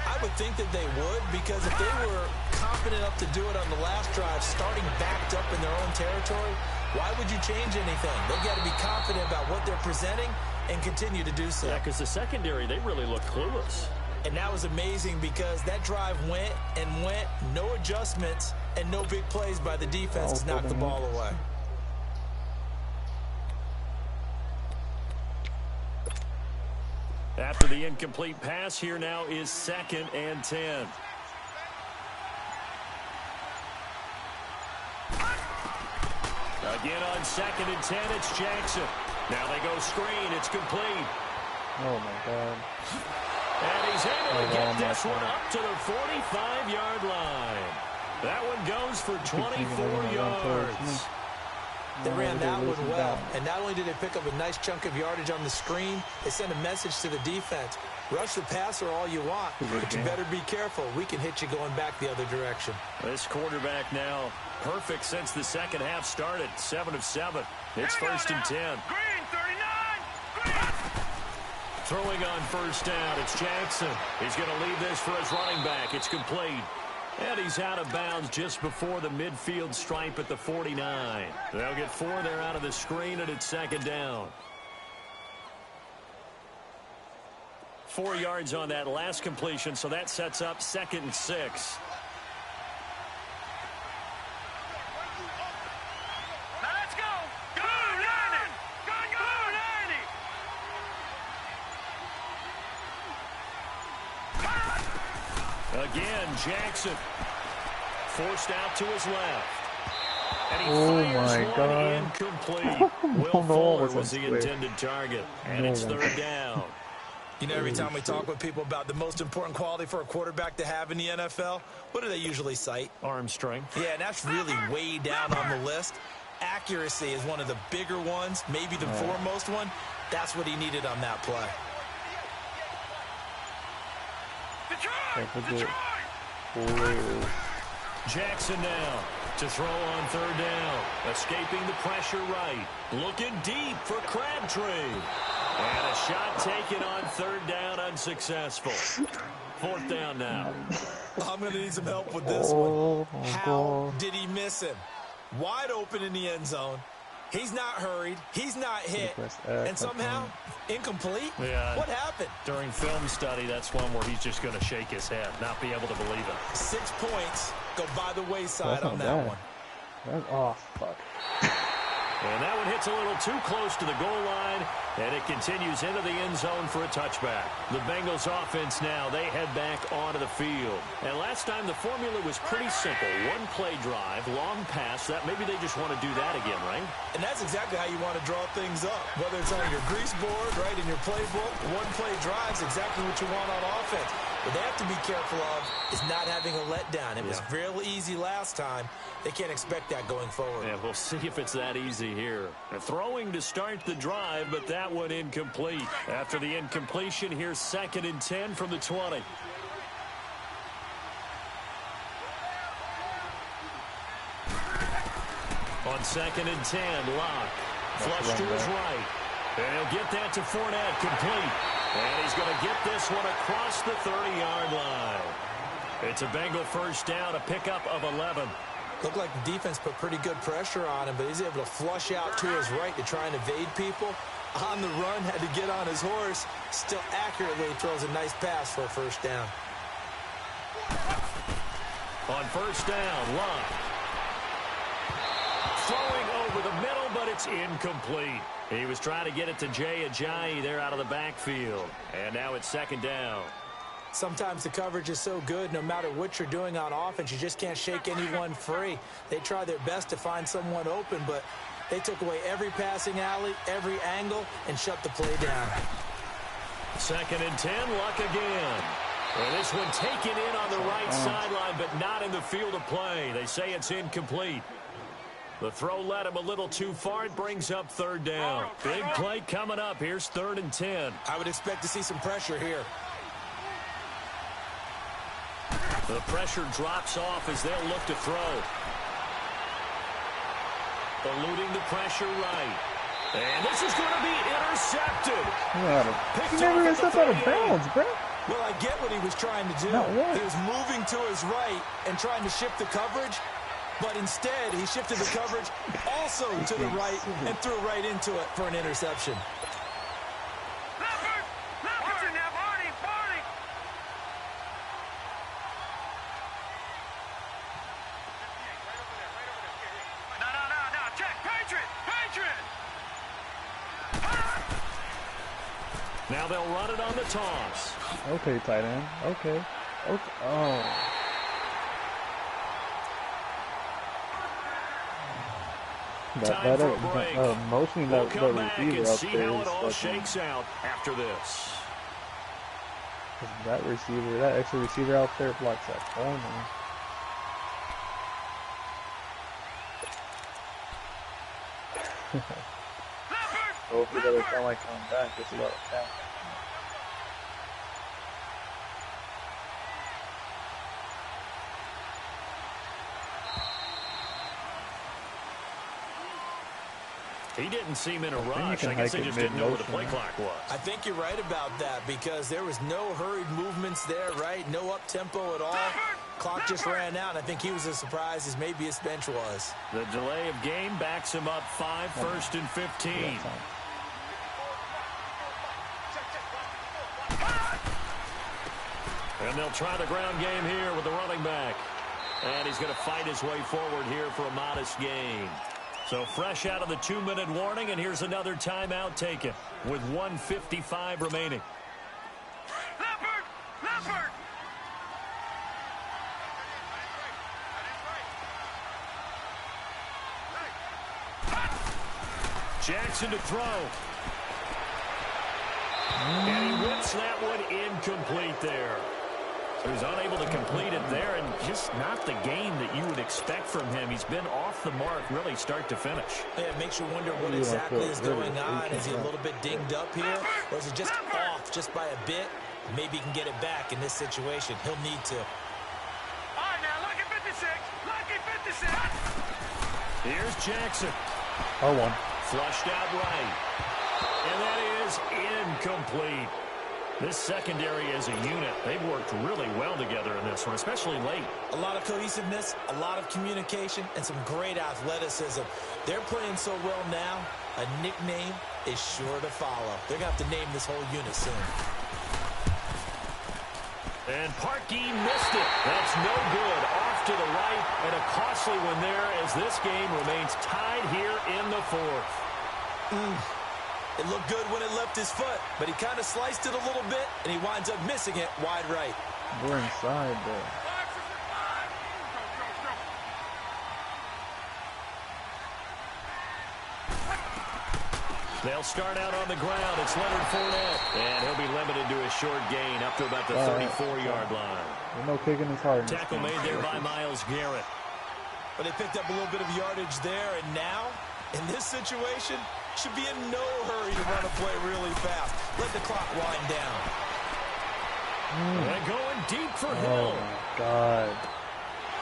Speaker 2: I would think that they would, because if they were confident enough to do it on the last drive, starting backed up in their own territory, why would you change anything? They've got to be confident about what they're presenting and continue to do so.
Speaker 1: Yeah, because the secondary, they really look clueless.
Speaker 2: And that was amazing because that drive went and went, no adjustments, and no big plays by the defense to knock the ball away.
Speaker 1: After the incomplete pass, here now is 2nd and 10. Again on 2nd and 10, it's Jackson. Now they go screen, it's complete.
Speaker 5: Oh my God.
Speaker 1: And he's able to get this one up to the 45-yard line. That one goes for 24 yards.
Speaker 2: They ran that one well, and not only did they pick up a nice chunk of yardage on the screen, they sent a message to the defense. Rush the passer all you want, but you better be careful. We can hit you going back the other direction.
Speaker 1: This quarterback now perfect since the second half started. 7 of 7. It's 1st and 10.
Speaker 3: Green, 39. Green.
Speaker 1: Throwing on first down, it's Jackson. He's going to leave this for his running back. It's complete. And he's out of bounds just before the midfield stripe at the 49. They'll get 4 there out of the screen, and it's 2nd down. 4 yards on that last completion, so that sets up 2nd and 6.
Speaker 3: Now let's go. Go, Lanny. Go, Lanny.
Speaker 1: Again, Jackson forced out to his left. And he fires one incomplete. Will Fuller was the intended target. And it's 3rd down.
Speaker 2: You know, every time we talk with people about the most important quality for a quarterback to have in the NFL, what do they usually cite?
Speaker 1: Arm strength.
Speaker 2: Yeah, and that's really way down on the list. Accuracy is one of the bigger ones, maybe the foremost one. That's what he needed on that play.
Speaker 3: Detroit.
Speaker 1: Jackson now to throw on 3rd down. Escaping the pressure right. Looking deep for Crabtree. And a shot taken on 3rd down, unsuccessful. 4th down now.
Speaker 2: I'm going to need some help with this one. How did he miss him? Wide open in the end zone. He's not hurried. He's not hit. And somehow, incomplete?
Speaker 1: Yeah.
Speaker 2: What happened?
Speaker 1: During film study, that's one where he's just going to shake his head, not be able to believe it.
Speaker 2: 6 points go by the wayside on that one.
Speaker 5: Oh, fuck.
Speaker 1: And that one hits a little too close to the goal line, and it continues into the end zone for a touchback. The Bengals offense now, they head back onto the field. And last time the formula was pretty simple. 1-play drive, long pass. That maybe they just want to do that again, right?
Speaker 2: And that's exactly how you want to draw things up. Whether it's on your grease board, right, in your playbook, 1-play drive's exactly what you want on offense. What they have to be careful of is not having a letdown. It was real easy last time. They can't expect that going forward.
Speaker 1: Yeah, we'll see if it's that easy here. Throwing to start the drive, but that one incomplete. After the incompletion, here's 2nd and 10 from the 20. On 2nd and 10, Locke. Flush to his right. And he'll get that to Fournette, complete. And he's going to get this one across the 30-yard line. It's a Bengal first down, a pickup of 11.
Speaker 2: Looked like the defense put pretty good pressure on him, but he's able to flush out to his right to try and evade people. On the run, had to get on his horse. Still accurately throws a nice pass for a first down.
Speaker 1: On first down, Locke. Throwing over the middle, but it's incomplete. He was trying to get it to Jay Ajayi there out of the backfield. And now it's 2nd down.
Speaker 2: Sometimes the coverage is so good, no matter what you're doing on offense, you just can't shake anyone free. They try their best to find someone open, but they took away every passing alley, every angle, and shut the play down.
Speaker 1: 2nd and 10, Luck again. And this one taken in on the right sideline, but not in the field of play. They say it's incomplete. The throw led him a little too far. It brings up 3rd down. Big play coming up. Here's 3rd and 10.
Speaker 2: I would expect to see some pressure here.
Speaker 1: The pressure drops off as they'll look to throw. Eluding the pressure right. And this is going to be intercepted.
Speaker 5: He never gets up out of bounds, bro.
Speaker 2: Well, I get what he was trying to do. He was moving to his right and trying to shift the coverage, but instead he shifted the coverage also to the right and threw right into it for an interception.
Speaker 3: Watching now, Barney. No, check. Patriot.
Speaker 1: Now they'll run it on the toss.
Speaker 5: Okay, tight end. Okay. Oh. Motioning
Speaker 1: We'll
Speaker 5: that
Speaker 1: come back and
Speaker 5: receiver
Speaker 1: see
Speaker 5: out there
Speaker 1: how
Speaker 5: is
Speaker 1: it all
Speaker 5: fucking,
Speaker 1: shakes out after this.
Speaker 5: that extra receiver out there blocks that corner. Hopefully by the time I come back, it's a lot of time.
Speaker 1: He didn't seem in a rush.
Speaker 5: can
Speaker 1: I guess
Speaker 5: hike
Speaker 1: they
Speaker 5: it
Speaker 1: just didn't know where the
Speaker 5: mid-motion,
Speaker 1: play
Speaker 5: right?
Speaker 1: clock was.
Speaker 2: I think you're right about that because there was no hurried movements there, right? No up-tempo at all. Clock just ran out, and I think he was as surprised as maybe his bench was.
Speaker 1: The delay of game backs him up 5, 1st and 15. And they'll try the ground game here with the running back. And he's going to fight his way forward here for a modest gain. So fresh out of the 2-minute warning, and here's another timeout taken with 1:55 remaining.
Speaker 3: Leopard! Leopard!
Speaker 1: Jackson to throw. And he whips that one incomplete there. So he's unable to complete it there, and just not the game that you would expect from him. He's been off the mark really start to finish.
Speaker 2: Yeah, it makes you wonder what exactly is going on. Is he a little bit dinged up here, or is it just off just by a bit? Maybe he can get it back in this situation. He'll need to.
Speaker 3: All right, now, lucky 56. Lucky 56.
Speaker 1: Here's Jackson.
Speaker 5: R1.
Speaker 1: Flushed out right. And that is incomplete. This secondary as a unit, they've worked really well together in this one, especially late.
Speaker 2: A lot of cohesiveness, a lot of communication, and some great athleticism. They're playing so well now, a nickname is sure to follow. They're going to have to name this whole unit soon.
Speaker 1: And Parkey missed it. That's no good. Off to the right, and a costly one there as this game remains tied here in the 4th.
Speaker 2: It looked good when it left his foot, but he kind of sliced it a little bit, and he winds up missing it wide right.
Speaker 5: We're inside there.
Speaker 1: They'll start out on the ground. It's Leonard Fournette. And he'll be limited to a short gain up to about the 34-yard line.
Speaker 5: No kicking is hard.
Speaker 1: Tackle made there by Myles Garrett.
Speaker 2: But they picked up a little bit of yardage there, and now, in this situation, should be in no hurry to run a play really fast. Let the clock wind down.
Speaker 1: And going deep for
Speaker 5: Oh,
Speaker 1: Hill.
Speaker 5: my God.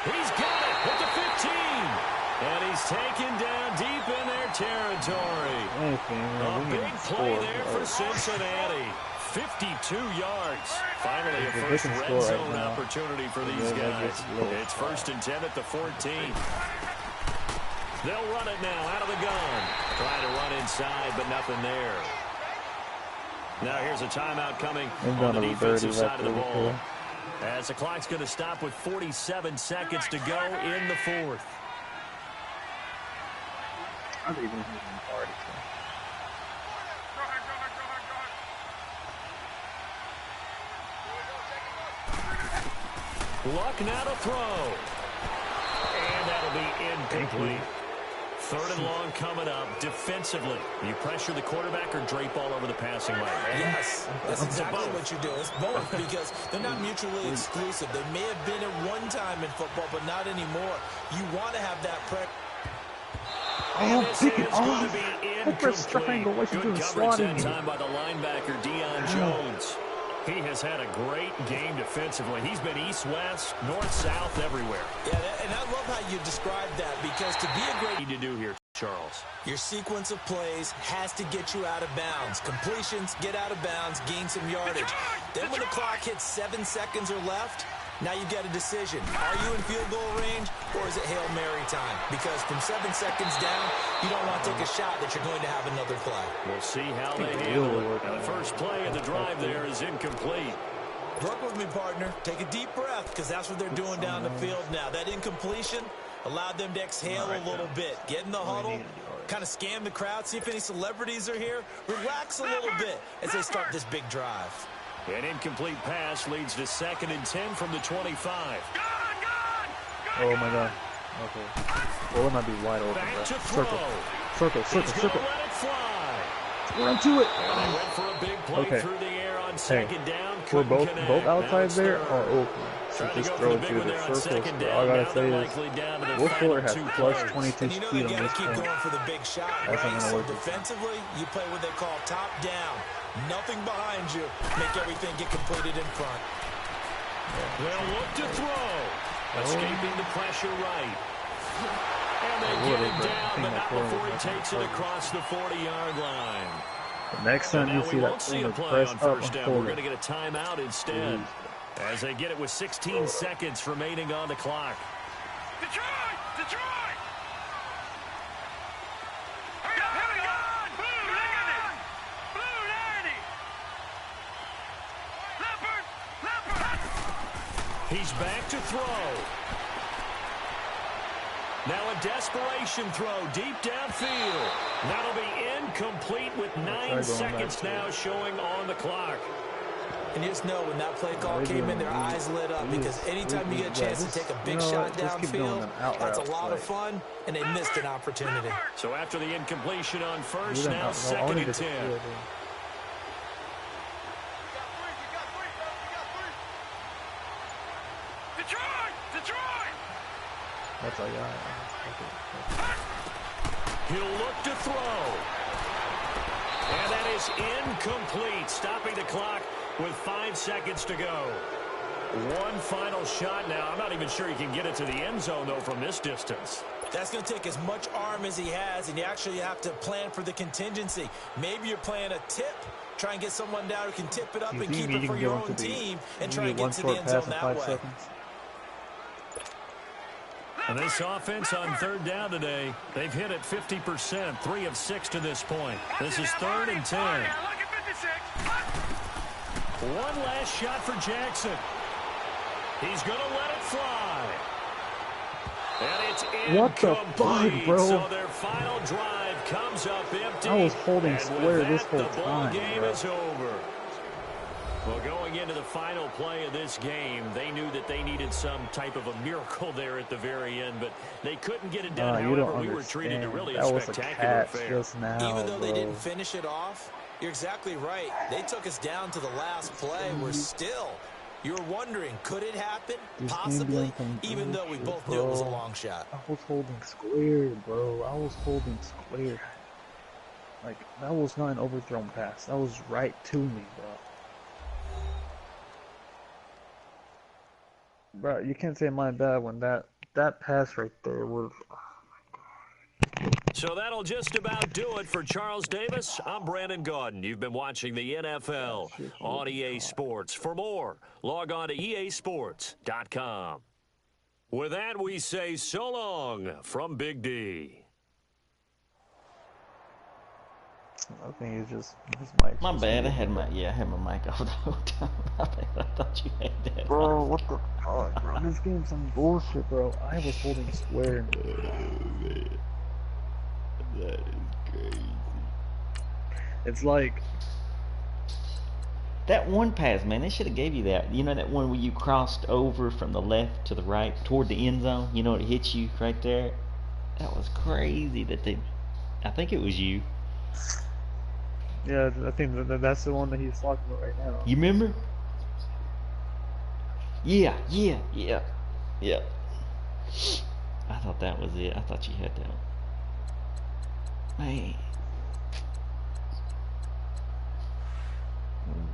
Speaker 1: He's got it at the 15. And he's taken down deep in their territory.
Speaker 5: Anything, man.
Speaker 1: A
Speaker 5: We need
Speaker 1: big
Speaker 5: to
Speaker 1: play
Speaker 5: score,
Speaker 1: there
Speaker 5: bro.
Speaker 1: for Cincinnati. 52 yards. Finally a
Speaker 5: If they
Speaker 1: first
Speaker 5: can
Speaker 1: red
Speaker 5: score right
Speaker 1: zone
Speaker 5: now,
Speaker 1: opportunity for these
Speaker 5: that
Speaker 1: guys.
Speaker 5: gets a little
Speaker 1: It's 1st and 10 at the 14. They'll run it now out of the gun. Trying to run inside, but nothing there. Now here's a timeout coming on the defensive side of the ball. As the clock's going to stop with 47 seconds to go in the 4th.
Speaker 5: I don't even think he's party.
Speaker 3: Go ahead, go ahead, go ahead, go ahead.
Speaker 1: Luck now to throw. And that'll be incomplete. 3rd and long coming up defensively. You pressure the quarterback or drape all over the passing lane?
Speaker 2: Yes, that's exactly
Speaker 1: both.
Speaker 2: what you do. It's both because they're not mutually exclusive. They may have been at one time in football, but not anymore. You want to have that pressure.
Speaker 1: And this is going to be incomplete.
Speaker 5: What you
Speaker 1: Good
Speaker 5: doing,
Speaker 1: coverage
Speaker 5: swatting
Speaker 1: that
Speaker 5: me?
Speaker 1: time by the linebacker, Deion Jones. He has had a great game defensively. He's been east-west, north-south, everywhere.
Speaker 2: Yeah, and I love how you describe that because to be a great...
Speaker 1: What do you do here, Charles?
Speaker 2: Your sequence of plays has to get you out of bounds. Completions, get out of bounds, gain some yardage. Then when the clock hits 7 seconds or left, now you get a decision. Are you in field goal range or is it Hail Mary time? Because from 7 seconds down, you don't want to take a shot that you're going to have another play.
Speaker 1: We'll see how they handle it. And the first play of the drive there is incomplete.
Speaker 2: Work with me, partner. Take a deep breath because that's what they're doing down the field now. That incompletion allowed them to exhale a little bit. Get in the huddle, kind of scan the crowd, see if any celebrities are here. Relax a little bit as they start this big drive.
Speaker 1: An incomplete pass leads to 2nd and 10 from the 25.
Speaker 5: Oh, my God. Okay. Well, it might be wide open,
Speaker 1: Back
Speaker 5: bro.
Speaker 1: to throw.
Speaker 5: Circle,
Speaker 1: He's going to
Speaker 5: circle.
Speaker 1: let it fly.
Speaker 5: Run to it.
Speaker 1: And they went for a big play
Speaker 5: Okay.
Speaker 1: through the air on
Speaker 5: Hey,
Speaker 1: second down.
Speaker 5: we're
Speaker 1: Couldn't
Speaker 5: both
Speaker 1: connect. Now
Speaker 5: outsides
Speaker 1: it's
Speaker 5: there
Speaker 1: third.
Speaker 5: are open. So
Speaker 1: Trying to
Speaker 5: just
Speaker 1: go
Speaker 5: throw
Speaker 1: for
Speaker 5: it
Speaker 1: the big
Speaker 5: through
Speaker 1: one
Speaker 5: the
Speaker 1: there on
Speaker 5: circles.
Speaker 1: second
Speaker 5: But all I
Speaker 1: down.
Speaker 5: gotta
Speaker 1: Now
Speaker 5: say
Speaker 1: they're
Speaker 5: is,
Speaker 1: likely down to their
Speaker 5: Will
Speaker 1: final
Speaker 5: Fuller has
Speaker 1: 2
Speaker 5: plus
Speaker 1: plays.
Speaker 5: 22
Speaker 2: And you know
Speaker 5: speed
Speaker 2: they
Speaker 5: on
Speaker 2: got
Speaker 5: this
Speaker 2: to keep
Speaker 5: point.
Speaker 2: going for the big shot,
Speaker 5: That's not
Speaker 2: right?
Speaker 5: gonna
Speaker 2: So
Speaker 5: work this time.
Speaker 2: defensively, you play what they call top down. Nothing behind you. Make everything get completed in front.
Speaker 1: They'll look to throw. Escaping the pressure right. And they get it down, but not before he takes it across the 40-yard line.
Speaker 5: The next time you
Speaker 1: Now
Speaker 5: see
Speaker 1: we
Speaker 5: that
Speaker 1: won't see a
Speaker 5: corner
Speaker 1: play
Speaker 5: press
Speaker 1: on
Speaker 5: up
Speaker 1: first
Speaker 5: and
Speaker 1: down.
Speaker 5: pull
Speaker 1: We're going
Speaker 5: it.
Speaker 1: to get a timeout instead. As they get it with 16 seconds remaining on the clock.
Speaker 3: Detroit! Detroit! Hurry up, hurry up! Blue 90! Blue 90! Leopard! Leopard!
Speaker 1: He's back to throw. Now a desperation throw deep downfield. That'll be incomplete with 9 seconds now showing on the clock.
Speaker 2: And you just know when that play call came in, their eyes lit up because anytime you get a chance to take a big shot downfield, that's a lot of fun, and they missed an opportunity.
Speaker 1: So after the incompletion on first, now second and 10.
Speaker 3: Detroit! Detroit!
Speaker 5: That's all I got.
Speaker 1: He'll look to throw. And that is incomplete, stopping the clock with 5 seconds to go. One final shot now. I'm not even sure he can get it to the end zone, though, from this distance.
Speaker 2: That's going to take as much arm as he has, and you actually have to plan for the contingency. Maybe you're playing a tip. Try and get someone down who can tip it up and keep it for your own team and try and get to the end zone that way.
Speaker 1: And this offense on third down today, they've hit it 50%, 3 of 6 to this point. This is third and 10. One last shot for Jackson. He's going to let it fly. And it's incomplete.
Speaker 5: What the fuck, bro?
Speaker 1: So their final drive comes up empty.
Speaker 5: I was holding square this whole
Speaker 1: the ball
Speaker 5: time,
Speaker 1: game
Speaker 5: bro.
Speaker 1: is over. Well, going into the final play of this game, they knew that they needed some type of a miracle there at the very end, but they couldn't get it done.
Speaker 5: You
Speaker 1: However,
Speaker 5: don't
Speaker 1: we were treated to
Speaker 5: understand.
Speaker 1: really
Speaker 5: That
Speaker 1: a
Speaker 5: was a
Speaker 1: spectacular
Speaker 5: catch
Speaker 1: affair.
Speaker 5: just now,
Speaker 2: Even though they
Speaker 5: bro.
Speaker 2: didn't finish it off, you're exactly right. They took us down to the last play. We're still, you're wondering, could it happen?
Speaker 5: This game
Speaker 2: Possibly,
Speaker 5: being some
Speaker 2: even though we
Speaker 5: bullshit,
Speaker 2: both knew it was a
Speaker 5: bro.
Speaker 2: long shot.
Speaker 5: I was holding square, bro. I was holding square. Like, that was not an overthrown pass. That was right to me, bro. Bro, you can't say my bad when that pass right there was...
Speaker 1: So that'll just about do it for Charles Davis. I'm Brandon Gaudin. You've been watching the NFL on EA Sports. For more, log on to easports.com. With that, we say so long from Big D.
Speaker 5: I think it's just his mic.
Speaker 6: My bad. I had my mic off the whole time. My bad. I thought you had that.
Speaker 5: Bro, what the fuck, bro? This game's some bullshit, bro. I was holding square.
Speaker 6: That is crazy.
Speaker 5: It's like
Speaker 6: That one pass, man, they should have gave you that. You know that one where you crossed over from the left to the right toward the end zone? You know, it hit you right there? That was crazy that they... I think it was you.
Speaker 5: yeah, I think that's the one that he's talking about right now.
Speaker 6: You remember? Yeah. I thought that was it. I thought you had that one. Man.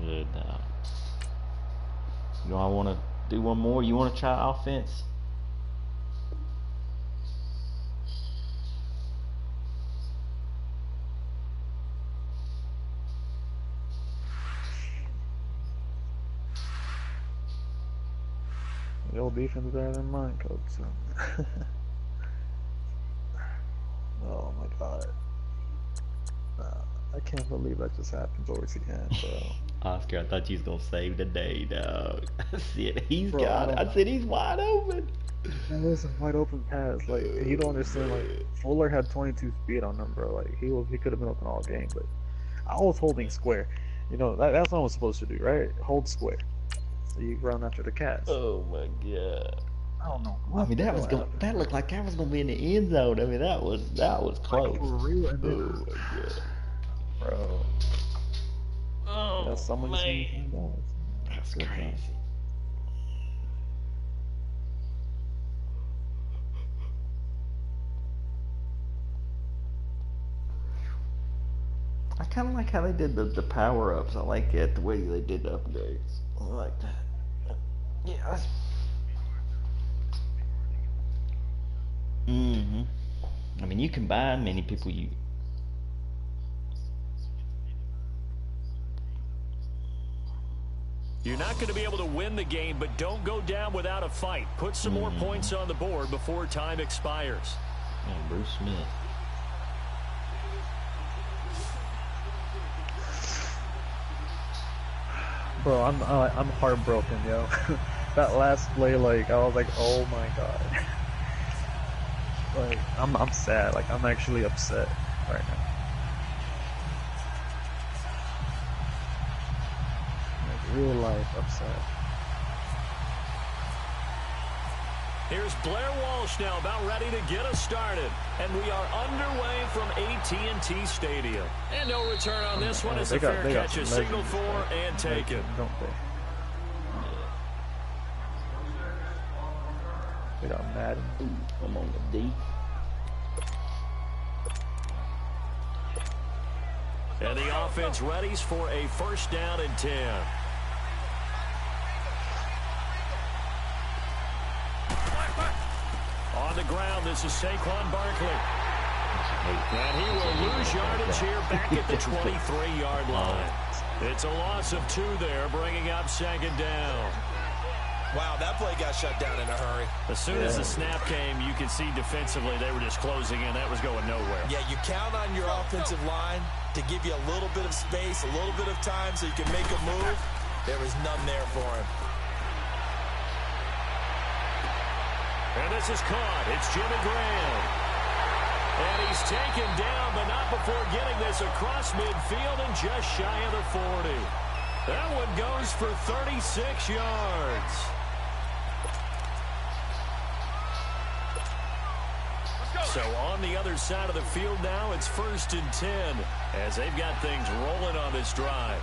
Speaker 6: Good. You all want to do one more? You want to try offense?
Speaker 5: Your defense better than mine, coach. So. Oh my god. I can't believe that just happened towards the end, bro.
Speaker 6: Oscar, I thought you was gonna save the day, dog. I said he's
Speaker 5: Bro,
Speaker 6: got it. I said he's wide open.
Speaker 5: That was a wide open pass. Like, you don't understand. Like, Fuller had 22 speed on him, bro. Like, he could have been open all game, but I was holding square. You know, that's what I was supposed to do, right? Hold square. So you run after the catch.
Speaker 6: Oh my god.
Speaker 5: I don't know.
Speaker 6: I mean, that looked like that was gonna be in the end zone. I mean, that was close.
Speaker 5: Like, for real, and
Speaker 6: Oh my god.
Speaker 5: bro.
Speaker 6: Oh Oh,
Speaker 5: someone just
Speaker 6: man.
Speaker 5: needs some guys.
Speaker 6: That's
Speaker 5: Good
Speaker 6: crazy.
Speaker 5: job.
Speaker 6: I kind of like how they did the power-ups. I like it, the way they did the upgrades. I like that. Yeah. Mm-hmm. I mean, you combine many people.
Speaker 1: You're not going to be able to win the game, but don't go down without a fight. Put some more points on the board before time expires.
Speaker 6: And Bruce Smith.
Speaker 5: Bro, I'm heartbroken, yo. That last play, like, I was like, oh my god. Like, I'm sad. Like, I'm actually upset right now. Like, real life upset.
Speaker 1: Here's Blair Walsh now about ready to get us started. And we are underway from AT&T Stadium. And no return on this one. It's a fair catch, a signal for, and taken.
Speaker 5: Don't they? They got Madden.
Speaker 6: Ooh, I'm on the D.
Speaker 1: And the offense readies for a first down and 10. On the ground, this is Saquon Barkley. And he will lose yardage here back at the 23-yard line. It's a loss of 2 there, bringing up second down.
Speaker 2: Wow, that play got shut down in a hurry.
Speaker 1: As soon as the snap came, you could see defensively they were just closing in. That was going nowhere.
Speaker 2: Yeah, you count on your offensive line to give you a little bit of space, a little bit of time so you can make a move. There was none there for him.
Speaker 1: And this is caught. It's Jimmy Graham. And he's taken down, but not before getting this across midfield and just shy of the 40. That one goes for 36 yards. So on the other side of the field now, it's 1st and 10 as they've got things rolling on this drive.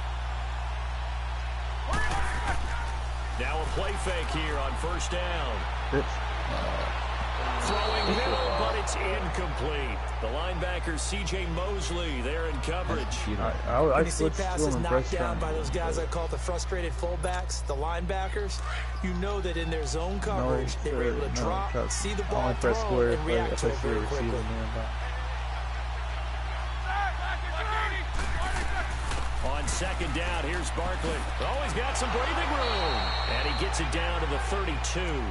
Speaker 1: Now a play fake here on first down. Throwing middle, but it's incomplete. The linebacker, C.J. Mosley, there in coverage.
Speaker 2: When you see passes knocked down by those guys I call the frustrated fullbacks, the linebackers, you know that in their zone coverage, they were able to drop, see the ball thrown, and react to it very quickly.
Speaker 1: On second down, here's Barkley. Oh, he's got some breathing room. And he gets it down to the 32.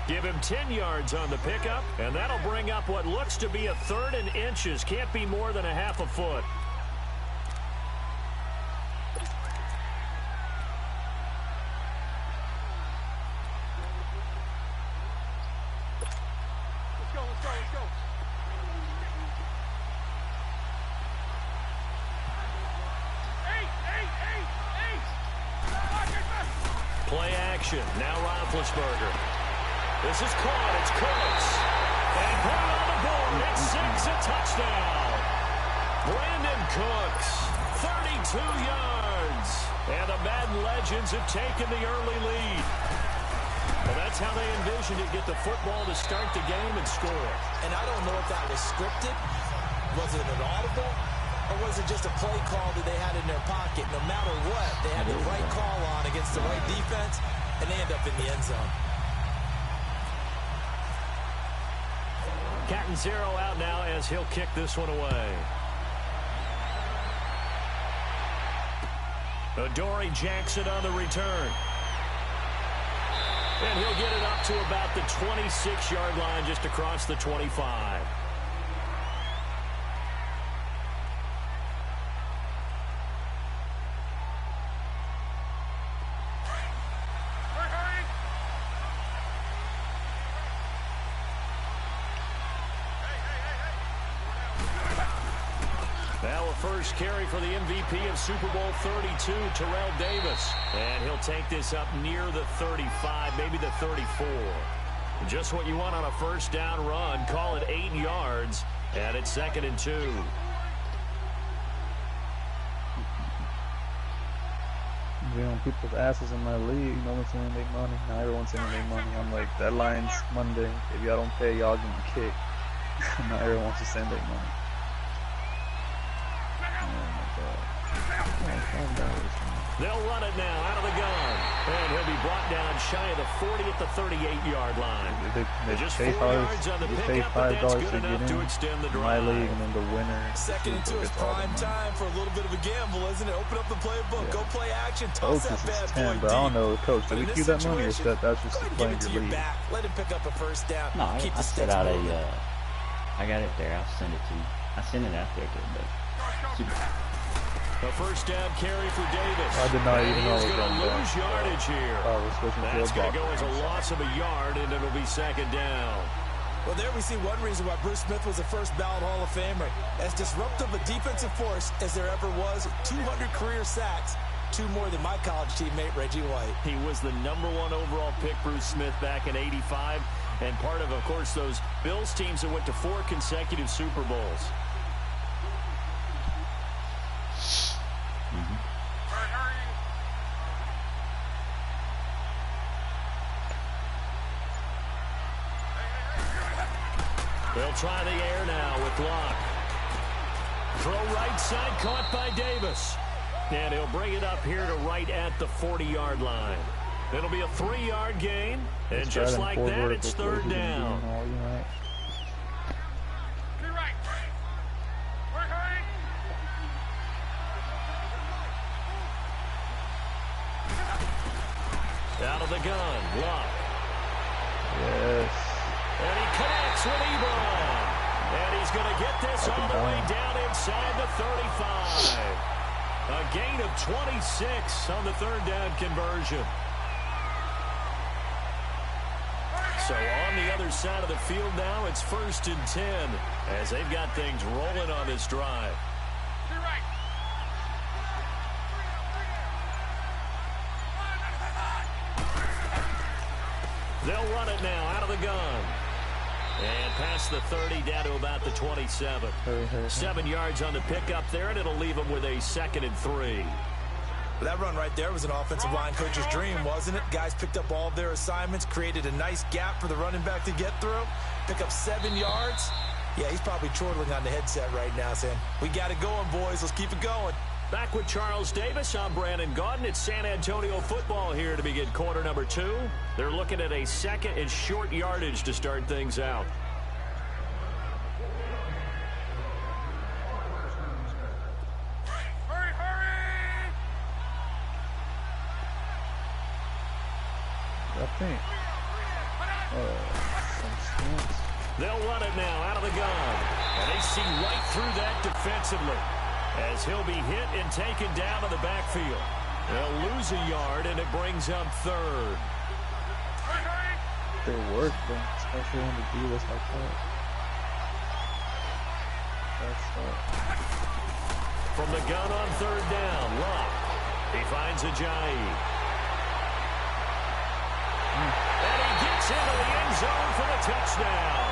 Speaker 1: Give him 10 yards on the pickup, and that'll bring up what looks to be a 3rd and inches. Can't be more than a half a foot.
Speaker 3: Let's go.
Speaker 1: Play action. Now Roethlisberger. This is caught. It's Cooks. And put it on the board. It's 6, a touchdown. Brandon Cooks, 32 yards. And the Madden legends have taken the early lead. Well, that's how they envisioned it. Get the football to start the game and score.
Speaker 2: And I don't know if that was scripted. Was it an audible? Or was it just a play call that they had in their pocket? No matter what, they had the right call on against the right defense, and they end up in the end zone.
Speaker 1: Catanzaro out now as he'll kick this one away. Adoree Jackson on the return. And he'll get it up to about the 26-yard line, just across the 25. Now a first carry for the MVP of Super Bowl 32, Terrell Davis. And he'll take this up near the 35, maybe the 34. Just what you want on a first down run. Call it 8 yards, and it's 2nd and 2.
Speaker 5: being on people's asses in my league. No one's sending their money. Now everyone's sending their money. I'm like, deadline's Monday. If y'all don't pay, y'all getting kicked. Now everyone wants to send their money. Oh my god.
Speaker 1: They'll run it now out of the gun. And he'll be brought down shy of the 40 at the 38-yard line.
Speaker 5: They
Speaker 1: Just
Speaker 5: pay
Speaker 1: 4 yards on the pickup, but that's good
Speaker 5: to get
Speaker 1: enough to
Speaker 5: in
Speaker 1: extend the
Speaker 5: my
Speaker 1: drive.
Speaker 5: league, and then the winner.
Speaker 2: Second and 2 is prime time for a little bit of a gamble, isn't it? Open up the playbook, go play action, toss that bad boy
Speaker 5: 10, but I don't know, coach.
Speaker 2: But
Speaker 5: Did
Speaker 2: in
Speaker 5: we
Speaker 2: this
Speaker 5: cue that money, or is
Speaker 2: situation,
Speaker 5: that's just
Speaker 2: go ahead and
Speaker 5: playing
Speaker 2: give it to
Speaker 5: your
Speaker 2: your
Speaker 5: league?
Speaker 2: back. Let him pick up a first down.
Speaker 6: No,
Speaker 2: Keep
Speaker 6: I
Speaker 2: the
Speaker 6: set
Speaker 2: sticks
Speaker 6: out
Speaker 2: moving.
Speaker 6: I got it there. I'll send it to you. I sent it out there to him, but
Speaker 1: A first down carry for Davis.
Speaker 5: I did not even know
Speaker 1: He's
Speaker 5: it was
Speaker 1: going to
Speaker 5: going
Speaker 1: lose
Speaker 5: down.
Speaker 1: yardage here.
Speaker 5: We're switching to
Speaker 1: That's
Speaker 5: a
Speaker 1: going to
Speaker 5: block
Speaker 1: go as a
Speaker 5: now.
Speaker 1: loss of a yard, and it'll be second down.
Speaker 2: Well, there we see one reason why Bruce Smith was a first ballot Hall of Famer. As disruptive a defensive force as there ever was, 200 career sacks, 2 more than my college teammate, Reggie White.
Speaker 1: He was the #1 overall pick, Bruce Smith, back in '85, and part of course, those Bills teams that went to 4 consecutive Super Bowls. They'll try the air now with Locke. Throw right side, caught by Davis. And he'll bring it up here to right at the 40-yard line. It'll be a 3-yard gain, and just like that, it's third down. Out of the gun, Locke.
Speaker 5: Yes.
Speaker 1: And he connects with Ebron. And he's going to get this all the way down inside the 35. A gain of 26 on the third down conversion. So on the other side of the field now, it's 1st and 10 as they've got things rolling on this drive. They'll run it now out of the gun. And past the 30 down to about the 27. 7 yards on the pickup there, and it'll leave them with a 2nd and 3.
Speaker 2: That run right there was an offensive line coach's dream, wasn't it? Guys picked up all of their assignments, created a nice gap for the running back to get through, pick up 7 yards. Yeah, he's probably chortling on the headset right now saying, we got it going, boys. Let's keep it going.
Speaker 1: Back with Charles Davis, I'm Brandon Gaudin. It's San Antonio football here to begin quarter number 2. They're looking at a 2nd and short yardage to start things out.
Speaker 5: I think. Some stunts.
Speaker 1: They'll run it now out of the gun. And they see right through that defensively as he'll be hit and taken down to the backfield. They'll lose a yard, and it brings up 3rd.
Speaker 5: They work, though, especially when the D was like that.
Speaker 1: From the gun on 3rd down, Locke. He finds Ajayi. And he gets into the end zone for the touchdown.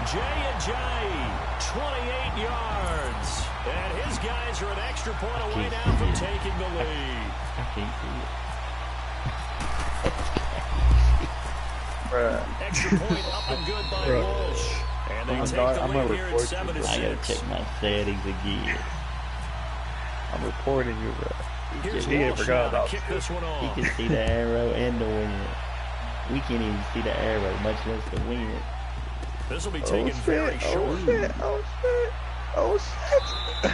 Speaker 1: Jay Ajayi, 28 yards. And his guys are an extra point away now from taking the lead.
Speaker 6: I can't see it.
Speaker 5: Bruh.
Speaker 1: Extra point up and good by Walsh. And they take the lead here at 7-6.
Speaker 6: I gotta check my settings again.
Speaker 5: I'm reporting you, bro.
Speaker 1: Here's
Speaker 5: He
Speaker 1: Walsh
Speaker 5: forgot
Speaker 1: now to
Speaker 5: about
Speaker 1: kick this one off.
Speaker 6: You can see the arrow and the wind. We can't even see the arrow, much less the wind.
Speaker 1: This will be taken very short.
Speaker 5: Oh shit.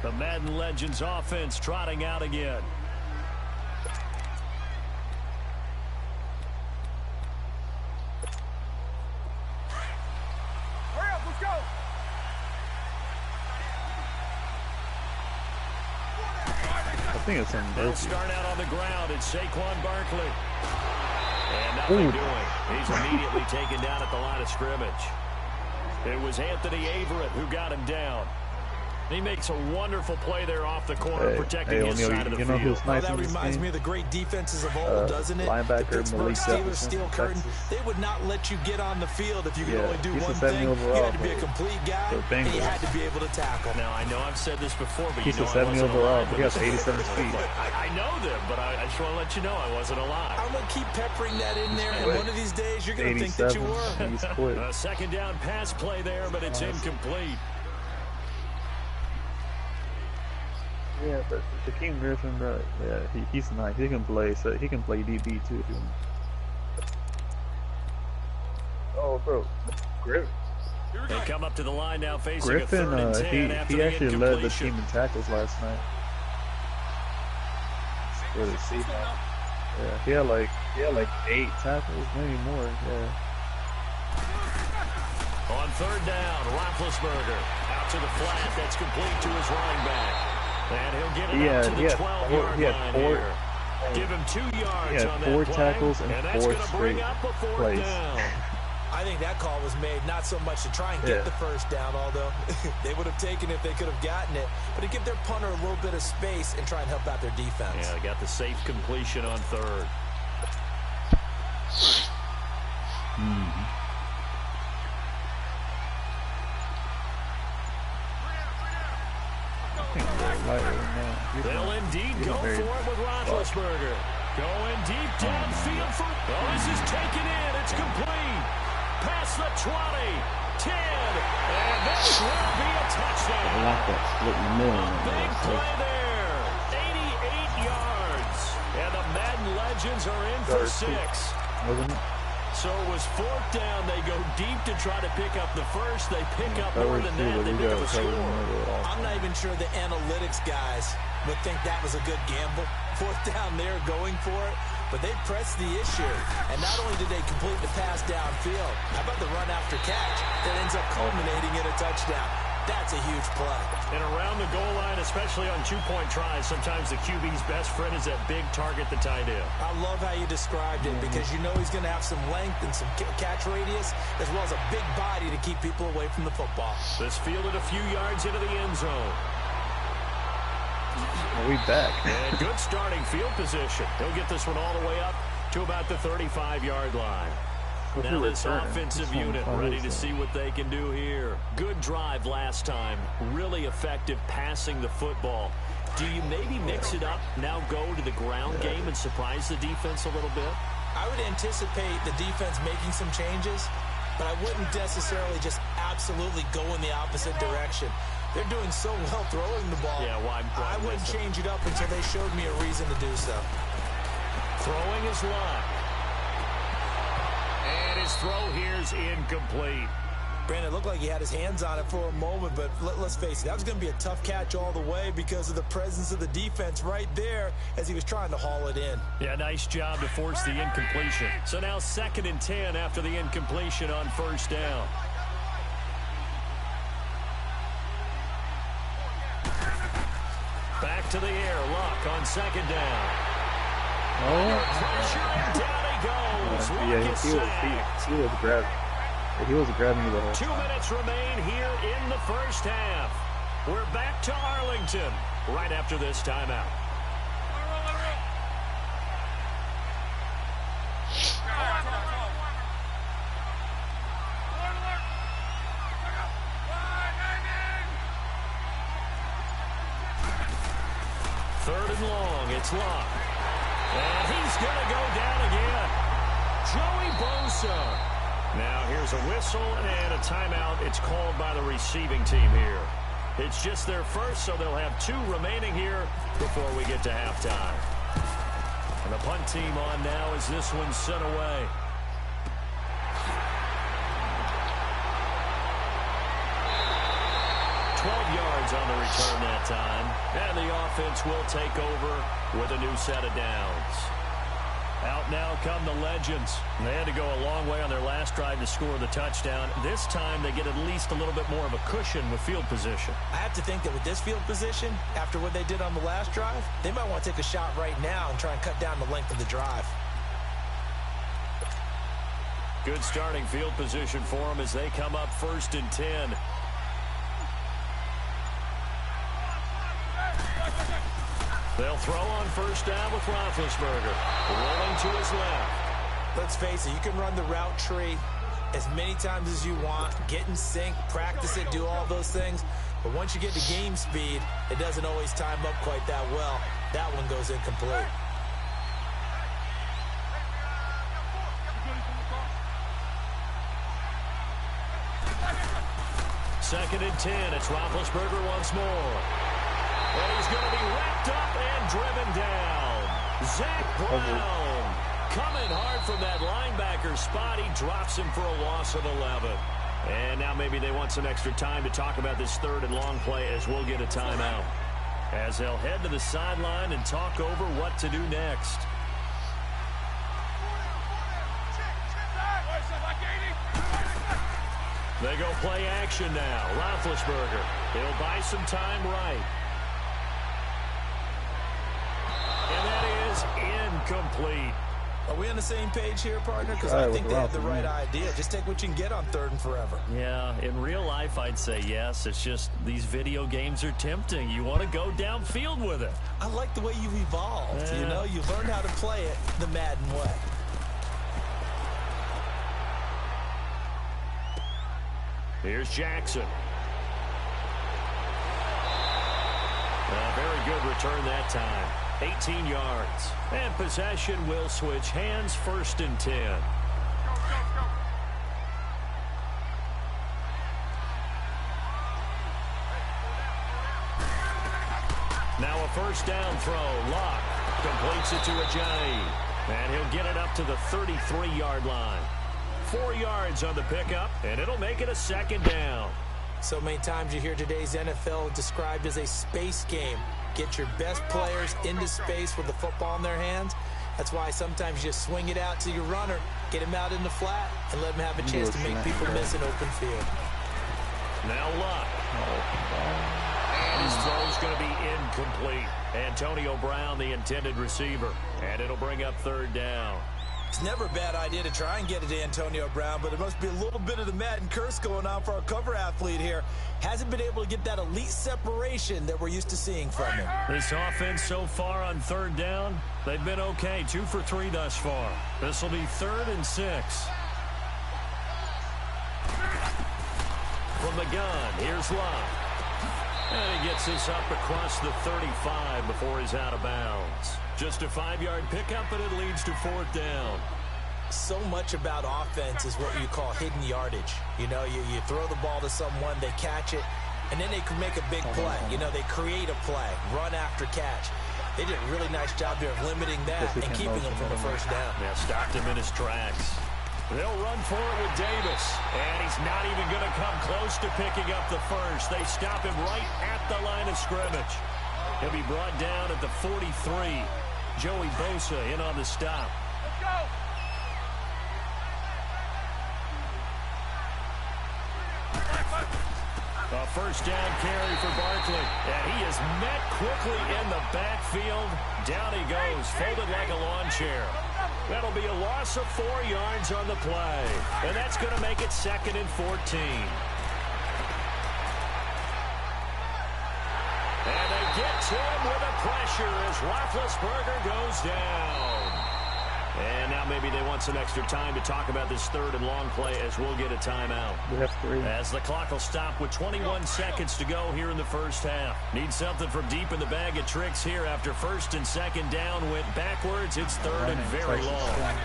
Speaker 1: The Madden Legends offense trotting out again.
Speaker 3: Hurry up, let's go.
Speaker 5: I think it's in
Speaker 1: They'll
Speaker 5: both.
Speaker 1: start out on the ground. It's Saquon Barkley. And nothing doing. He's immediately taken down at the line of scrimmage. It was Anthony Averett who got him down. He makes a wonderful play there off the corner, protecting his side of the
Speaker 5: you know
Speaker 1: field.
Speaker 5: who's nice
Speaker 2: that
Speaker 5: in this
Speaker 2: reminds
Speaker 5: game?
Speaker 2: me of the great defenses of old, doesn't it?
Speaker 5: Linebacker
Speaker 2: The Pittsburgh
Speaker 5: Malik
Speaker 2: Steelers
Speaker 5: Jefferson
Speaker 2: steel
Speaker 5: from
Speaker 2: curtain.
Speaker 5: Texas.
Speaker 2: They would not let you get on the field if you could only do
Speaker 5: he's
Speaker 2: one
Speaker 5: a 70
Speaker 2: thing.
Speaker 5: overall,
Speaker 2: You had to be a
Speaker 5: but
Speaker 2: complete guy,
Speaker 5: for
Speaker 2: and you
Speaker 5: Bengals.
Speaker 2: had to be able to tackle.
Speaker 1: Now, I know I've said this before, but
Speaker 5: He's
Speaker 1: you know
Speaker 5: a 70
Speaker 1: I wasn't
Speaker 5: overall,
Speaker 1: alive
Speaker 5: but
Speaker 1: when
Speaker 5: he has
Speaker 1: this
Speaker 5: 87
Speaker 1: was
Speaker 5: speed.
Speaker 1: I know them, but I just want to let you know I wasn't alive.
Speaker 2: I'm going to keep peppering that in there, and one of these days you're going to think that you were.
Speaker 5: He's quick.
Speaker 1: A second down pass play there, but it's incomplete.
Speaker 5: Yeah, but Shaquem Griffin, bro, yeah, he's nice. He can play, so he can play DB too. Oh, bro, Griffin.
Speaker 1: They come up to the line now facing
Speaker 5: Griffin,
Speaker 1: a 3rd and 10 after
Speaker 5: he
Speaker 1: the
Speaker 5: actually led the
Speaker 1: incompletion.
Speaker 5: team in tackles last night. For the season. Yeah, he had like 8 tackles, maybe more. Yeah.
Speaker 1: On 3rd down, Roethlisberger out to the flat. That's complete to his running back. And he'll get it up to the 12-yard line here. Give him 2 yards
Speaker 5: He had
Speaker 1: on that
Speaker 5: 4
Speaker 1: play,
Speaker 5: tackles and
Speaker 1: that's
Speaker 5: 4
Speaker 1: going to bring
Speaker 5: straight
Speaker 1: up a 4th
Speaker 5: plays.
Speaker 1: down.
Speaker 2: I think that call was made not so much to try and get the first down, although they would have taken it if they could have gotten it, but to give their punter a little bit of space and try and help out their defense.
Speaker 1: Yeah, they got the safe completion on 3rd. They'll indeed go for it with Roethlisberger. Going deep downfield for... Oh, this is taken in. It's complete. Past the 20, 10, and this will be a touchdown.
Speaker 6: I like that split in the middle.
Speaker 1: Big play there. 88 yards. And the Madden legends are in for 6.
Speaker 5: Wasn't it?
Speaker 1: So it was 4th down. They go deep to try to pick up the first. They pick up more than that. They pick up a score.
Speaker 2: I'm not even sure the analytics guys would think that was a good gamble. 4th down there going for it. But they pressed the issue. And not only did they complete the pass downfield, how about the run after catch that ends up culminating in a touchdown? That's a huge play.
Speaker 1: And around the goal line, especially on 2-point tries, sometimes the QB's best friend is that big target, the tight end.
Speaker 2: I love how you described it because you know he's going to have some length and some catch radius as well as a big body to keep people away from the football.
Speaker 1: This fielded a few yards into the end zone.
Speaker 5: We back.
Speaker 1: And good starting field position. He'll get this one all the way up to about the 35-yard line. Now this offensive unit ready to see what they can do here. Good drive last time. Really effective passing the football. Do you maybe mix it up, now go to the ground game and surprise the defense a little bit?
Speaker 2: I would anticipate the defense making some changes, but I wouldn't necessarily just absolutely go in the opposite direction. They're doing so well throwing the ball.
Speaker 1: Yeah, why
Speaker 2: I wouldn't change it up until they showed me a reason to do so.
Speaker 1: Throwing his line. And his throw here is incomplete.
Speaker 2: Brandon, it looked like he had his hands on it for a moment, but let's face it, that was going to be a tough catch all the way because of the presence of the defense right there as he was trying to haul it in.
Speaker 1: Yeah, nice job to force the incompletion. So now 2nd and 10 after the incompletion on 1st down. Back to the air. Luck on 2nd down. Pressure, and down he goes.
Speaker 5: He was grabbing. He was grabbing the whole
Speaker 1: 2 minutes remain here in the 1st half. We're back to Arlington right after this timeout. Third and long, it's Luck. And he's going to go down again. Joey Bosa. Now here's a whistle and a timeout. It's called by the receiving team here. It's just their first, so they'll have 2 remaining here before we get to halftime. And the punt team on now as this one's sent away. Yards on the return that time. And the offense will take over with a new set of downs. Out now come the Legends. They had to go a long way on their last drive to score the touchdown. This time they get at least a little bit more of a cushion with field position.
Speaker 2: I have to think that with this field position, after what they did on the last drive, they might want to take a shot right now and try and cut down the length of the drive.
Speaker 1: Good starting field position for them as they come up 1st and 10. They'll throw on first down with Roethlisberger. Rolling to his left.
Speaker 2: Let's face it, you can run the route tree as many times as you want, get in sync, practice it, do all those things. But once you get to game speed, it doesn't always time up quite that well. That one goes incomplete.
Speaker 1: Second and 10. It's Roethlisberger once more. And he's going to be wrapped up and driven down. Zach Brown coming hard from that linebacker spot. He drops him for a loss of 11. And now maybe they want some extra time to talk about this third and long play as we'll get a timeout. As they'll head to the sideline and talk over what to do next. They go play action now. Roethlisberger. He'll buy some time right. And that is incomplete.
Speaker 2: Are we on the same page here, partner? Because I think they have the right idea. Just take what you can get on third and forever.
Speaker 1: Yeah, in real life, I'd say yes. It's just these video games are tempting. You want to go downfield with it.
Speaker 2: I like the way you've evolved.
Speaker 1: Yeah.
Speaker 2: You know, you learned how to play it the Madden way.
Speaker 1: Here's Jackson. A very good return that time. 18 yards. And possession will switch hands, first and 10. Now a first down throw. Locke completes it to Ajayi. And he'll get it up to the 33-yard line. 4 yards on the pickup, and it'll make it a second down.
Speaker 2: So many times you hear today's NFL described as a space game. Get your best players into space with the football in their hands. That's why sometimes you swing it out to your runner, get him out in the flat, and let him have a chance to make people miss an open field.
Speaker 1: Now Locke. And his throw's going to be incomplete. Antonio Brown, the intended receiver. And it'll bring up third down.
Speaker 2: It's never a bad idea to try and get it to Antonio Brown, but there must be a little bit of the Madden curse going on for our cover athlete here. Hasn't been able to get that elite separation that we're used to seeing from him.
Speaker 1: This offense so far on third down, they've been okay. 2 for 3 thus far. This will be 3rd and 6. From the gun, here's Locke. And he gets this up across the 35 before he's out of bounds. Just a 5-yard pickup, but it leads to 4th down.
Speaker 2: So much about offense is what you call hidden yardage. You know, you throw the ball to someone, they catch it, and then they can make a big play. You know, they create a play, run after catch. They did a really nice job there of limiting that and keeping him from a first down.
Speaker 1: Yeah, stopped him in his tracks. They'll run for it with Davis, and he's not even going to come close to picking up the first. They stop him right at the line of scrimmage. He'll be brought down at the 43. Joey Bosa in on the stop.
Speaker 3: Let's go.
Speaker 1: A first down carry for Barkley. And he is met quickly in the backfield. Down he goes, folded like a lawn chair. That'll be a loss of 4 yards on the play. And that's going to make it 2nd and 14. And they get to him with a pressure as Roethlisberger goes down. And now maybe they want some extra time to talk about this 3rd and long play as we'll get a timeout. As the clock will stop with 21 seconds to go here in the first half. Need something from deep in the bag of tricks here after 1st and 2nd down went backwards. It's 3rd and very long.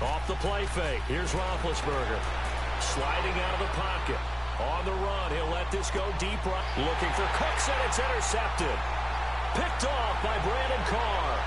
Speaker 1: Off the play fake. Here's Roethlisberger. Sliding out of the pocket. On the run. He'll let this go deep right. Looking for Cooks, and it's intercepted. Picked off by Brandon Carr.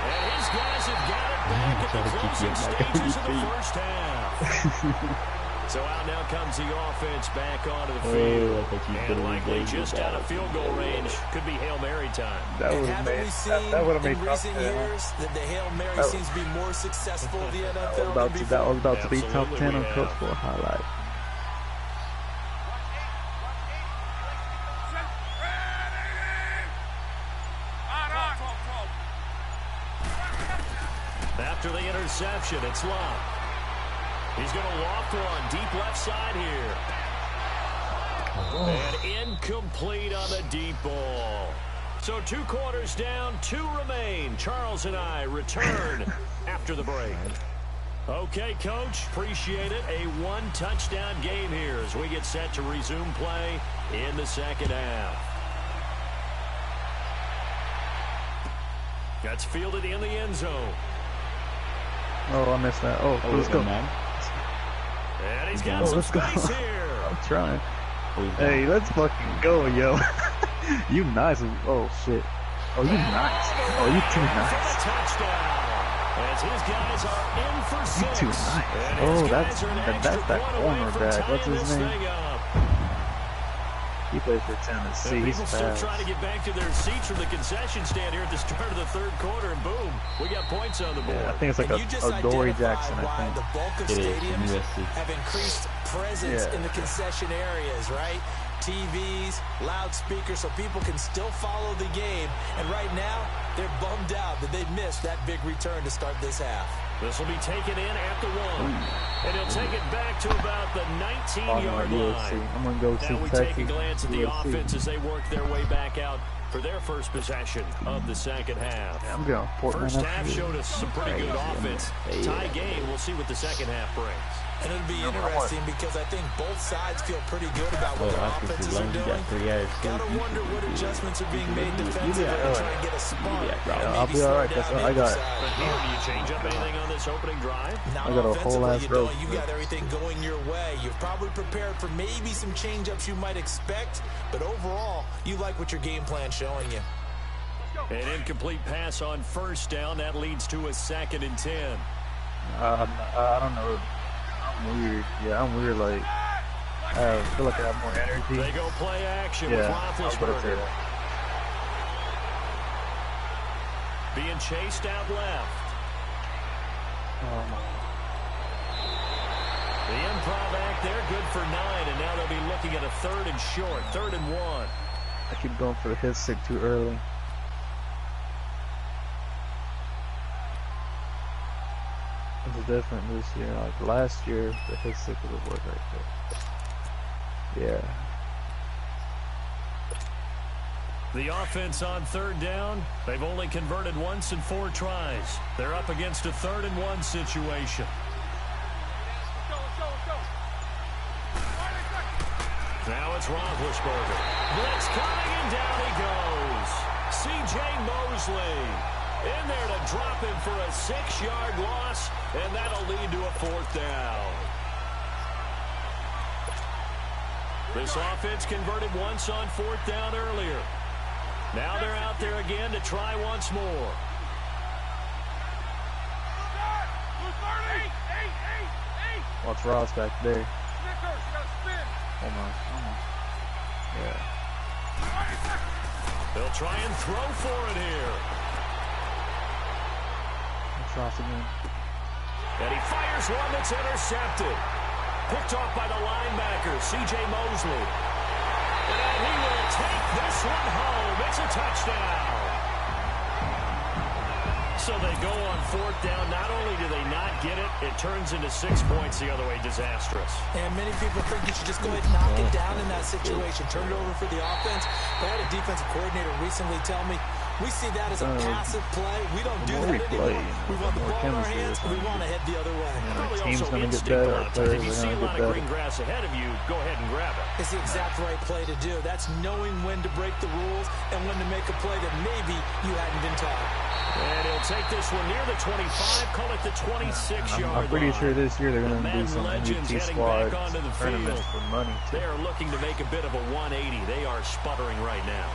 Speaker 1: And his guys have got it back at the closing stages of the first half. So out now comes the offense back onto the field. And likely just out of field goal range. Could be Hail Mary time.
Speaker 2: Haven't we seen in recent years that the Hail Mary seems to be more successful in the NFL than before?
Speaker 5: That was about to be top 10 on Coach for a highlight.
Speaker 1: After the interception, it's Locke. He's going to loft one deep left side here. And incomplete on the deep ball. So 2 quarters down, 2 remain. Charles and I return after the break. Okay, Coach, appreciate it. A 1-touchdown game here as we get set to resume play in the second half. That's fielded in the end zone.
Speaker 5: Oh, I missed that. Oh, let's go.
Speaker 6: Man.
Speaker 1: And he's got some
Speaker 5: let's go.
Speaker 1: space here.
Speaker 5: I'm trying. Hey, let's fucking go, yo. You nice. Oh, shit. Oh, you nice. Oh, you too nice.
Speaker 1: Touchdown. As his guys are in for 6.
Speaker 5: You too nice.
Speaker 1: And
Speaker 5: Oh,
Speaker 1: his
Speaker 5: that's
Speaker 1: guys are an extra
Speaker 5: that
Speaker 1: point away from
Speaker 5: cornerback. What's
Speaker 1: tying
Speaker 5: his
Speaker 1: this
Speaker 5: name?
Speaker 1: thing up.
Speaker 5: He plays for Tennessee.
Speaker 1: And
Speaker 5: He's
Speaker 1: people still
Speaker 5: fast.
Speaker 1: trying to get back to their seats from the concession stand here at the start of the 3rd quarter, and boom, we got points on the board.
Speaker 5: Yeah, I think it's like a Dory Jackson, I think.
Speaker 4: The bulk of
Speaker 6: It is,
Speaker 4: stadiums
Speaker 6: USC.
Speaker 4: have increased presence in the concession areas, right? TVs, loudspeakers, so people can still follow the game. And right now, they're bummed out that they missed that big return to start this half.
Speaker 1: This will be taken in at the 1. And he'll take it back to about the 19-yard line.
Speaker 5: I'm going to go see
Speaker 1: Now we
Speaker 5: Texas.
Speaker 1: take a glance at the
Speaker 5: USC.
Speaker 1: offense as they work their way back out for their first possession of the second half.
Speaker 5: Yeah, I'm going Portland.
Speaker 1: First half showed us some pretty good offense.
Speaker 6: Hey,
Speaker 1: Tie game, we'll see what the second half brings.
Speaker 4: And it'll be interesting because I think both sides feel pretty good about what their offenses are doing. Gotta wonder what adjustments are being made defensively to try and get a spark.
Speaker 5: I'll be all right. That's what I got.
Speaker 1: But here, do you change up anything on this opening drive?
Speaker 4: Not
Speaker 5: I got a whole
Speaker 4: offensively,
Speaker 5: ass
Speaker 4: you
Speaker 5: rope.
Speaker 4: don't. You got everything going your way. You've probably prepared for maybe some change-ups you might expect, but overall, you like what your game plan's showing you.
Speaker 1: An incomplete pass on first down. That leads to a 2nd and 10.
Speaker 5: I don't know. I'm weird. Yeah, I'm weird. Like, I feel like I have more energy.
Speaker 1: They go play action
Speaker 5: Yeah,
Speaker 1: with
Speaker 5: I was about to say
Speaker 1: Roethlisberger.
Speaker 5: that.
Speaker 1: Being chased out left. The improv act there, good for 9, and now they'll be looking at a 3rd and short, 3rd and 1.
Speaker 5: I keep going for the hit stick too early. It's different this year. Like last year, the hit stick would have worked right there. Yeah.
Speaker 1: The offense on 3rd down, they've only converted once in 4 tries. They're up against a 3rd and 1 situation. Now it's Roethlisberger. Blitz coming, and down he goes. C.J. Mosley in there to drop him for a 6-yard loss, and that'll lead to a 4th down. This offense converted once on 4th down earlier. Now they're out there again to try once more.
Speaker 5: Watch Ross back there. Hold on. Yeah.
Speaker 1: They'll try and throw for it here.
Speaker 5: Watch Ross again.
Speaker 1: And he fires one that's intercepted. Picked off by the linebacker, C.J. Mosley. And he will take this one home. It's a touchdown. So they go on 4th down. Not only do they not get it, it turns into 6 points the other way. Disastrous.
Speaker 4: And many people think you should just go ahead and knock it down in that situation. Turn it over for the offense. But I had a defensive coordinator recently tell me, we see that as a passive play. We don't do that anymore. We want the ball in our hands, and we want to head the other way.
Speaker 1: Probably
Speaker 5: team's
Speaker 1: also
Speaker 5: gonna get
Speaker 1: instinct
Speaker 5: better,
Speaker 1: a lot of times.
Speaker 5: players
Speaker 1: If you
Speaker 5: are
Speaker 1: see a
Speaker 5: gonna
Speaker 1: lot
Speaker 5: get
Speaker 1: of green
Speaker 5: better.
Speaker 1: grass ahead of you, go ahead and grab it.
Speaker 4: It's the exact right play to do. That's knowing when to break the rules and when to make a play that maybe you hadn't been taught.
Speaker 1: And he'll take this one near the 25, call it the 26-yard line.
Speaker 5: I'm pretty sure this year they're
Speaker 1: The
Speaker 5: going to do
Speaker 1: Madden
Speaker 5: some
Speaker 1: legends
Speaker 5: MVP
Speaker 1: heading
Speaker 5: squad
Speaker 1: back onto the
Speaker 5: tournaments
Speaker 1: field.
Speaker 5: for money.
Speaker 1: They are looking to make a bit of a 180. They are sputtering right now.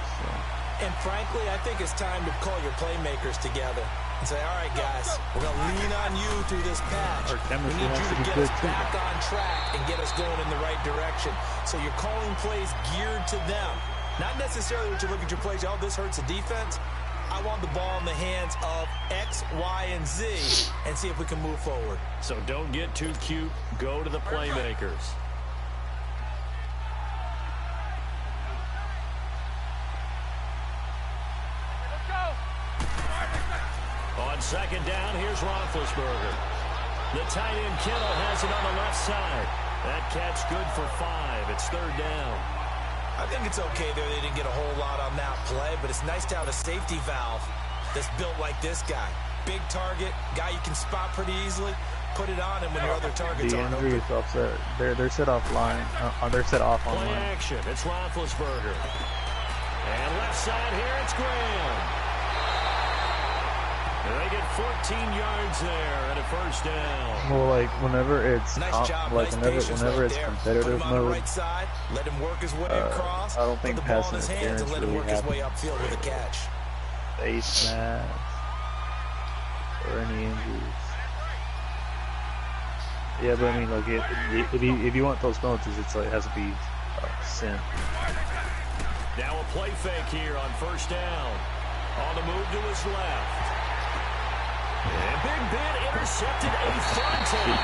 Speaker 4: And frankly, I think it's time to call your playmakers together and say, all right, guys, we're going to lean on you through this patch.
Speaker 5: Our
Speaker 4: We
Speaker 5: chemistry
Speaker 4: need
Speaker 5: has
Speaker 4: you
Speaker 5: to
Speaker 4: to
Speaker 5: be
Speaker 4: get
Speaker 5: good,
Speaker 4: us
Speaker 5: too.
Speaker 4: back on track and get us going in the right direction. So you're calling plays geared to them. Not necessarily what you look at your plays, oh, this hurts the defense. I want the ball in the hands of X, Y, and Z and see if we can move forward.
Speaker 1: So don't get too cute. Go to the playmakers. On 2nd down, here's Roethlisberger. The tight end Kittle has it on the left side. That catch good for 5. It's 3rd down.
Speaker 2: I think it's okay there. They didn't get a whole lot on that play, but it's nice to have a safety valve that's built like this guy. Big target, guy you can spot pretty easily. Put it on him when your other targets aren't open.
Speaker 5: The injury is offset. They're set offline. They're set off online.
Speaker 1: Play action. It's Roethlisberger. And left side here, it's Graham. And they get 14 yards there and a first down.
Speaker 5: Well, like whenever it's
Speaker 2: Nice job,
Speaker 5: like
Speaker 2: nice
Speaker 5: whenever it's
Speaker 2: there.
Speaker 5: competitive
Speaker 2: Put him on the
Speaker 5: mode,
Speaker 2: right side, let him work his way across.
Speaker 5: I don't
Speaker 2: put
Speaker 5: think
Speaker 2: the ball in
Speaker 5: passing
Speaker 2: his hands and let him work
Speaker 5: interference
Speaker 2: his
Speaker 5: really
Speaker 2: way upfield with a catch.
Speaker 5: face mask or any injuries. Yeah, but I mean, like if you want those penalties, it's like it has to be sin.
Speaker 1: Now a play fake here on first down. On the move to his left. And Big Ben intercepted a third time.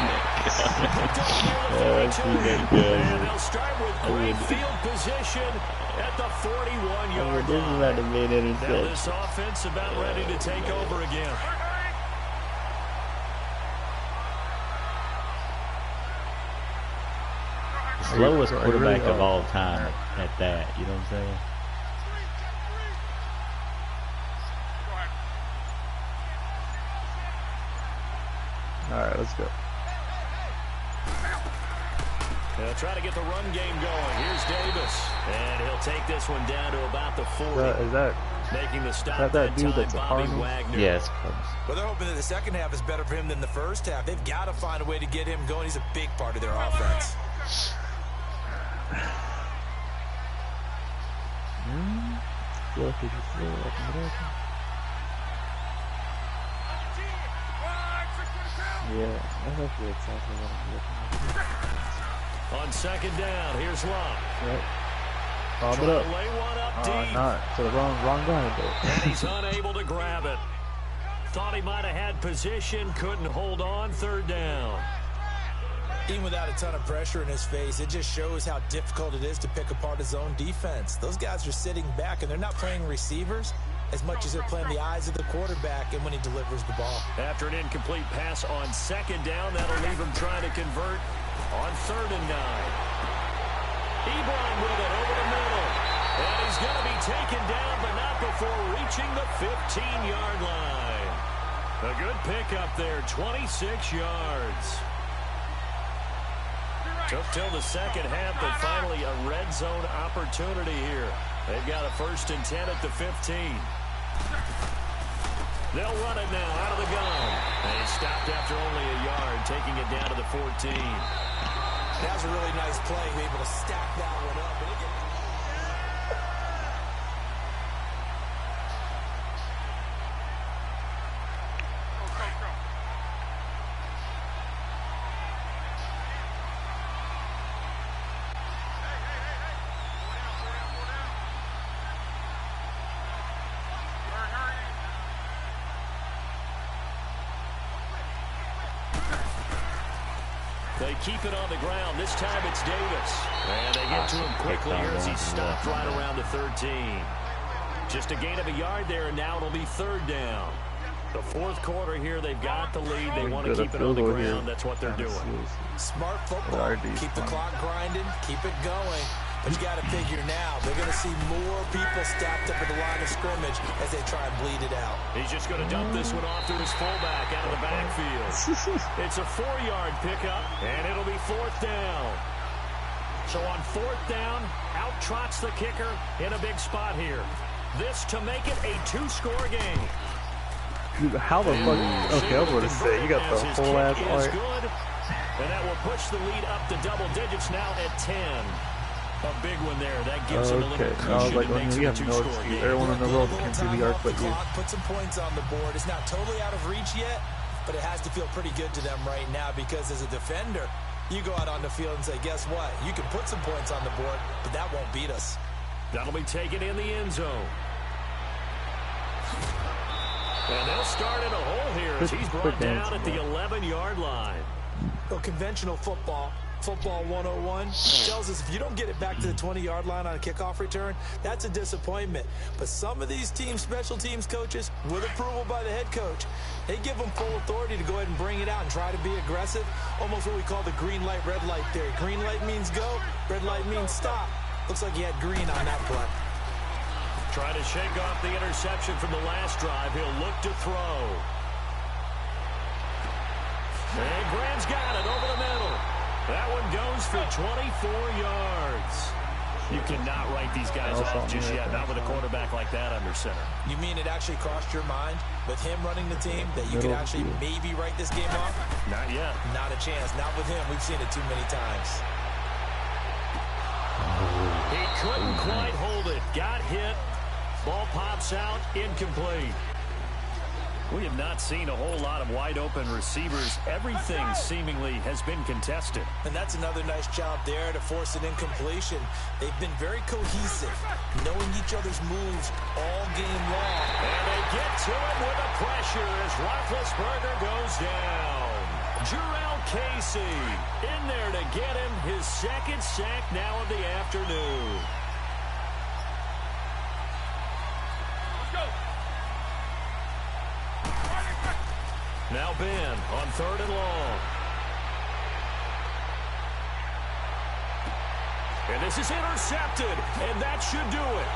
Speaker 1: Picked up near the 42. And they'll start with great field position at the 41-yard line. Now this offense about ready to take over again.
Speaker 6: Slowest quarterback of all time at that, you know what I'm saying?
Speaker 5: Alright, let's go.
Speaker 1: They'll try to get the run game going. Here's Davis. And he'll take this one down to about the 40.
Speaker 5: Is that
Speaker 1: making the stop
Speaker 5: that dude
Speaker 1: time,
Speaker 5: that's a
Speaker 1: Bobby
Speaker 5: Cardinal?
Speaker 1: Wagner.
Speaker 6: Yes.
Speaker 2: Well, they're hoping that the second half is better for him than the first half. They've got to find a way to get him going. He's a big part of their offense.
Speaker 5: Yeah, that's actually exactly what I'm looking at.
Speaker 1: On second down, here's Love.
Speaker 5: Yep. Bob it
Speaker 1: Trying
Speaker 5: up.
Speaker 1: to lay one up deep.
Speaker 5: Not to the wrong guy, though.
Speaker 1: And he's unable to grab it. Thought he might have had position, couldn't hold on, third down.
Speaker 2: Even without a ton of pressure in his face, it just shows how difficult it is to pick apart his own defense. Those guys are sitting back, and they're not playing receivers as much as they're playing the eyes of the quarterback and when he delivers the ball.
Speaker 1: After an incomplete pass on second down, that'll leave him trying to convert on 3rd and 9. Ebron with it over the middle. And he's going to be taken down, but not before reaching the 15-yard line. A good pickup there, 26 yards. Took till the second half, but finally a red zone opportunity here. They've got a 1st and 10 at the 15. They'll run it now out of the gun. And he stopped after only a yard, taking it down to the 14.
Speaker 2: That was a really nice play. Be able to stack that one up.
Speaker 1: They keep it on the ground. This time it's Davis. And they get to him quickly here as he stopped right around the 13. Just a gain of a yard there, and now it'll be 3rd down. The 4th quarter here, they've got the lead. They want to keep it on the ground. That's what they're doing.
Speaker 2: Smart football. Keep the clock grinding. Keep it going. But you got to figure now, they're going to see more people stacked up at the line of scrimmage as they try and bleed it out.
Speaker 1: He's just going to dump this one off to his fullback out of the backfield. It's a 4-yard pickup, and it'll be 4th down. So on 4th down, out trots the kicker in a big spot here. This to make it a 2-score game.
Speaker 5: Dude, how the fuck? Okay, I was going to say, you got the whole ass art.
Speaker 1: And that will push the lead up to double digits now at 10. A big one there. That gives him a little cushion.
Speaker 5: I was like,
Speaker 1: and makes
Speaker 5: we
Speaker 1: it a
Speaker 5: have no
Speaker 1: 2-score
Speaker 5: excuse.
Speaker 1: game.
Speaker 5: Everyone in the world can see the art but you.
Speaker 2: Put some points on the board. It's not totally out of reach yet, but it has to feel pretty good to them right now because as a defender, you go out on the field and say, guess what? You can put some points on the board, but that won't beat us.
Speaker 1: That'll be taken in the end zone. And they'll start in a hole here as he's brought down at the 11-yard line.
Speaker 2: Well, conventional football 101 tells us if you don't get it back to the 20-yard line on a kickoff return, that's a disappointment. But some of these teams, special teams coaches, with approval by the head coach, they give them full authority to go ahead and bring it out and try to be aggressive. Almost what we call the green light, red light theory. Green light means go, red light means stop. Looks like he had green on that play.
Speaker 1: Trying to shake off the interception from the last drive. He'll look to throw. And Graham's got it over the middle. That one goes for 24 yards. You cannot write these guys off just yet, not with a quarterback like that under center.
Speaker 2: You mean it actually crossed your mind with him running the team that you could actually maybe write this game off?
Speaker 1: Not yet.
Speaker 2: Not a chance. Not with him. We've seen it too many times.
Speaker 1: He couldn't quite hold it. Got hit. Ball pops out. Incomplete. We have not seen a whole lot of wide-open receivers. Everything seemingly has been contested.
Speaker 2: And that's another nice job there to force an incompletion. They've been very cohesive, knowing each other's moves all game long.
Speaker 1: And they get to him with the pressure as Roethlisberger goes down. Jarrell Casey in there to get him his second sack now of the afternoon. Now Ben on 3rd and long. And this is intercepted, and that should do it.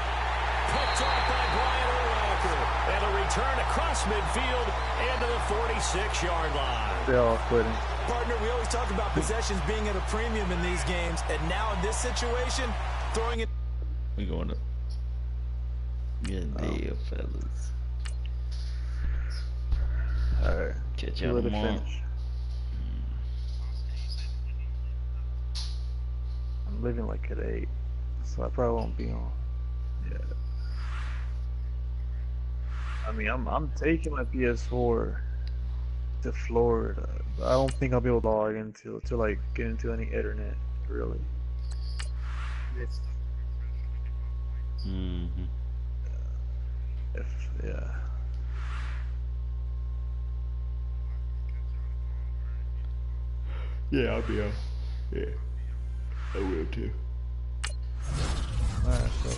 Speaker 1: Picked off by Brian Urlacher. And a return across midfield into the 46-yard line.
Speaker 5: They're all quitting.
Speaker 2: Partner, we always talk about possessions being at a premium in these games, and now in this situation, throwing it.
Speaker 6: We're going to. Good deal, fellas.
Speaker 5: All right.
Speaker 6: Catch y'all tomorrow.
Speaker 5: I'm leaving like at 8, so I probably won't be on. Yeah. I mean, I'm taking my PS4 to Florida, but I don't think I'll be able to log into to like get into any internet really.
Speaker 6: Mm-hmm.
Speaker 5: Yeah.
Speaker 6: Yeah, I'll be on. Yeah, I will too.
Speaker 5: Alright, so.